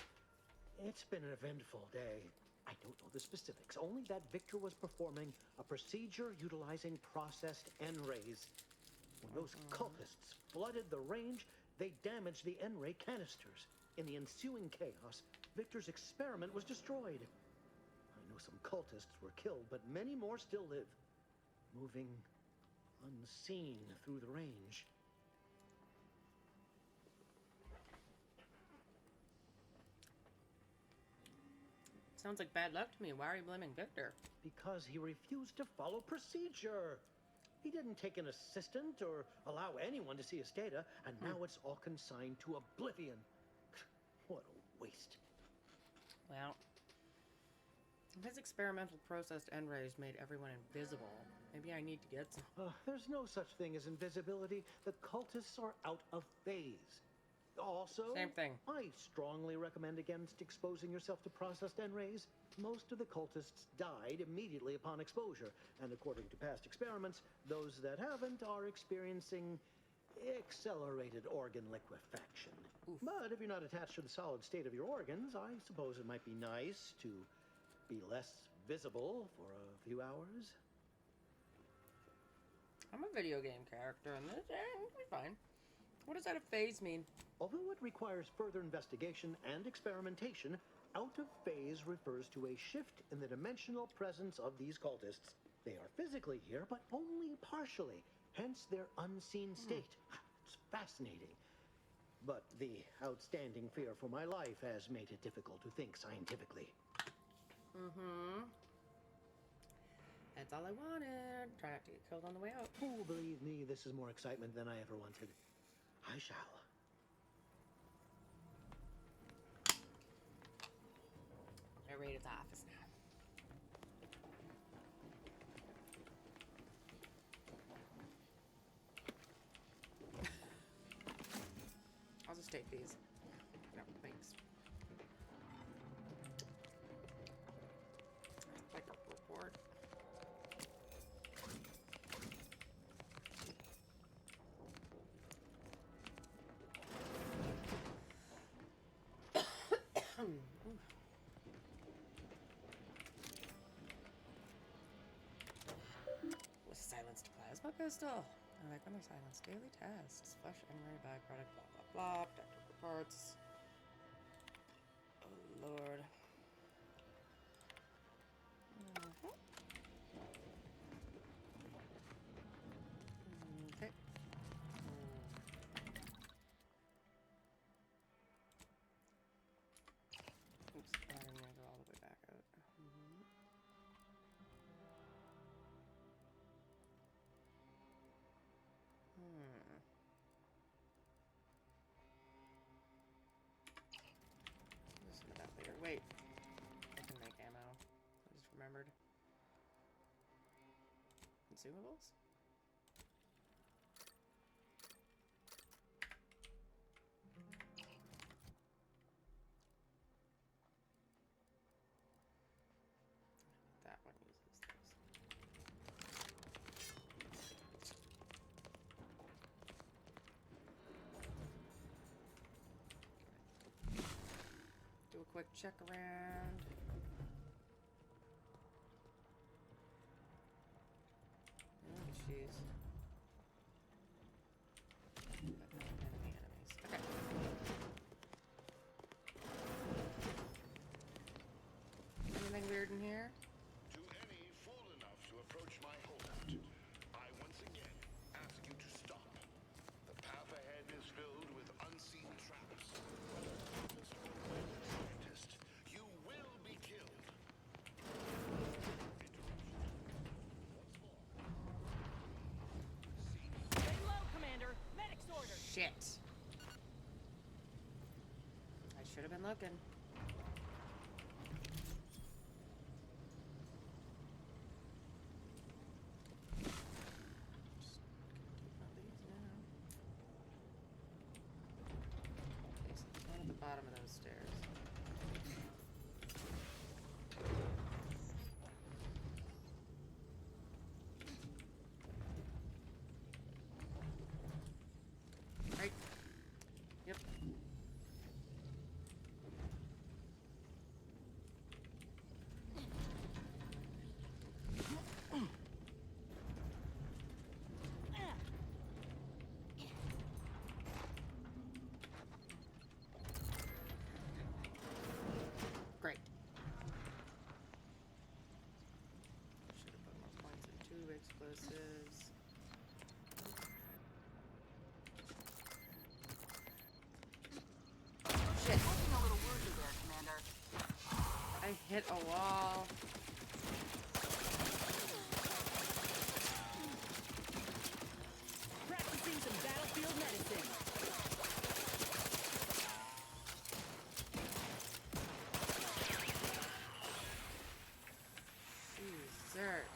It's been an eventful day. I don't know the specifics, only that Victor was performing a procedure utilizing processed N-rays. When those cultists flooded the range, they damaged the N-ray canisters. In the ensuing chaos, Victor's experiment was destroyed. I know some cultists were killed, but many more still live, moving unseen through the range. Sounds like bad luck to me. Why are you blaming Victor? Because he refused to follow procedure. He didn't take an assistant or allow anyone to see his data, and now it's all consigned to oblivion. What a waste. Well, his experimental processed N-rays made everyone invisible. Maybe I need to get some. There's no such thing as invisibility. The cultists are out of phase. Also, same thing. I strongly recommend against exposing yourself to processed N-rays. Most of the cultists died immediately upon exposure, and according to past experiments, those that haven't are experiencing accelerated organ liquefaction. Oof. But if you're not attached to the solid state of your organs, I suppose it might be nice to be less visible for a few hours. I'm a video game character in this, it'll be fine. What does out of phase mean? Although it requires further investigation and experimentation, out of phase refers to a shift in the dimensional presence of these cultists. They are physically here, but only partially, hence their unseen state. It's fascinating. But the outstanding fear for my life has made it difficult to think scientifically. That's all I wanted. Try not to get killed on the way out. Oh, believe me, this is more excitement than I ever wanted. I shall. I raid its office now. I'll just take these. No, thanks. Like a report. With silenced plasma pistol. I like when they're silenced. Daily tests. Flush N-ray byproduct. Blah blah blah. Protective reports. Oh Lord. Okay. Oops, I didn't mean to go all the way back out. Listen to that later. Wait. I can make ammo. I just remembered. Consumables? That one uses those. Do a quick check around. Oh, jeez. But no enemies. Okay. Anything weird in here? To any fool enough to approach my holdout, I once again ask you to stop. The path ahead is filled with unseen traps. Scientist, you will be killed. Stay low, Commander. Medic's order. Shit. I should have been looking. Okay, so there's one at the bottom of those stairs. explosives. Shit. Looking a little wounded there, Commander. I hit a wall. Practicing some battlefield medicine. Jesus.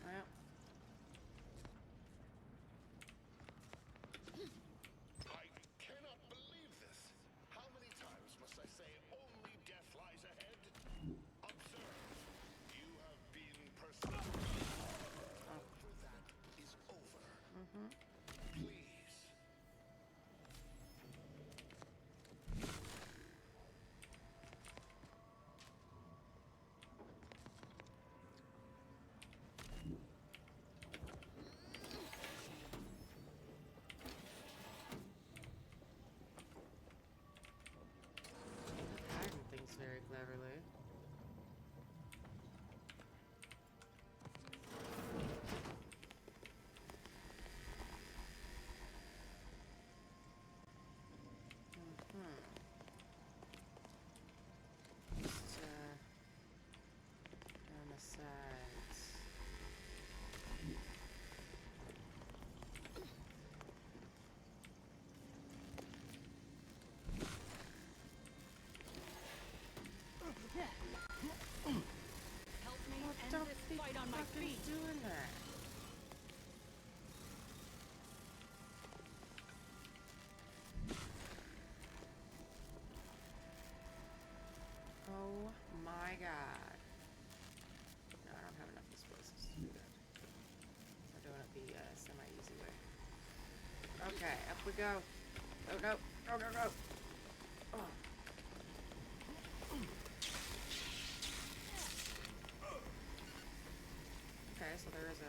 Well. I cannot believe this. How many times must I say only death lies ahead? Observe. You have been pursued. However, that is over. Please. Hiding things very cleverly. Just on the sides. Help me end Don't this be fight on my fucking feet. doing that. Oh my god. No, I don't have enough explosives to do that. We're doing it the semi-easy way. Okay, up we go. Go, go, go, go, go. Oh. Okay, so there is a...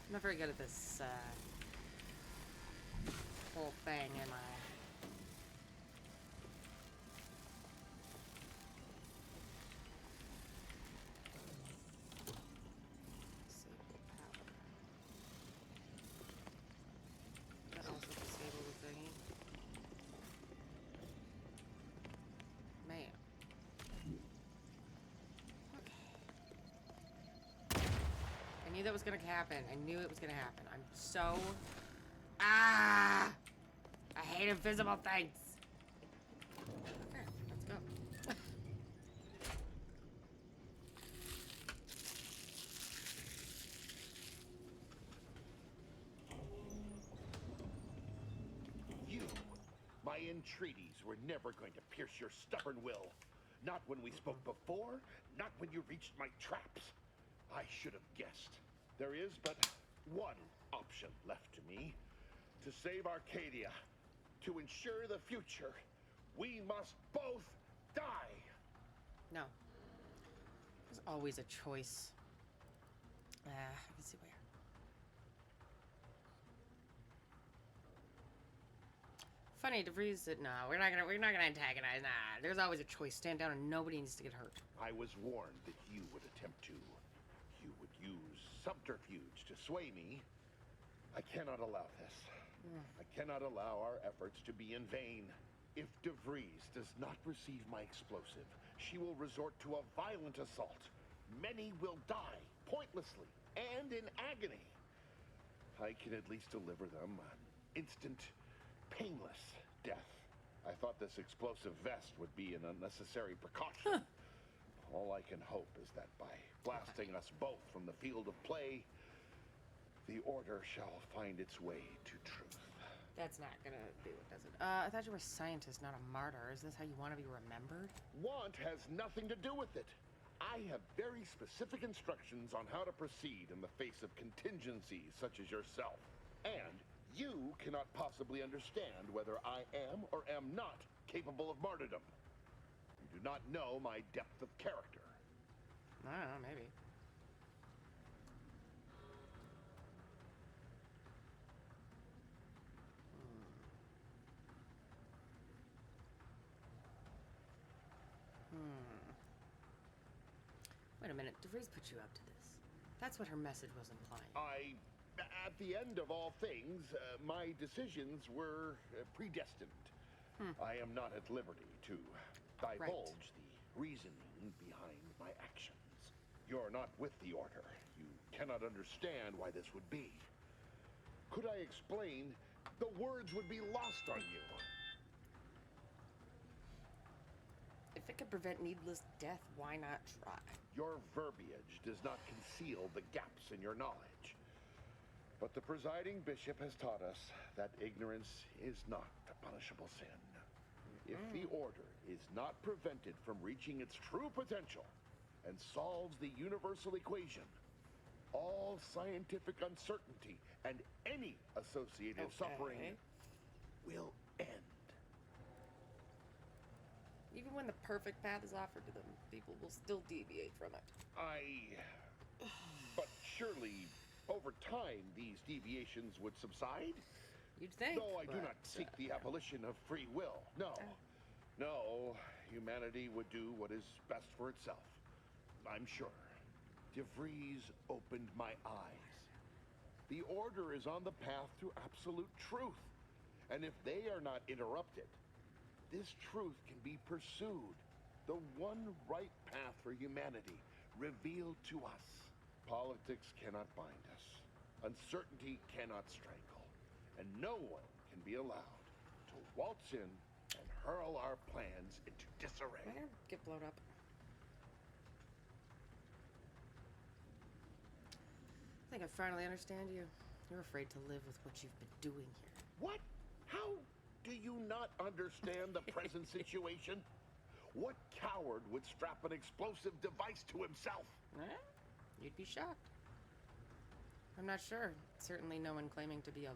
I'm not very good at this whole thing, am I? Disable power. That also disable the thingy. Man. I knew that was gonna happen. I knew it was gonna happen. I'm so... Ah! I hate invisible things! Okay, let's go. You, my entreaties were never going to pierce your stubborn will. Not when we spoke before, not when you reached my traps. I should have guessed. There is but one option left to me. To save Arcadia, to ensure the future, we must both die. No. There's always a choice. I can see where. Funny, DeVries said, "No, we're not gonna antagonize. Nah, there's always a choice. Stand down, and nobody needs to get hurt." I was warned that you would attempt to. You would use subterfuge to sway me. I cannot allow this. I cannot allow our efforts to be in vain. If DeVries does not receive my explosive, she will resort to a violent assault. Many will die, pointlessly, and in agony. I can at least deliver them an instant, painless death. I thought this explosive vest would be an unnecessary precaution. All I can hope is that by blasting us both from the field of play, the Order shall find its way to truth. That's not gonna do it, does it? I thought you were a scientist, not a martyr. Is this how you want to be remembered? Want has nothing to do with it. I have very specific instructions on how to proceed in the face of contingencies such as yourself. And you cannot possibly understand whether I am or am not capable of martyrdom. You do not know my depth of character. I don't know, maybe. Wait a minute, DeVries put you up to this. That's what her message was implying. At the end of all things, my decisions were predestined. I am not at liberty to divulge the reasoning behind my actions. You're not with the Order. You cannot understand why this would be. Could I explain, the words would be lost on you. If it could prevent needless death, why not try? Your verbiage does not conceal the gaps in your knowledge. But the presiding bishop has taught us that ignorance is not a punishable sin. If the Order is not prevented from reaching its true potential and solves the universal equation, all scientific uncertainty and any associated suffering will end. Even when the perfect path is offered to them, people will still deviate from it. But surely, over time, these deviations would subside? You'd think. Though I do not seek the abolition of free will. No. No, humanity would do what is best for itself. I'm sure. DeVries opened my eyes. The Order is on the path to absolute truth. And if they are not interrupted, this truth can be pursued. The one right path for humanity revealed to us. Politics cannot bind us. Uncertainty cannot strangle. And no one can be allowed to waltz in and hurl our plans into disarray. Am I gonna get blown up? I think I finally understand you. You're afraid to live with what you've been doing here. What? How do you not understand the present situation? What coward would strap an explosive device to himself? You'd be shocked. I'm not sure. Certainly no one claiming to be a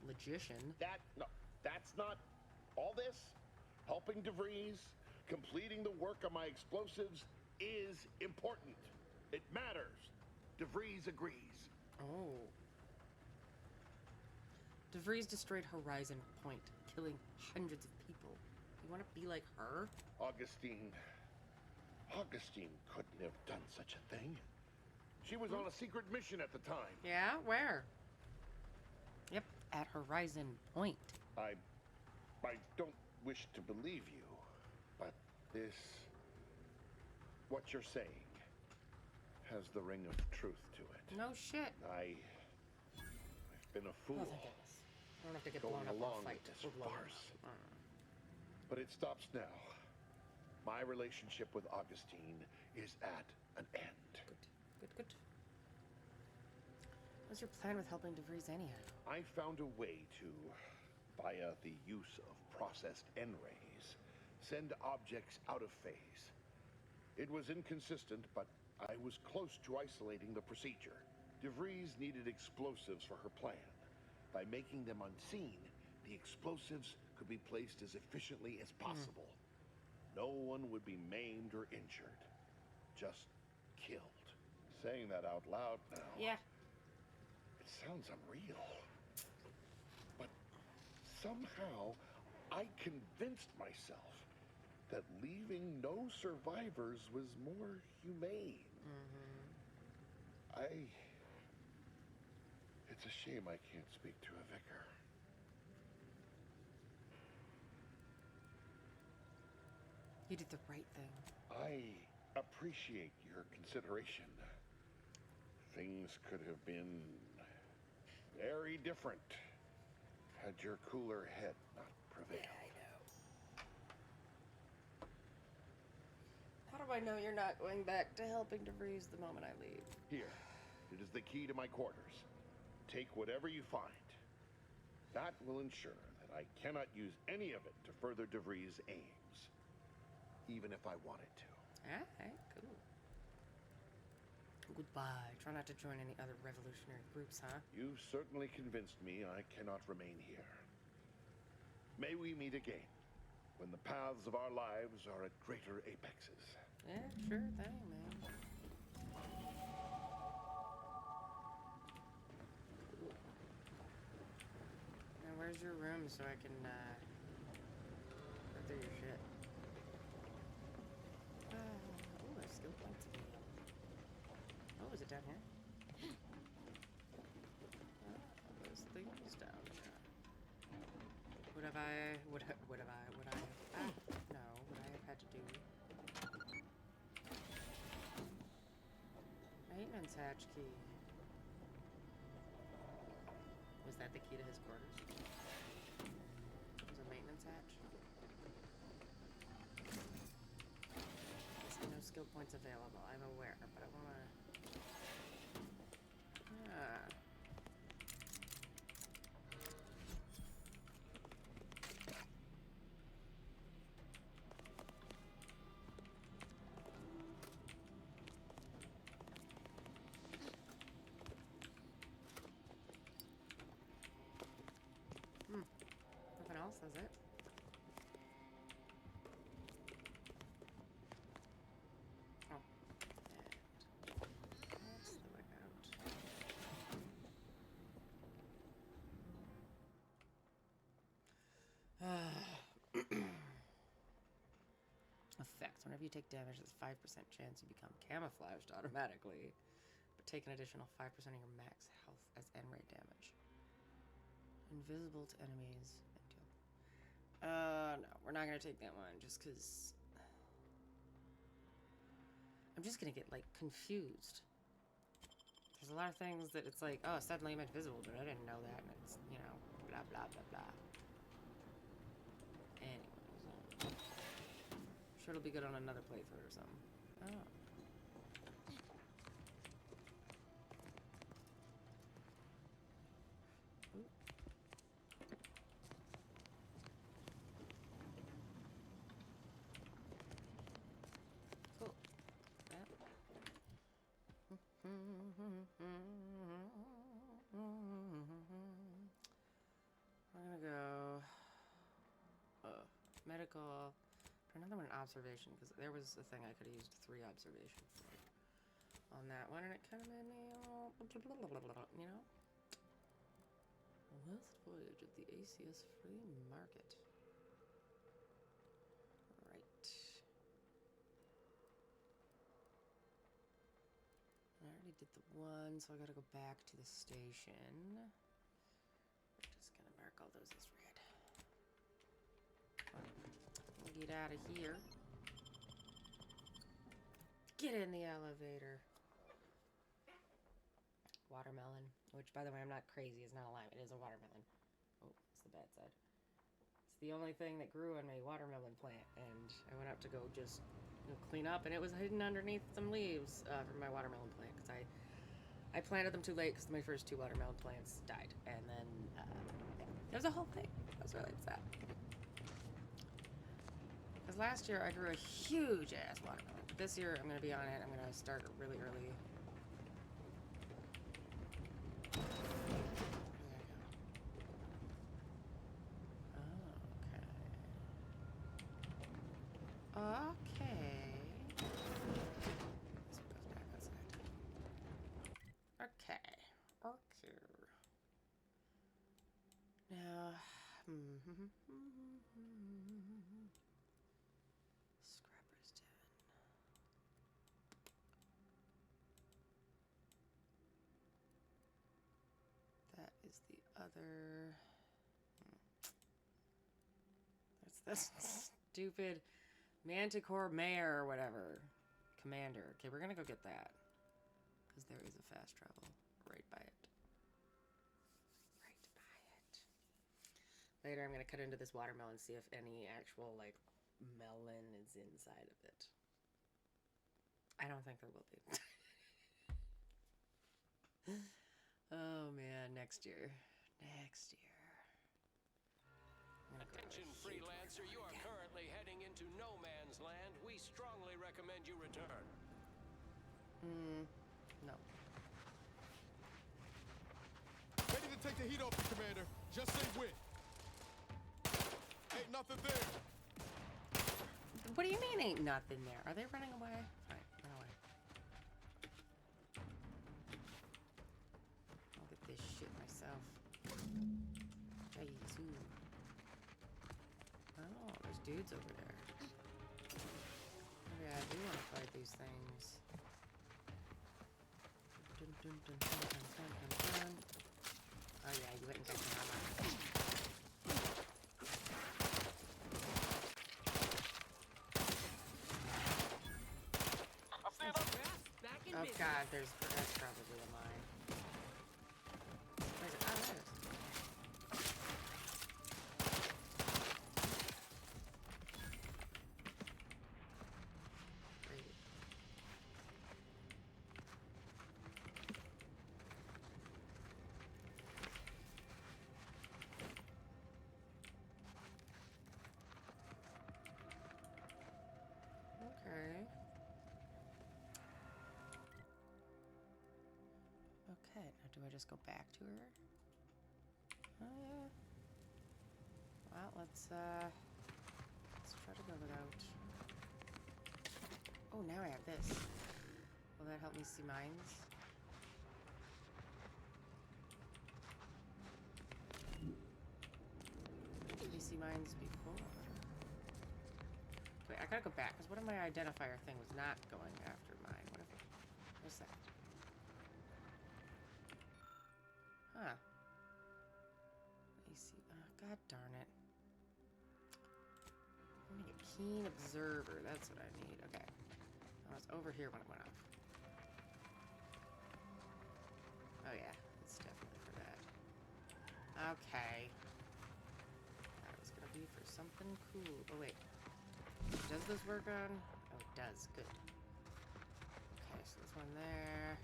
logician. That's not all this. Helping DeVries, completing the work on my explosives is important. It matters. DeVries agrees. Oh. DeVries destroyed Horizon Point, killing hundreds of people. You want to be like her? Augustine couldn't have done such a thing. She was on a secret mission at the time. Yeah? Where? Yep, at Horizon Point. I don't wish to believe you, but what you're saying, has the ring of truth to it. No shit. I've been a fool. Oh, thank goodness. I don't have to get going blown up along in a fight. with this farce. But it stops now. My relationship with Augustine is at an end. Good. What's your plan with helping DeVries anyhow? I found a way to, via the use of processed N-rays, send objects out of phase. It was inconsistent, but I was close to isolating the procedure. DeVries needed explosives for her plan. By making them unseen, the explosives could be placed as efficiently as possible. No one would be maimed or injured. Just killed. Saying that out loud now. Yeah. It sounds unreal. But somehow, I convinced myself that leaving no survivors was more humane. It's a shame I can't speak to a vicar. You did the right thing. I appreciate your consideration. Things could have been very different had your cooler head not prevailed. Yeah, I know. How do I know you're not going back to helping DeVries the moment I leave? Here, it is the key to my quarters. Take whatever you find. That will ensure that I cannot use any of it to further DeVries' aims, even if I wanted to. Alright, cool. Goodbye. Try not to join any other revolutionary groups, huh? You've certainly convinced me I cannot remain here. May we meet again, when the paths of our lives are at greater apexes. Yeah, sure thing, man. Now, where's your room so I can, go through your shit? Ooh, there's skill points. down here? There's things down here. Would I have had to do? Maintenance hatch key. Was that the key to his quarters? Was a maintenance hatch? There's no skill points available. I'm aware, but I wanna. Nothing else, is it? Oh. And that's the way out. Effects. Whenever you take damage, there's a 5% chance you become camouflaged automatically, but take an additional 5% of your max health as N-ray damage. Invisible to enemies. No, we're not gonna take that one just because I'm just gonna get like confused. There's a lot of things that it's like, oh, suddenly I'm invisible, but I didn't know that, and it's, you know, blah blah blah blah. Anyways, I'm sure it'll be good on another playthrough or something. Oh. We're gonna go medical. Another one, observation, because there was a thing I could have used 3 observation for on that one, and it kind of made me, you know. Last voyage of the ACS Free Market. Right. I already did the one, so I gotta go back to the station. We're just gonna mark all those as red. We'll get out of here. Get in the elevator. Watermelon, which, by the way, I'm not crazy. It's not a lime. It is a watermelon. Oh, it's the bad side. It's the only thing that grew on my watermelon plant, and I went out to go just clean up, and it was hidden underneath some leaves from my watermelon plant, because I planted them too late because my first 2 watermelon plants died, and then there was a whole thing. I was really upset. Because last year I grew a huge ass watermelon. But this year I'm going to be on it. I'm going to start really early. Okay. Okay. Now, Scrapper's Den. That is the other. That's that stupid Manticore Mayor or whatever. Commander. Okay, we're gonna go get that. Because there is a fast travel right by it. Right by it. Later I'm gonna cut into this watermelon, see if any actual, like, melon is inside of it. I don't think there will be. Oh man, next year. Next year. Attention, freelancer, you are currently heading into no man's land. We strongly recommend you return. No. Ready to take the heat off you, Commander. Just say when. Ain't nothing there. What do you mean ain't nothing there? Are they running away? Alright, run away. I'll get this shit myself. Jeez, ooh. Oh, there's dudes over there. Maybe I do want to fight these things. Dun, dun, dun, dun, dun, dun, dun. Oh yeah, you went and got your mama. Oh god, that's probably a mine. Where is it? Oh, there it is. Great. Okay. Okay, now do I just go back to her? Oh yeah. Well, let's try to go without. Oh, now I have this. Will that help me see mines? Did we see mines before? Wait, I gotta go back, because what if my identifier thing was not going after mine? What if it... What's that? Huh. Let me see. Oh, god darn it. I need a keen observer. That's what I need. Okay. I was over here when it went off. Oh yeah, it's definitely for that. Okay. That was gonna be for something cool. Oh wait. Does this work on? Oh, it does. Good. Okay, so this one there.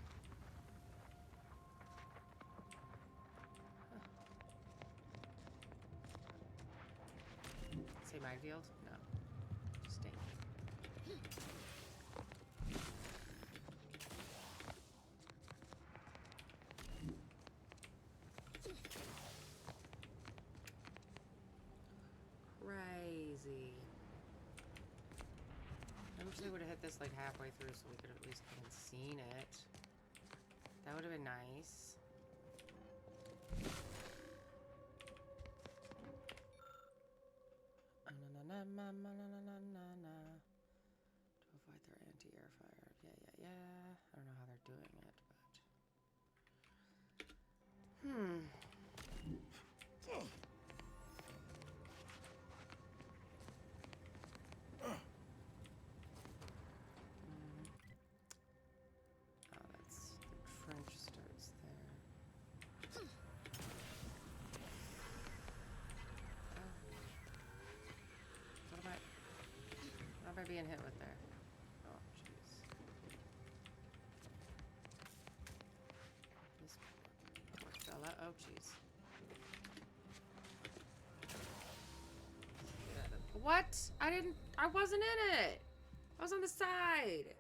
Huh. Say minefield? No. Stink. Crazy. I wish they would have hit this like halfway through so we could have at least even seen it. That would have been nice. To avoid their anti-air fire. Yeah. I don't know how they're doing it, but... Oh, that's... The trench starts there. What am I being hit with there? Oh, jeez. This poor fella. Oh, jeez. What? I wasn't in it! I was on the side!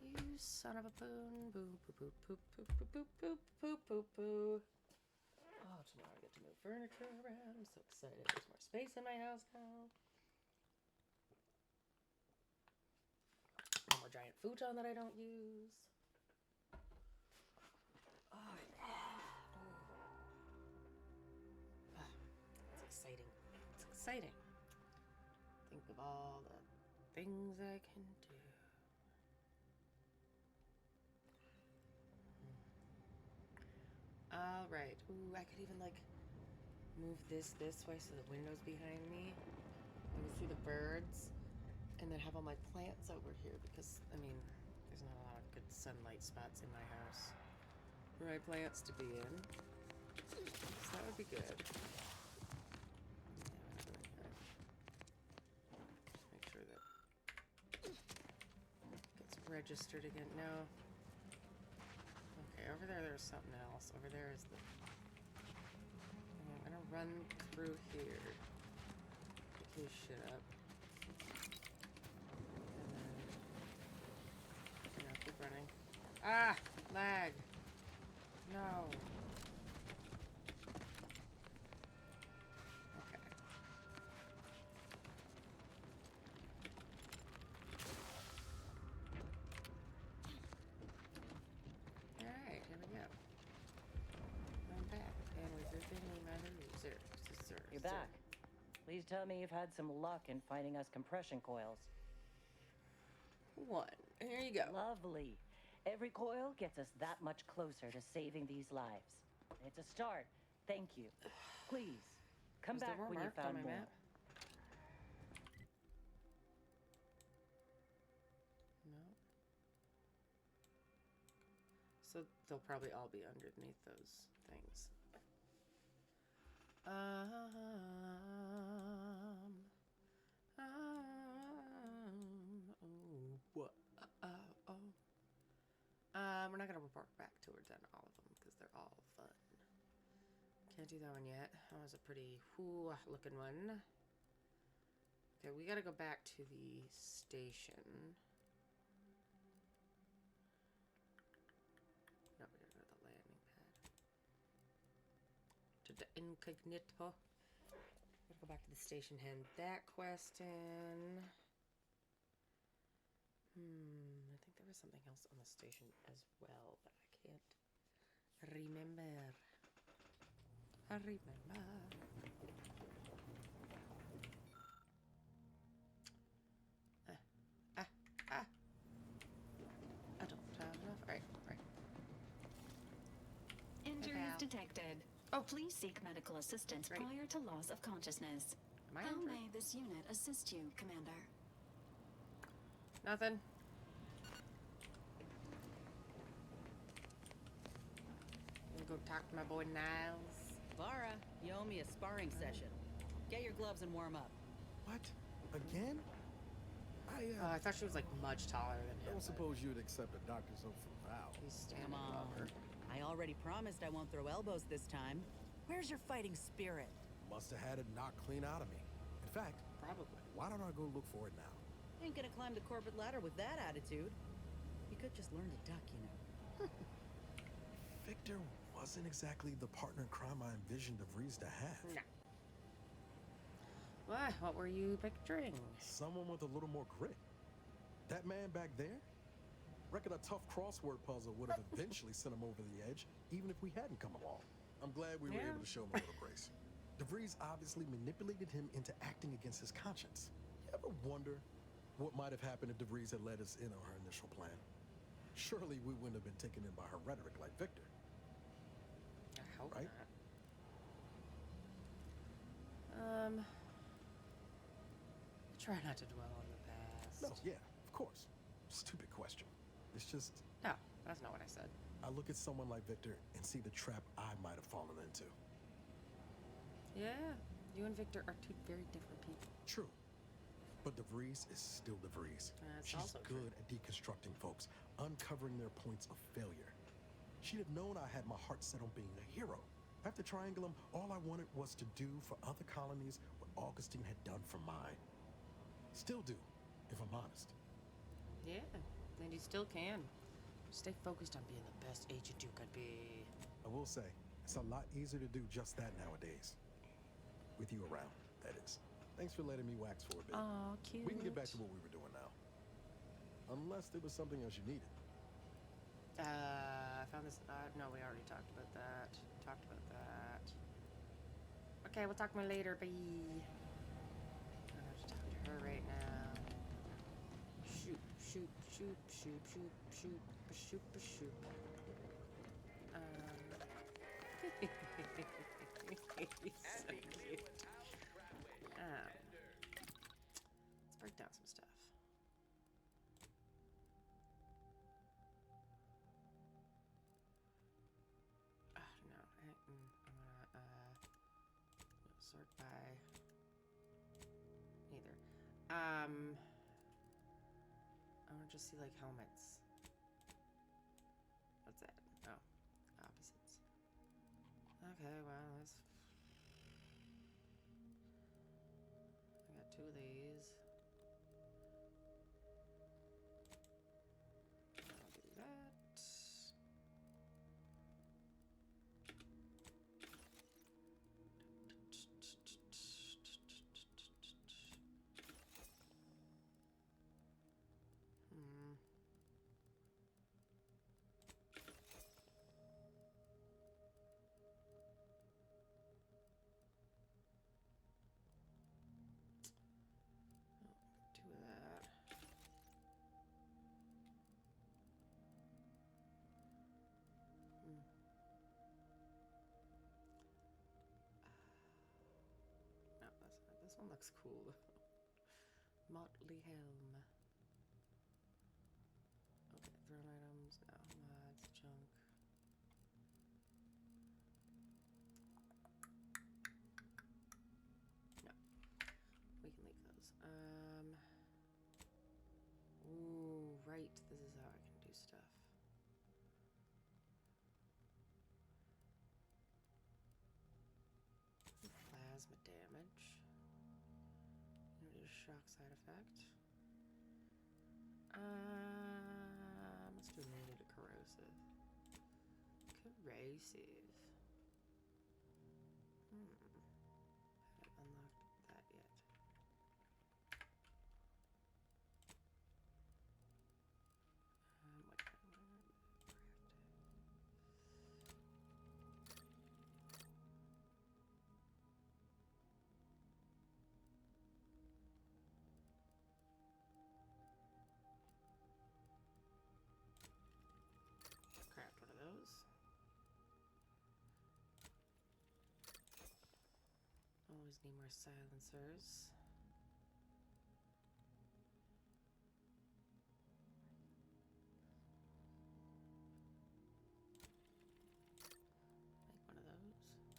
You son of a poon. Boo, boo, boo, poop, poop, poop, poop, poop, poop, poo. Oh, tomorrow I get to move furniture around. I'm so excited. There's more space in my house now. No more giant futon that I don't use. Oh, yeah. It's exciting. It's exciting. Think of all the things I can do. All right. Ooh, I could even like move this way so the window's behind me. I can see the birds. And then have all my plants over here because, I mean, there's not a lot of good sunlight spots in my house for my plants to be in. So that would be good. Make sure that gets registered again. No. Okay, over there's something else. Over there is the... And I'm gonna run through here. Pick his shit up. Running. Ah! Lag! No. Okay. Alright, here we go. I'm back. And with everything in my loser. You're back. Please tell me you've had some luck in finding us compression coils. One. Here you go. Lovely. Every coil gets us that much closer to saving these lives. It's a start. Thank you. Please, come back when you found more. Map? No. So they'll probably all be underneath those things. We're not gonna report back to or done all of them because they're all fun. Can't do that one yet. That was a pretty looking one. Okay, we gotta go back to the station. No, we gotta go to the landing pad. To the incognito. Gotta go back to the station, hand that quest in. I think there was something else on the station as well, but I can't remember. I remember. I don't have enough. All right. Injuries detected. Oh. Please seek medical assistance prior to loss of consciousness. Am I How injured? may this unit assist you, Commander? Nothing. Gonna go talk to my boy Niles. Lara, you owe me a sparring session. Get your gloves and warm up. What? Again? I thought she was like much taller than him. Don't suppose you'd accept a doctor's oath for Val. He's standing Come on. above her. I already promised I won't throw elbows this time. Where's your fighting spirit? Must have had it knocked clean out of me. In fact, probably. Why don't I go look for it now? Ain't gonna climb the corporate ladder with that attitude. You could just learn to duck, you know. Victor wasn't exactly the partner in crime I envisioned DeVries to have. No. What were you picturing? Someone with a little more grit. That man back there? Reckon a tough crossword puzzle would have eventually sent him over the edge, even if we hadn't come along. I'm glad we were able to show him a little grace. DeVries obviously manipulated him into acting against his conscience. You ever wonder what might have happened if DeVries had led us in on her initial plan? Surely we wouldn't have been taken in by her rhetoric like Victor. I hope right? not. Try not to dwell on the past. No, yeah, of course. Stupid question. It's just... No, that's not what I said. I look at someone like Victor and see the trap I might have fallen into. Yeah, you and Victor are two very different people. True. But DeVries is still DeVries. She's good at deconstructing folks, uncovering their points of failure. She'd have known I had my heart set on being a hero. After Triangulum, all I wanted was to do for other colonies what Augustine had done for mine. Still do, if I'm honest. Yeah, and you still can. Stay focused on being the best agent you could be. I will say, it's a lot easier to do just that nowadays. With you around, that is. Thanks for letting me wax for a bit. Aw, cute. We can get back to what we were doing now. Unless there was something else you needed. I found this. No, we already talked about that. Okay, we'll talk more later. Bye. I have to talk to her right now. Shoot. He's so cute. Let's break down some stuff. No, I'm gonna sort by neither. I want to just see like helmets. What's that? Oh, opposites. Okay, well, let's. I got two of these. I'll do that. looks cool. Motley helm. Okay, throne items. No, mods, junk. No, we can leave those. Ooh, right. This is how I can do stuff. Plasma damage. Introduce shock side effect. Let's do immune to corrosive. Corrosive. Haven't unlocked that yet. What kind of craft one of those. Always need more silencers. Make one of those.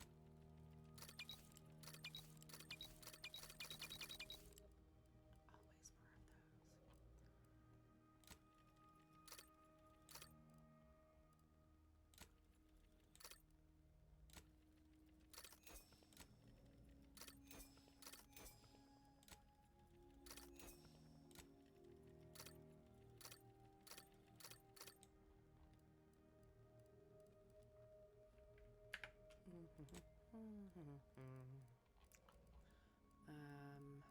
Always more of those. Melee.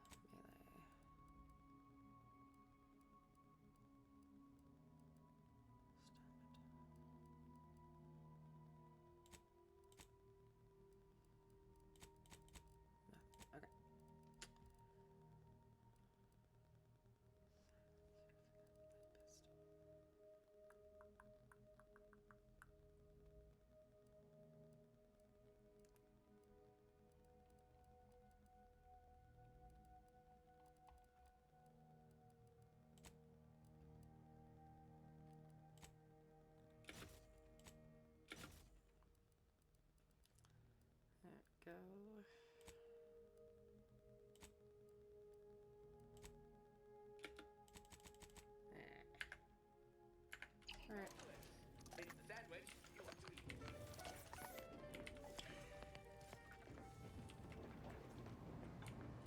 Okay. There we go. All right.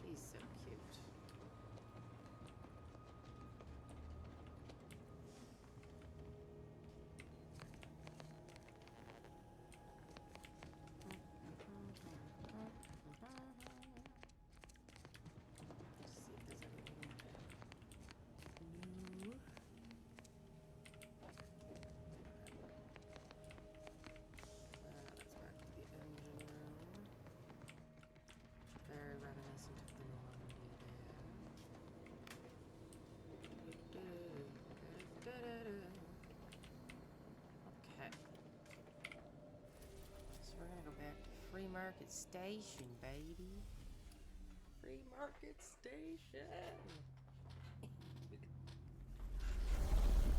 He's so cute. Let's see if there's anything new. That's back to the engine room. Very reminiscent of the Normandy there. Okay. So we're gonna go back to Free Market Station, baby. Free Market Station.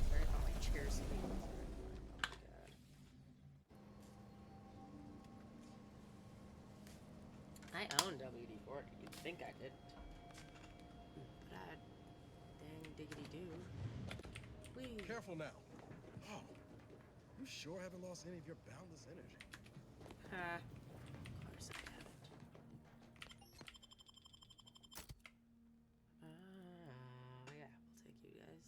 Sorry about my chair squeaking. I own WD-40. You'd think I didn't. But I dang diggity do. Whee. Careful now. Oh, you sure haven't lost any of your boundless energy. Of course I haven't. Yeah, we'll take you guys.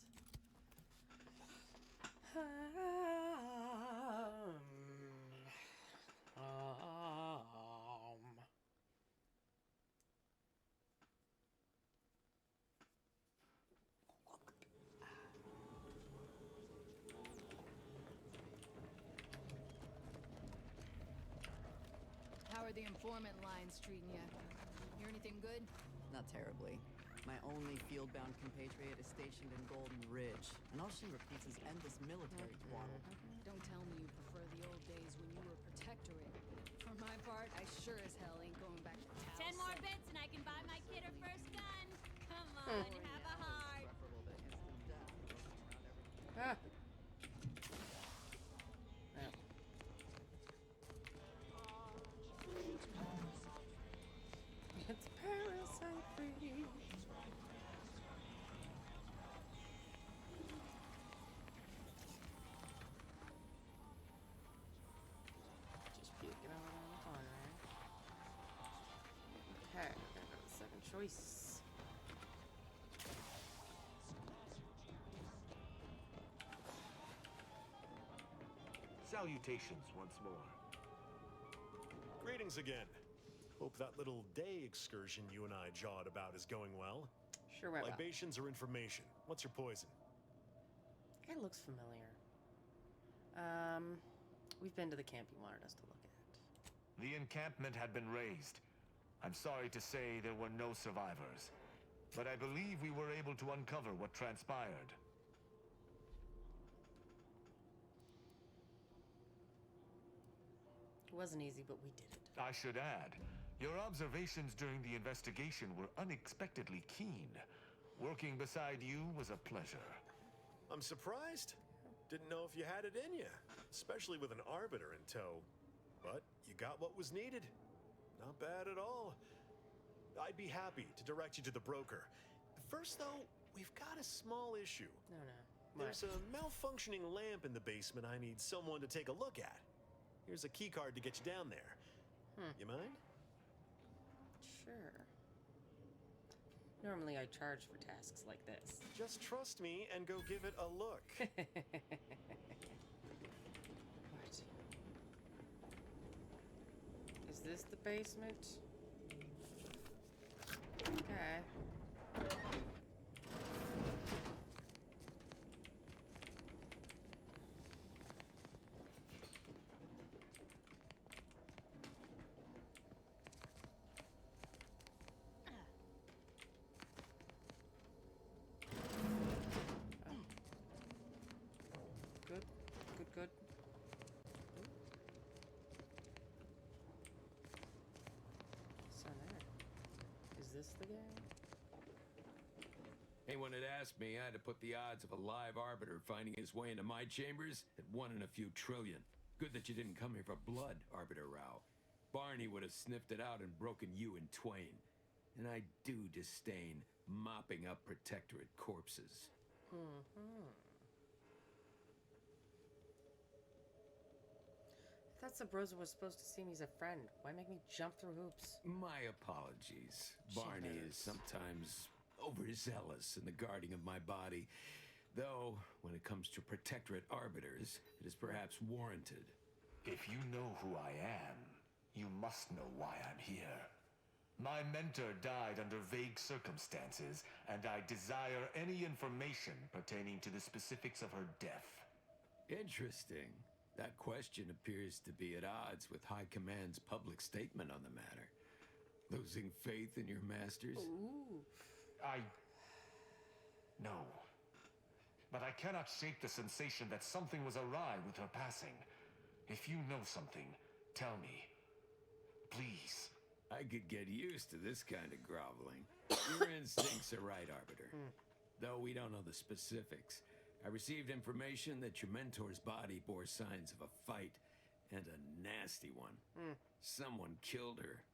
How are the informant lines treating you? Hear anything good? Not terribly. My only field-bound compatriot is stationed in Golden Ridge, and all she repeats is endless military twaddle. Don't tell me you prefer the old days when you were protectorate. For my part, I sure as hell ain't going back to town. 10 more bits and I can buy my kid her first Ah. Oh. It's parasite free. Just puking over there in the corner. Okay, we're gonna go to the second choice. Salutations once more. Greetings again. Hope that little day excursion you and I jawed about is going well. Sure went well. Libations or information? What's your poison? It looks familiar. We've been to the camp you wanted us to look at. The encampment had been razed. I'm sorry to say there were no survivors, but I believe we were able to uncover what transpired. It wasn't easy, but we did it. I should add, your observations during the investigation were unexpectedly keen. Working beside you was a pleasure. I'm surprised. Didn't know if you had it in you, especially with an arbiter in tow. But you got what was needed. Not bad at all. I'd be happy to direct you to the broker. First, though, we've got a small issue. No. There's a malfunctioning lamp in the basement I need someone to take a look at. Here's a key card to get you down there. You mind? Sure. Normally I charge for tasks like this. Just trust me and go give it a look. What? Is this the basement? Okay. Good. So there. Is this the guy? Anyone had asked me, I'd have put the odds of a live arbiter finding his way into my chambers at 1 in a few trillion. Good that you didn't come here for blood, Arbiter Rao. Barney would have sniffed it out and broken you in twain. And I do disdain mopping up Protectorate corpses. I thought Sabrosa was supposed to see me as a friend. Why make me jump through hoops? My apologies. Barney is sometimes overzealous in the guarding of my body. Though, when it comes to Protectorate arbiters, it is perhaps warranted. If you know who I am, you must know why I'm here. My mentor died under vague circumstances, and I desire any information pertaining to the specifics of her death. Interesting. That question appears to be at odds with High Command's public statement on the matter. Losing faith in your masters? Ooh. No. But I cannot shake the sensation that something was awry with her passing. If you know something, tell me. Please. I could get used to this kind of groveling. Your instincts are right, Arbiter. Though we don't know the specifics. I received information that your mentor's body bore signs of a fight, and a nasty one. Someone killed her.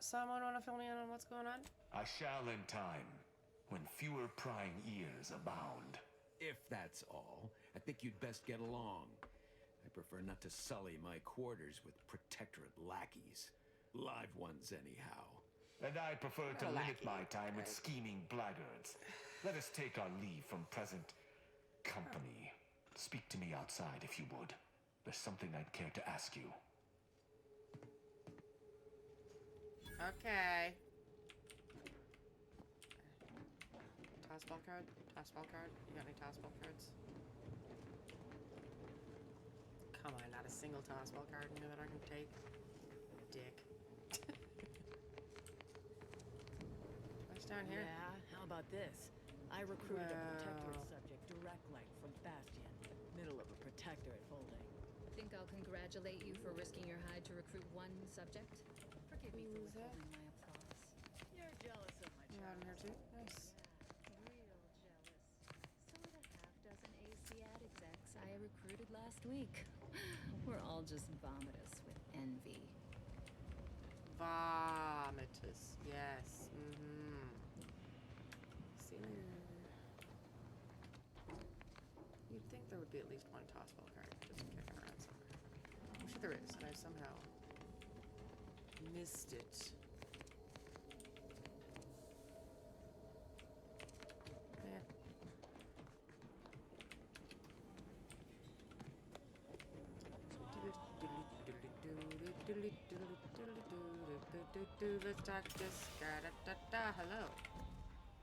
Someone want to fill me in on what's going on? I shall in time, when fewer prying ears abound. If that's all, I think you'd best get along. I prefer not to sully my quarters with Protectorate lackeys. Live ones, anyhow. And I prefer to limit my time with scheming blackguards. Let us take our leave from present company. Speak to me outside if you would. There's something I'd care to ask you. Okay. Tossball card? Tossball card? You got any tossball cards? Come on, not a single tossball card in here that I can take. Dick. What's down here? Yeah, how about this? I recruited a Protectorate subject direct line from Bastion. Middle of a Protectorate folding. Think I'll congratulate you for risking your hide to recruit one subject? Forgive me for withholding my applause. You're jealous of my You out in here too? Nice. last week. We're all just vomitous with envy. Vomitous, yes. See you later. You'd think there would be at least one tossball card just kicking around somewhere. I'm sure there is, and I somehow missed it. Let's talk this guy. Hello.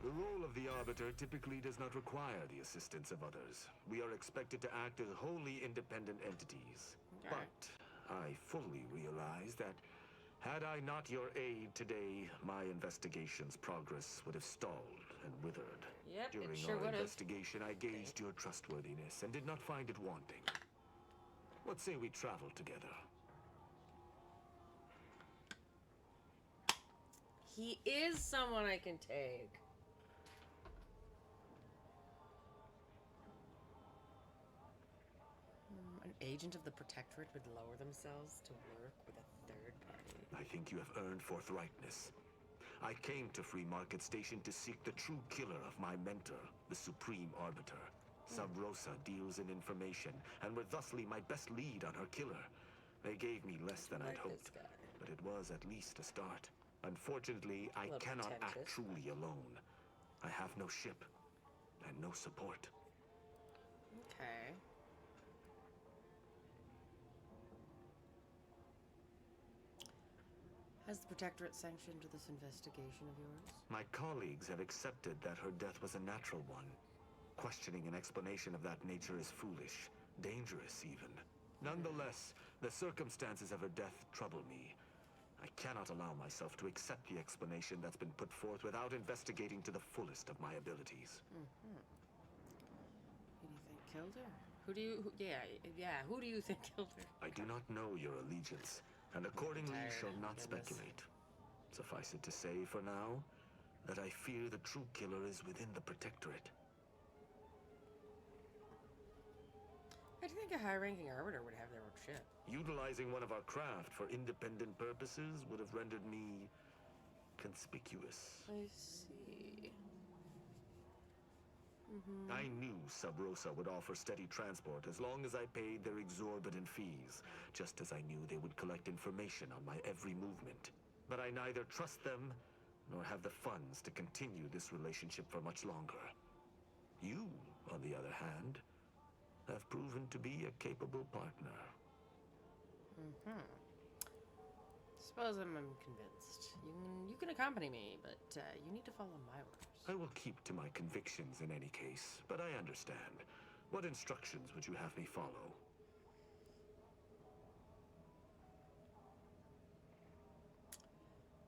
The role of the Arbiter typically does not require the assistance of others. We are expected to act as wholly independent entities. Okay. But I fully realize that had I not your aid today, my investigation's progress would have stalled and withered. Yep, During it sure our would have. investigation, I gauged your trustworthiness and did not find it wanting. What say we travel together? He is someone I can take. An agent of the Protectorate would lower themselves to work with a third party. I think you have earned forthrightness. I came to Free Market Station to seek the true killer of my mentor, the Supreme Arbiter. Sub Rosa deals in information, and were thusly my best lead on her killer. They gave me less than I'd hoped, but it was at least a start. Unfortunately, I cannot act truly alone. I have no ship, and no support. Okay. Has the Protectorate sanctioned this investigation of yours? My colleagues have accepted that her death was a natural one. Questioning an explanation of that nature is foolish, dangerous even. Nonetheless, the circumstances of her death trouble me. I cannot allow myself to accept the explanation that's been put forth without investigating to the fullest of my abilities. Who do you think killed her? Who do you think killed her? I do not know your allegiance, and accordingly shall not Goodness. speculate. Suffice it to say, for now, that I fear the true killer is within the Protectorate. I think a high-ranking arbiter would have their own ship. Utilizing one of our craft for independent purposes would have rendered me conspicuous. I see. I knew Sub Rosa would offer steady transport as long as I paid their exorbitant fees, just as I knew they would collect information on my every movement. But I neither trust them nor have the funds to continue this relationship for much longer. You, on the other hand, have proven to be a capable partner. Suppose I'm convinced. You can accompany me, but you need to follow my orders. I will keep to my convictions in any case, but I understand. What instructions would you have me follow?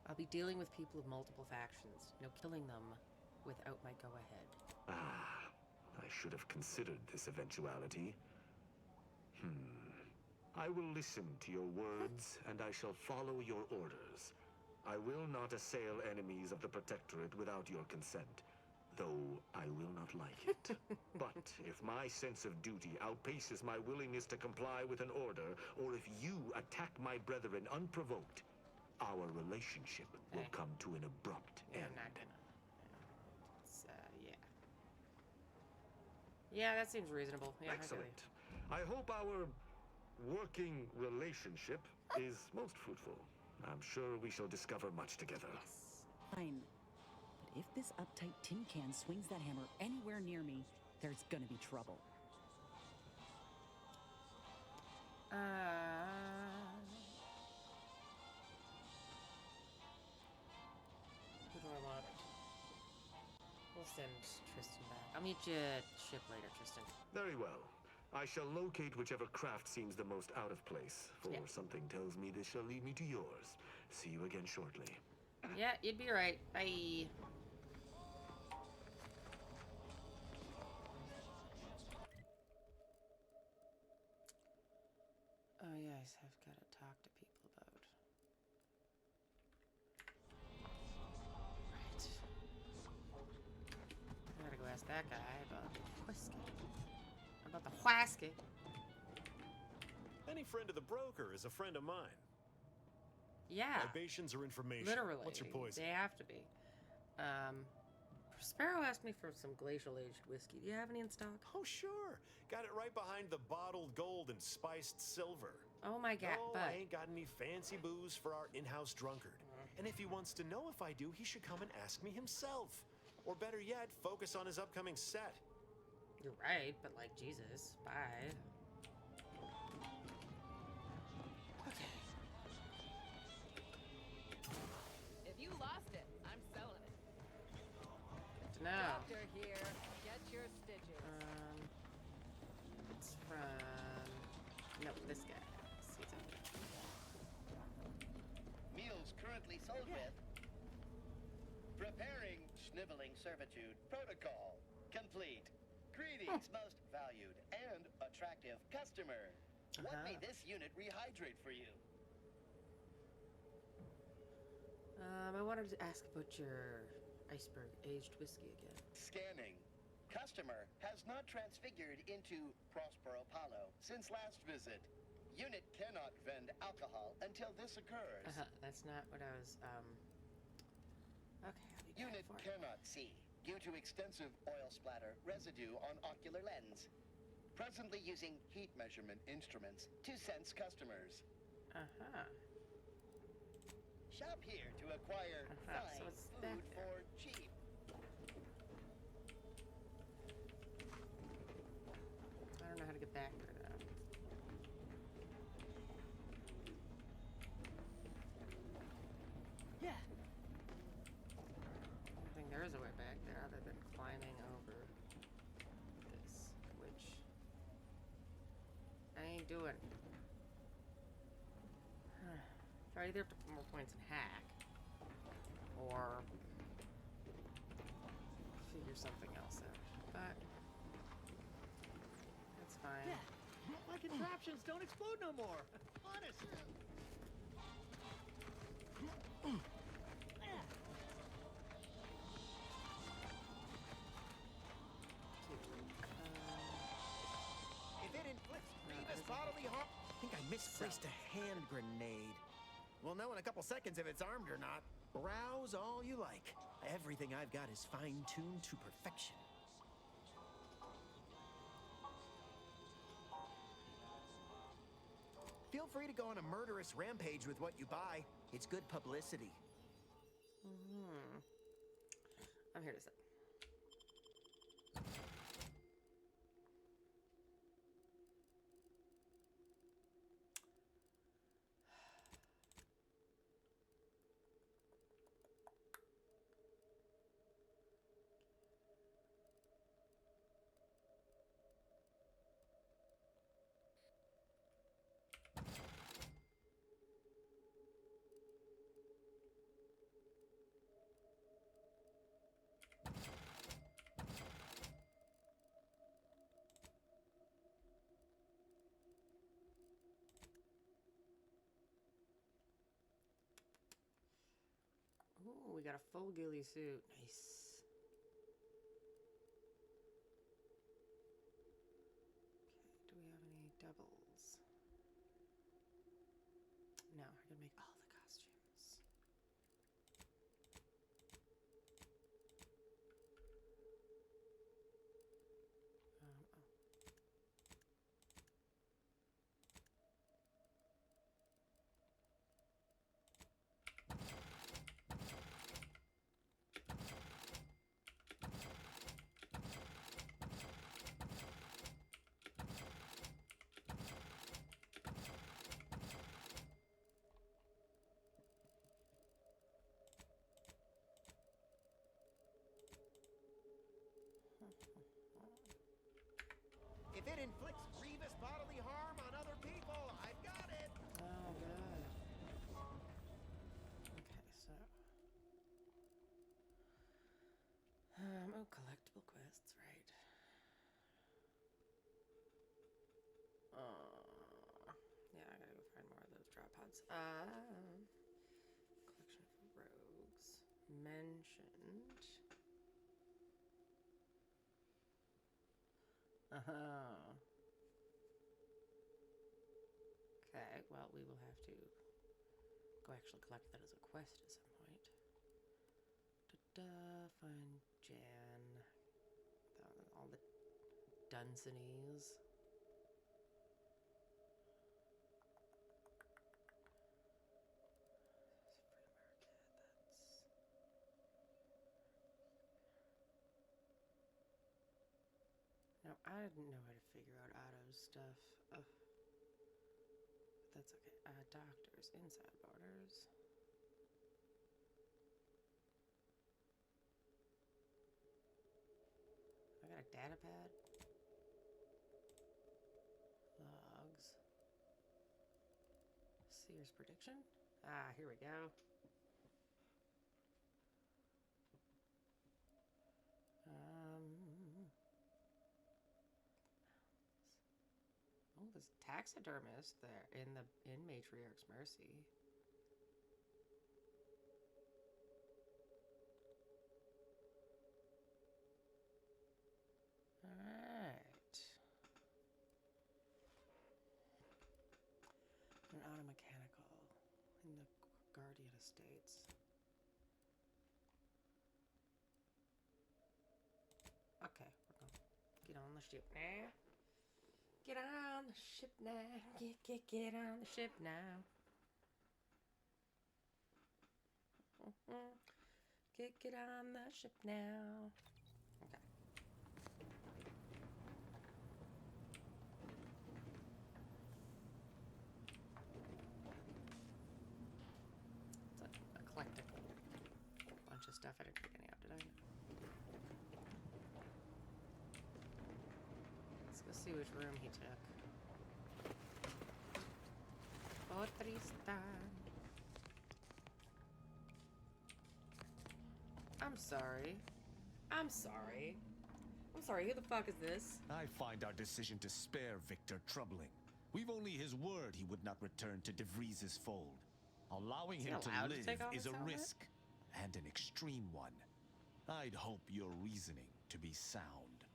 I'll be dealing with people of multiple factions. No killing them without my go-ahead. I should have considered this eventuality. I will listen to your words, and I shall follow your orders. I will not assail enemies of the Protectorate without your consent, though I will not like it. But if my sense of duty outpaces my willingness to comply with an order, or if you attack my brethren unprovoked, our relationship will come to an abrupt end. I'm not gonna. It's, yeah, that seems reasonable. Yeah, Excellent. I hope our working relationship is most fruitful. I'm sure we shall discover much together. Fine. But if this uptight tin can swings that hammer anywhere near me, there's gonna be trouble. Who do I want? We'll send Tristan back. I'll meet you at ship later, Tristan. Very well. I shall locate whichever craft seems the most out of place, for something tells me this shall lead me to yours. See you again shortly. Yeah, you'd be right. Bye. Oh yes, I've got to talk to people about. Right. I gotta go ask that guy about the whiskey. About the whiskey. Any friend of the broker is a friend of mine. Yeah. Libations or information? Literally. What's your poison? They have to be. Sparrow asked me for some glacial aged whiskey. Do you have any in stock? Oh, sure. Got it right behind the bottled gold and spiced silver. Oh my god, No, but I ain't got any fancy booze for our in-house drunkard. And if he wants to know if I do, he should come and ask me himself. Or better yet, focus on his upcoming set. You're right, but like, Jesus. Bye. Okay. If you lost it, I'm selling it. Good to know. Doctor here. Get your stitches. It's from... Nope, this guy. Caesar. Meals currently sold with. Preparing sniveling servitude protocol complete. Greetings, most valued and attractive customer. What may this unit rehydrate for you? I wanted to ask about your iceberg aged whiskey again. Scanning. Customer has not transfigured into Prospero Palo since last visit. Unit cannot vend alcohol until this occurs. That's not what I was, Okay, I'll be Unit cannot see due to extensive oil splatter residue on ocular lens. Presently using heat measurement instruments to sense customers. Shop here to acquire fine so it's food for cheap. I don't know how to get back there, though. Yeah. I don't think there is a way back there other than climbing over this, which I ain't doing. So I either have to put more points and hack, or figure something else out. But that's fine. Yeah, my contraptions don't explode no more. Honest. If it inflicts grievous bodily harm... I think I misplaced a hand grenade. We'll know in a couple seconds if it's armed or not. Browse all you like. Everything I've got is fine-tuned to perfection. Feel free to go on a murderous rampage with what you buy. It's good publicity. I'm here to sit. Ooh, we got a full ghillie suit. Nice. Okay, do we have any doubles? No, we're gonna make all the costumes. If it inflicts grievous bodily harm on other people, I've got it. Oh, good. Okay, so. Oh, collectible quests, right. Yeah, I gotta go find more of those drop pods. Collection for rogues. Mentioned. Okay, well, we will have to go actually collect that as a quest at some point. Find Jan. All the Dunsanies. Now, I didn't know how to figure out Otto's stuff. Ugh. But that's okay. Doctors, inside borders. I got a data pad. Logs. Seer's prediction. Ah, here we go. Oh, there's a taxidermist there in Matriarch's Mercy. Alright. An automechanical in the Guardian Estates. Okay, we're going to get on the ship now. Get on the ship now. Get on the ship now. Get on the ship now. Okay. It's an eclectic bunch of stuff. I didn't pick any out, did I? Let's go see which room he took. I'm sorry. I'm sorry. I'm sorry, who the fuck is this? I find our decision to spare Victor troubling. We've only his word he would not return to De Vries's fold. Allowing him to live is a risk, and an extreme one. I'd hope your reasoning to be sound.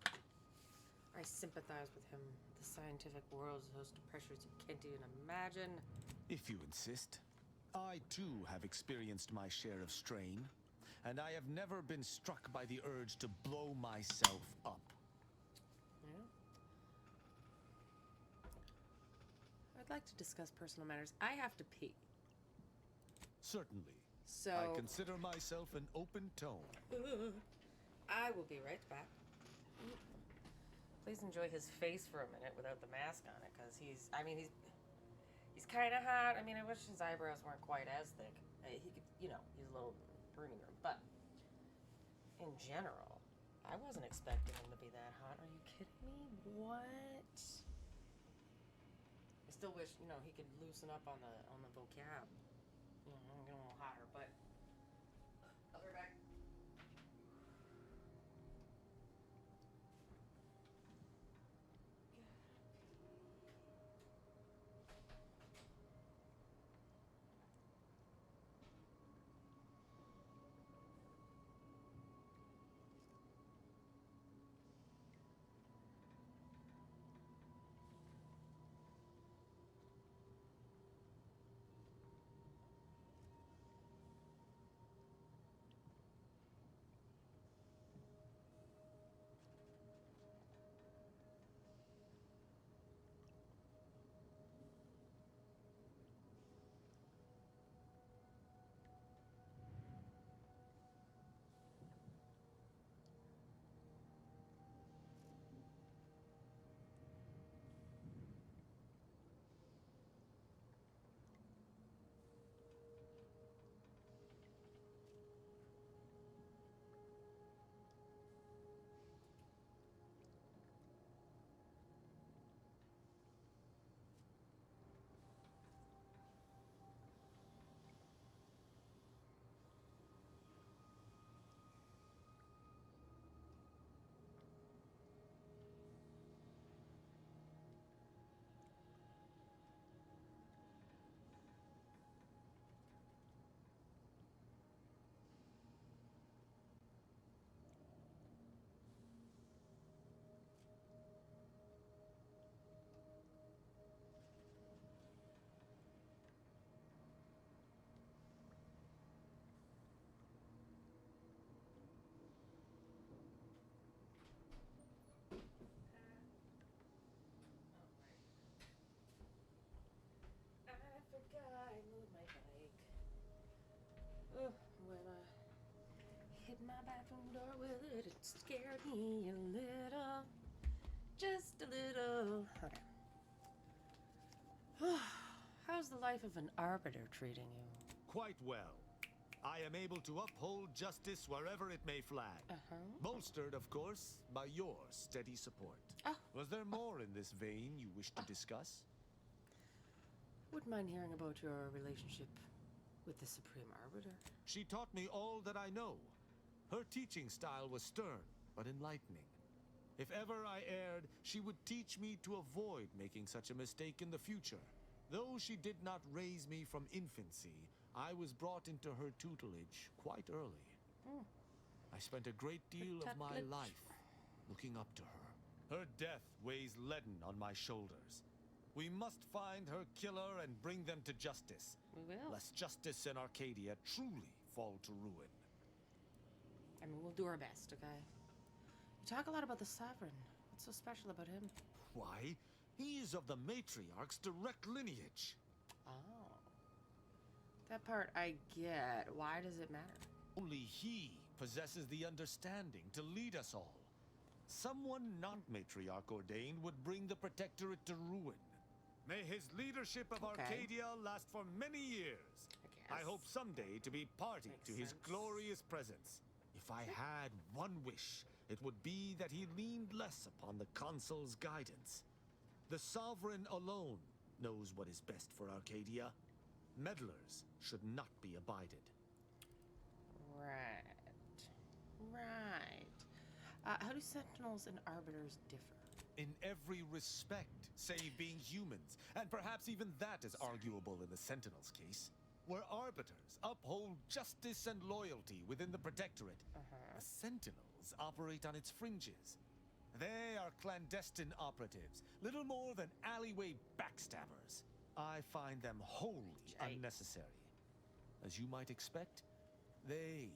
I sympathize with him. The scientific world is a host of pressures you can't even imagine. If you insist. I, too, have experienced my share of strain, and I have never been struck by the urge to blow myself up. Yeah. I'd like to discuss personal matters. I have to pee. Certainly. So I consider myself an open tone. I will be right back. Please enjoy his face for a minute without the mask on it, because he's kind of hot. I mean, I wish his eyebrows weren't quite as thick. He could, he's a little rooming room. But in general, I wasn't expecting him to be that hot. Are you kidding me? What? I still wish, he could loosen up on the vocab. Get a little hotter, but I'll be back. my bathroom door with it. It scared me a little. Just a little. Okay. How's the life of an arbiter treating you? Quite well. I am able to uphold justice wherever it may flag. Bolstered, of course, by your steady support. Was there more in this vein you wish to discuss? Wouldn't mind hearing about your relationship with the Supreme Arbiter. She taught me all that I know. Her teaching style was stern, but enlightening. If ever I erred, she would teach me to avoid making such a mistake in the future. Though she did not raise me from infancy, I was brought into her tutelage quite early. I spent a great deal of my life looking up to her. Her death weighs leaden on my shoulders. We must find her killer and bring them to justice. We will. Lest justice in Arcadia truly fall to ruin. I mean, we'll do our best, okay? You talk a lot about the Sovereign. What's so special about him? Why? He is of the Matriarch's direct lineage. Oh. That part I get. Why does it matter? Only he possesses the understanding to lead us all. Someone not Matriarch ordained would bring the Protectorate to ruin. May his leadership of Arcadia last for many years. I hope someday to be party to his glorious presence. If I had one wish, it would be that he leaned less upon the Consul's guidance. The Sovereign alone knows what is best for Arcadia. Meddlers should not be abided. Right. How do Sentinels and Arbiters differ? In every respect, save being humans, and perhaps even that is arguable in the Sentinels' case. Where Arbiters uphold justice and loyalty within the Protectorate, the Sentinels operate on its fringes. They are clandestine operatives, little more than alleyway backstabbers. I find them wholly unnecessary. As you might expect, they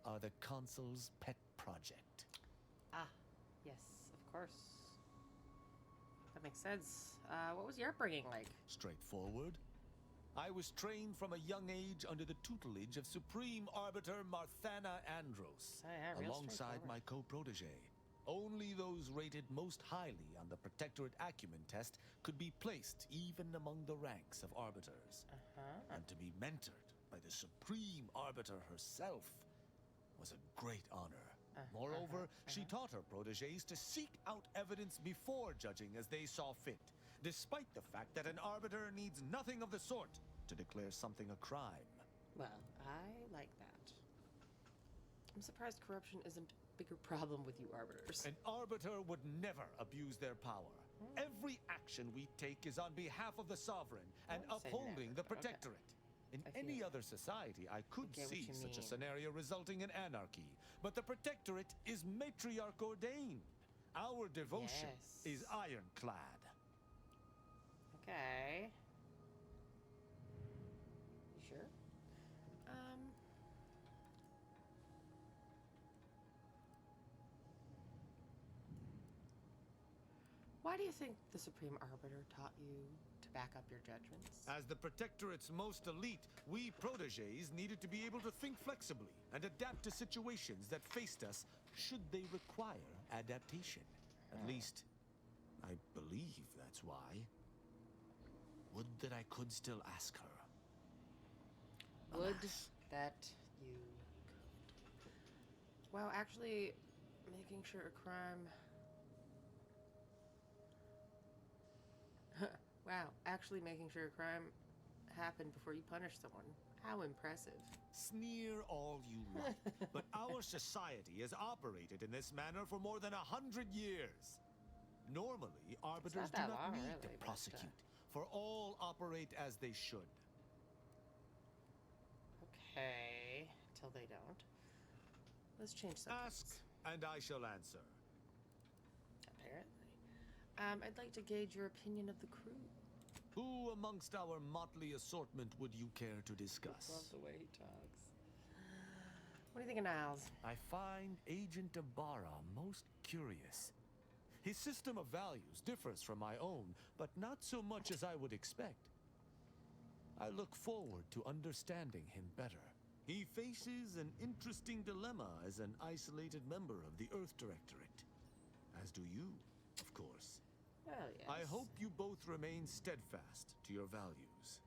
are the Consul's pet project. Ah, yes, of course. That makes sense. What was your upbringing like? Straightforward. I was trained from a young age under the tutelage of Supreme Arbiter Marthana Andros, alongside my co-protege. Only those rated most highly on the Protectorate Acumen test could be placed even among the ranks of Arbiters. And to be mentored by the Supreme Arbiter herself was a great honor. Moreover, she taught her proteges to seek out evidence before judging as they saw fit, despite the fact that an Arbiter needs nothing of the sort to declare something a crime. Well, I like that. I'm surprised corruption isn't a bigger problem with you Arbiters. An Arbiter would never abuse their power. Every action we take is on behalf of the Sovereign and upholding the Protectorate. In any other society, I could see such a scenario resulting in anarchy. But the Protectorate is Matriarch ordained. Our devotion is ironclad. Okay. You sure? Why do you think the Supreme Arbiter taught you to back up your judgments? As the Protectorate's most elite, we proteges needed to be able to think flexibly and adapt to situations that faced us should they require adaptation. At least, I believe that's why. Would that I could still ask her. Would that you could. Wow, actually, making sure a crime... Wow, actually making sure a crime happened before you punish someone. How impressive. Sneer all you like, but our society has operated in this manner for more than 100 years. Normally, arbiters do not need to prosecute, for all operate as they should. Okay, till they don't. Let's change subjects. Ask, and I shall answer. Apparently. I'd like to gauge your opinion of the crew. Who amongst our motley assortment would you care to discuss? I love the way he talks. What do you think of Niles? I find Agent Ibarra most curious. His system of values differs from my own, but not so much as I would expect. I look forward to understanding him better. He faces an interesting dilemma as an isolated member of the Earth Directorate. As do you, of course. Well, yes. I hope you both remain steadfast to your values.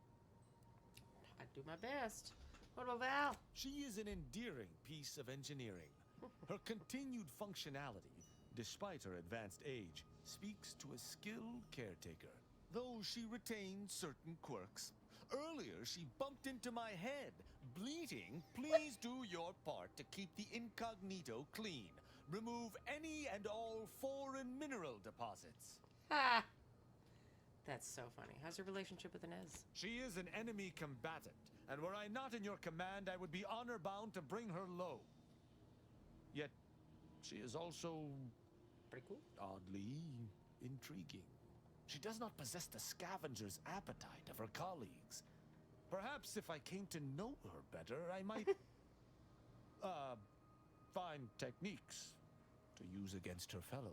I do my best. What about Val? She is an endearing piece of engineering. Her continued functionality, despite her advanced age, speaks to a skilled caretaker, though she retains certain quirks. Earlier, she bumped into my head, bleating, "Please do your part to keep the incognito clean. Remove any and all foreign mineral deposits." Ha! That's so funny. How's your relationship with Inez? She is an enemy combatant, and were I not in your command, I would be honor-bound to bring her low. Yet, she is also... pretty cool. Oddly intriguing. She does not possess the scavenger's appetite of her colleagues. Perhaps if I came to know her better, I might... find techniques to use against her fellows.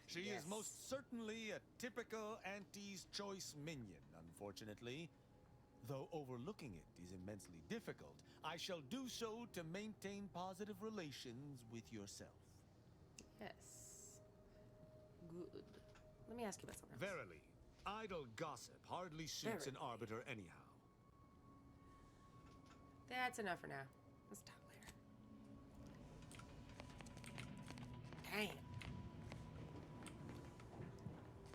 She is most certainly a typical Auntie's choice minion, unfortunately. Though overlooking it is immensely difficult, I shall do so to maintain positive relations with yourself. Yes. Good. Let me ask you about something else. Verily, idle gossip hardly suits an arbiter anyhow. That's enough for now. Let's talk later. Dang.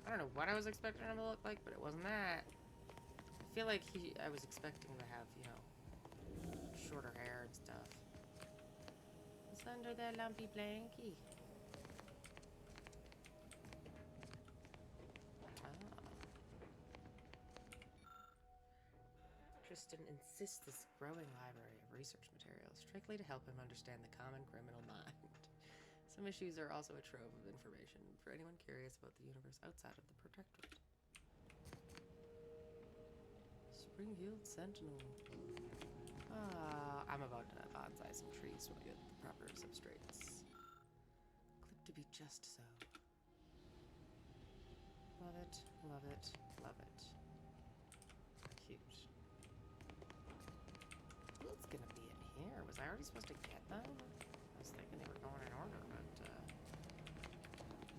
I don't know what I was expecting him to look like, but it wasn't that. I feel like I was expecting to have, you know, shorter hair and stuff. What's under that lumpy blankie? Tristan insists this growing library of research materials strictly to help him understand the common criminal mind. Some issues are also a trove of information for anyone curious about the universe outside of the Protectorate. Springfield Sentinel. I'm about to bonsai some trees so I get the proper substrates. Clip to be just so. Love it, love it, love it. Cute. What's gonna be in here? Was I already supposed to get them? I was thinking they were going in order, but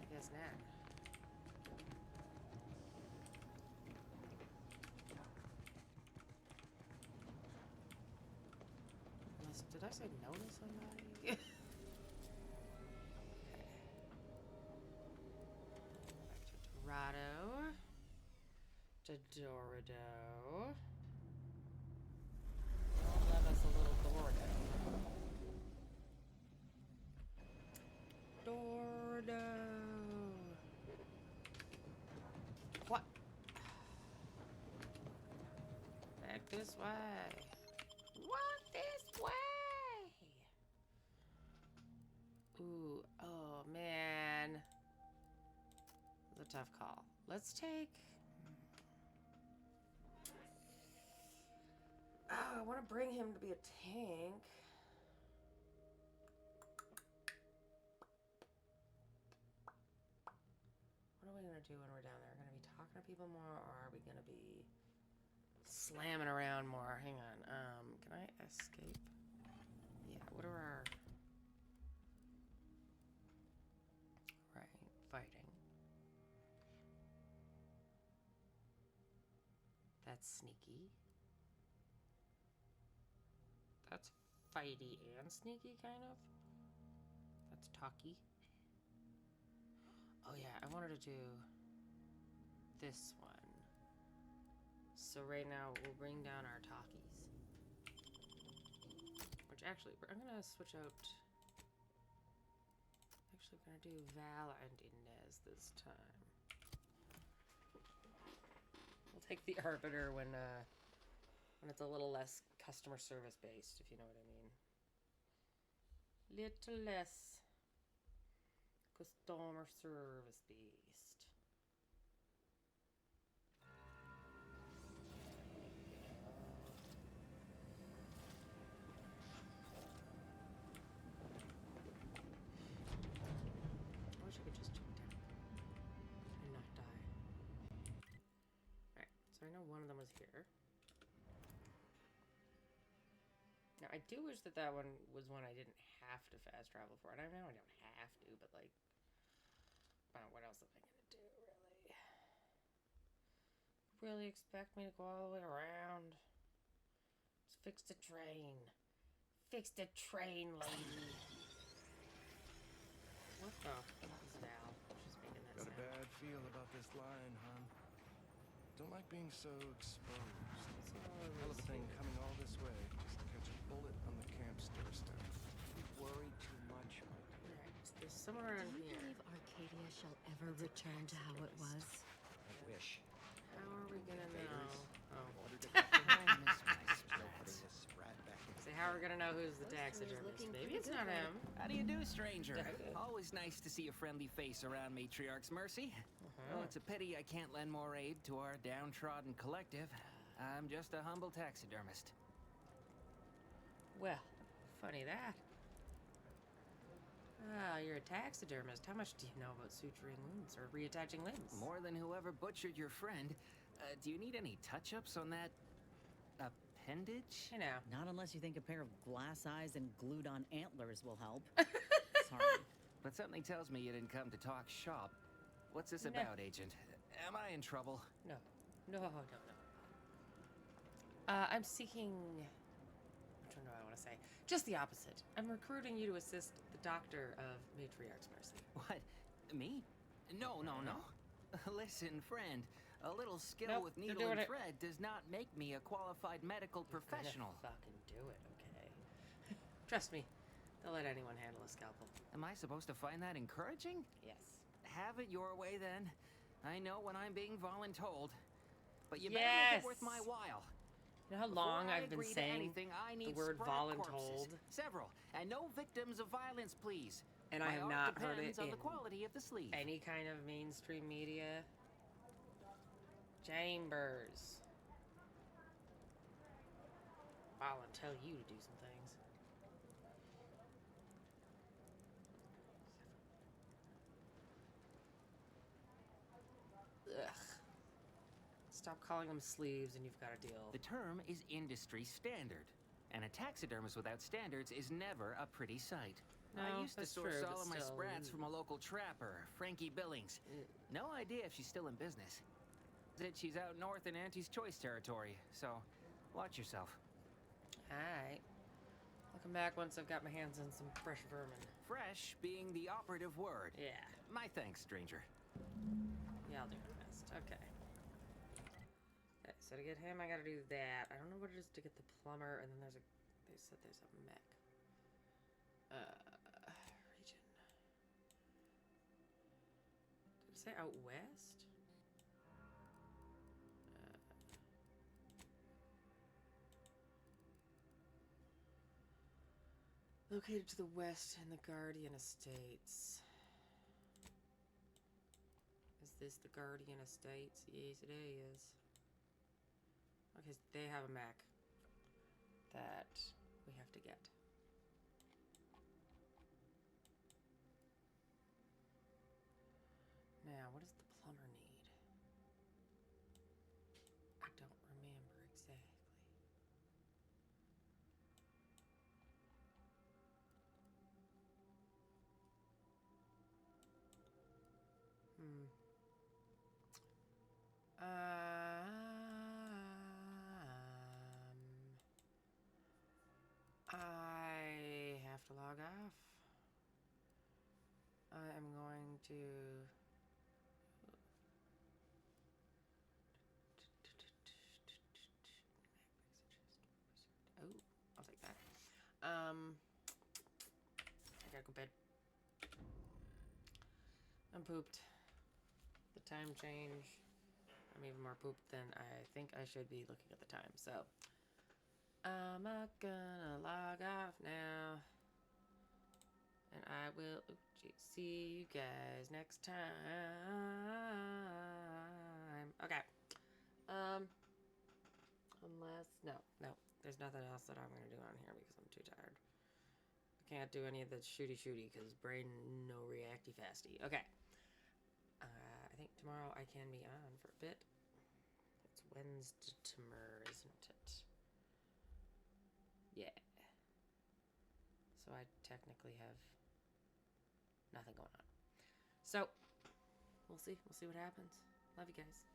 I guess not. Did I say no to somebody? Okay. Back to Dorado. Love us a little Dorado. Dorado. What? Back this way. What this way? Ooh, oh man. That's a tough call. Let's take... Oh, I want to bring him to be a tank. What are we going to do when we're down there? Are we going to be talking to people more, or are we going to be slamming around more? Hang on. Can I escape? Yeah, what are our... Right, fighting. That's sneaky. That's fighty and sneaky, kind of. That's talky. Oh yeah, I wanted to do this one. So right now, we'll bring down our talkies. Which actually, I'm gonna switch out... Actually, I'm gonna do Val and Inez this time. We'll take the Arbiter when it's a little less customer service based, if you know what I mean. Little less customer service based. I wish I could just jump down and not die. Alright, so I know one of them was here. Now, I do wish that one was one I didn't have to fast travel for. And I know I don't have to, but like, what else am I gonna do, really? Really expect me to go all the way around? Just fix the train. Fix the train, lady. What the? This is Val. She's making that Got sound. a bad feel about this line, hon. Don't like being so exposed. Hell of a thing coming all this way just to catch a bullet on the camp's doorstep. You worry too much. Alright, there's somewhere around Do you here. believe Arcadia shall ever return to how it was? I wish. How are we gonna know? Oh. Say, how are we gonna know who's the taxidermist? Maybe it's not him. How do you do, stranger? Always nice to see a friendly face around Matriarch's Mercy. Well, it's a pity I can't lend more aid to our downtrodden collective. I'm just a humble taxidermist. Well, funny that. Ah, you're a taxidermist. How much do you know about suturing wounds or reattaching limbs? More than whoever butchered your friend. Do you need any touch-ups on that appendage? You know. Not unless you think a pair of glass eyes and glued-on antlers will help. Sorry. But something tells me you didn't come to talk shop. What's this No. about, Agent? Am I in trouble? No. No. I'm seeking... Which one do I want to say? Just the opposite. I'm recruiting you to assist the doctor of Matriarch's Mercy. What? Me? No. Listen, friend. A little skill with needle and thread does not make me a qualified medical professional. Fucking do it, okay? Trust me. They'll let anyone handle a scalpel. Am I supposed to find that encouraging? Yes. Have it your way, then. I know when I'm being voluntold. But you better make it worth my while. You know how long I've been saying the word voluntold? Corpses. Several. And no victims of violence, please. And I have not heard it on in the quality of the sleeve. any kind of mainstream media. Chambers. I'll tell you to do some things. Ugh. Stop calling them sleeves and you've got a deal. The term is industry standard. And a taxidermist without standards is never a pretty sight. No, I used to that's source true, all but of my still. sprats from a local trapper, Frankie Billings. No idea if she's still in business. She's out north in Auntie's Choice territory, so watch yourself. Alright. I'll come back once I've got my hands on some fresh vermin. Fresh being the operative word. Yeah. My thanks, stranger. Yeah, I'll do my best. Okay. Okay, so to get him, I gotta do that. I don't know what it is to get the plumber, and then there's a... They said there's a mech. Region. Did it say out west? Located to the west in the Guardian Estates. Is this the Guardian Estates? Yes, it is. Okay, they have a mech that we have to get. Now, what does the plumber need? I don't remember exactly. I have to log off. I am going to... Oh, I'll take that. I gotta go to bed. I'm pooped. The time change. I'm even more pooped than I think I should be looking at the time. So, I'm not gonna log off now. And I will see you guys next time. Okay. Unless, no. There's nothing else that I'm gonna do on here because I'm too tired. I can't do any of the shooty because brain no reacty fasty. Okay. I think tomorrow I can be on for a bit. It's Wednesday tomorrow, isn't it? Yeah. So I technically have nothing going on. So we'll see. We'll see what happens. Love you guys.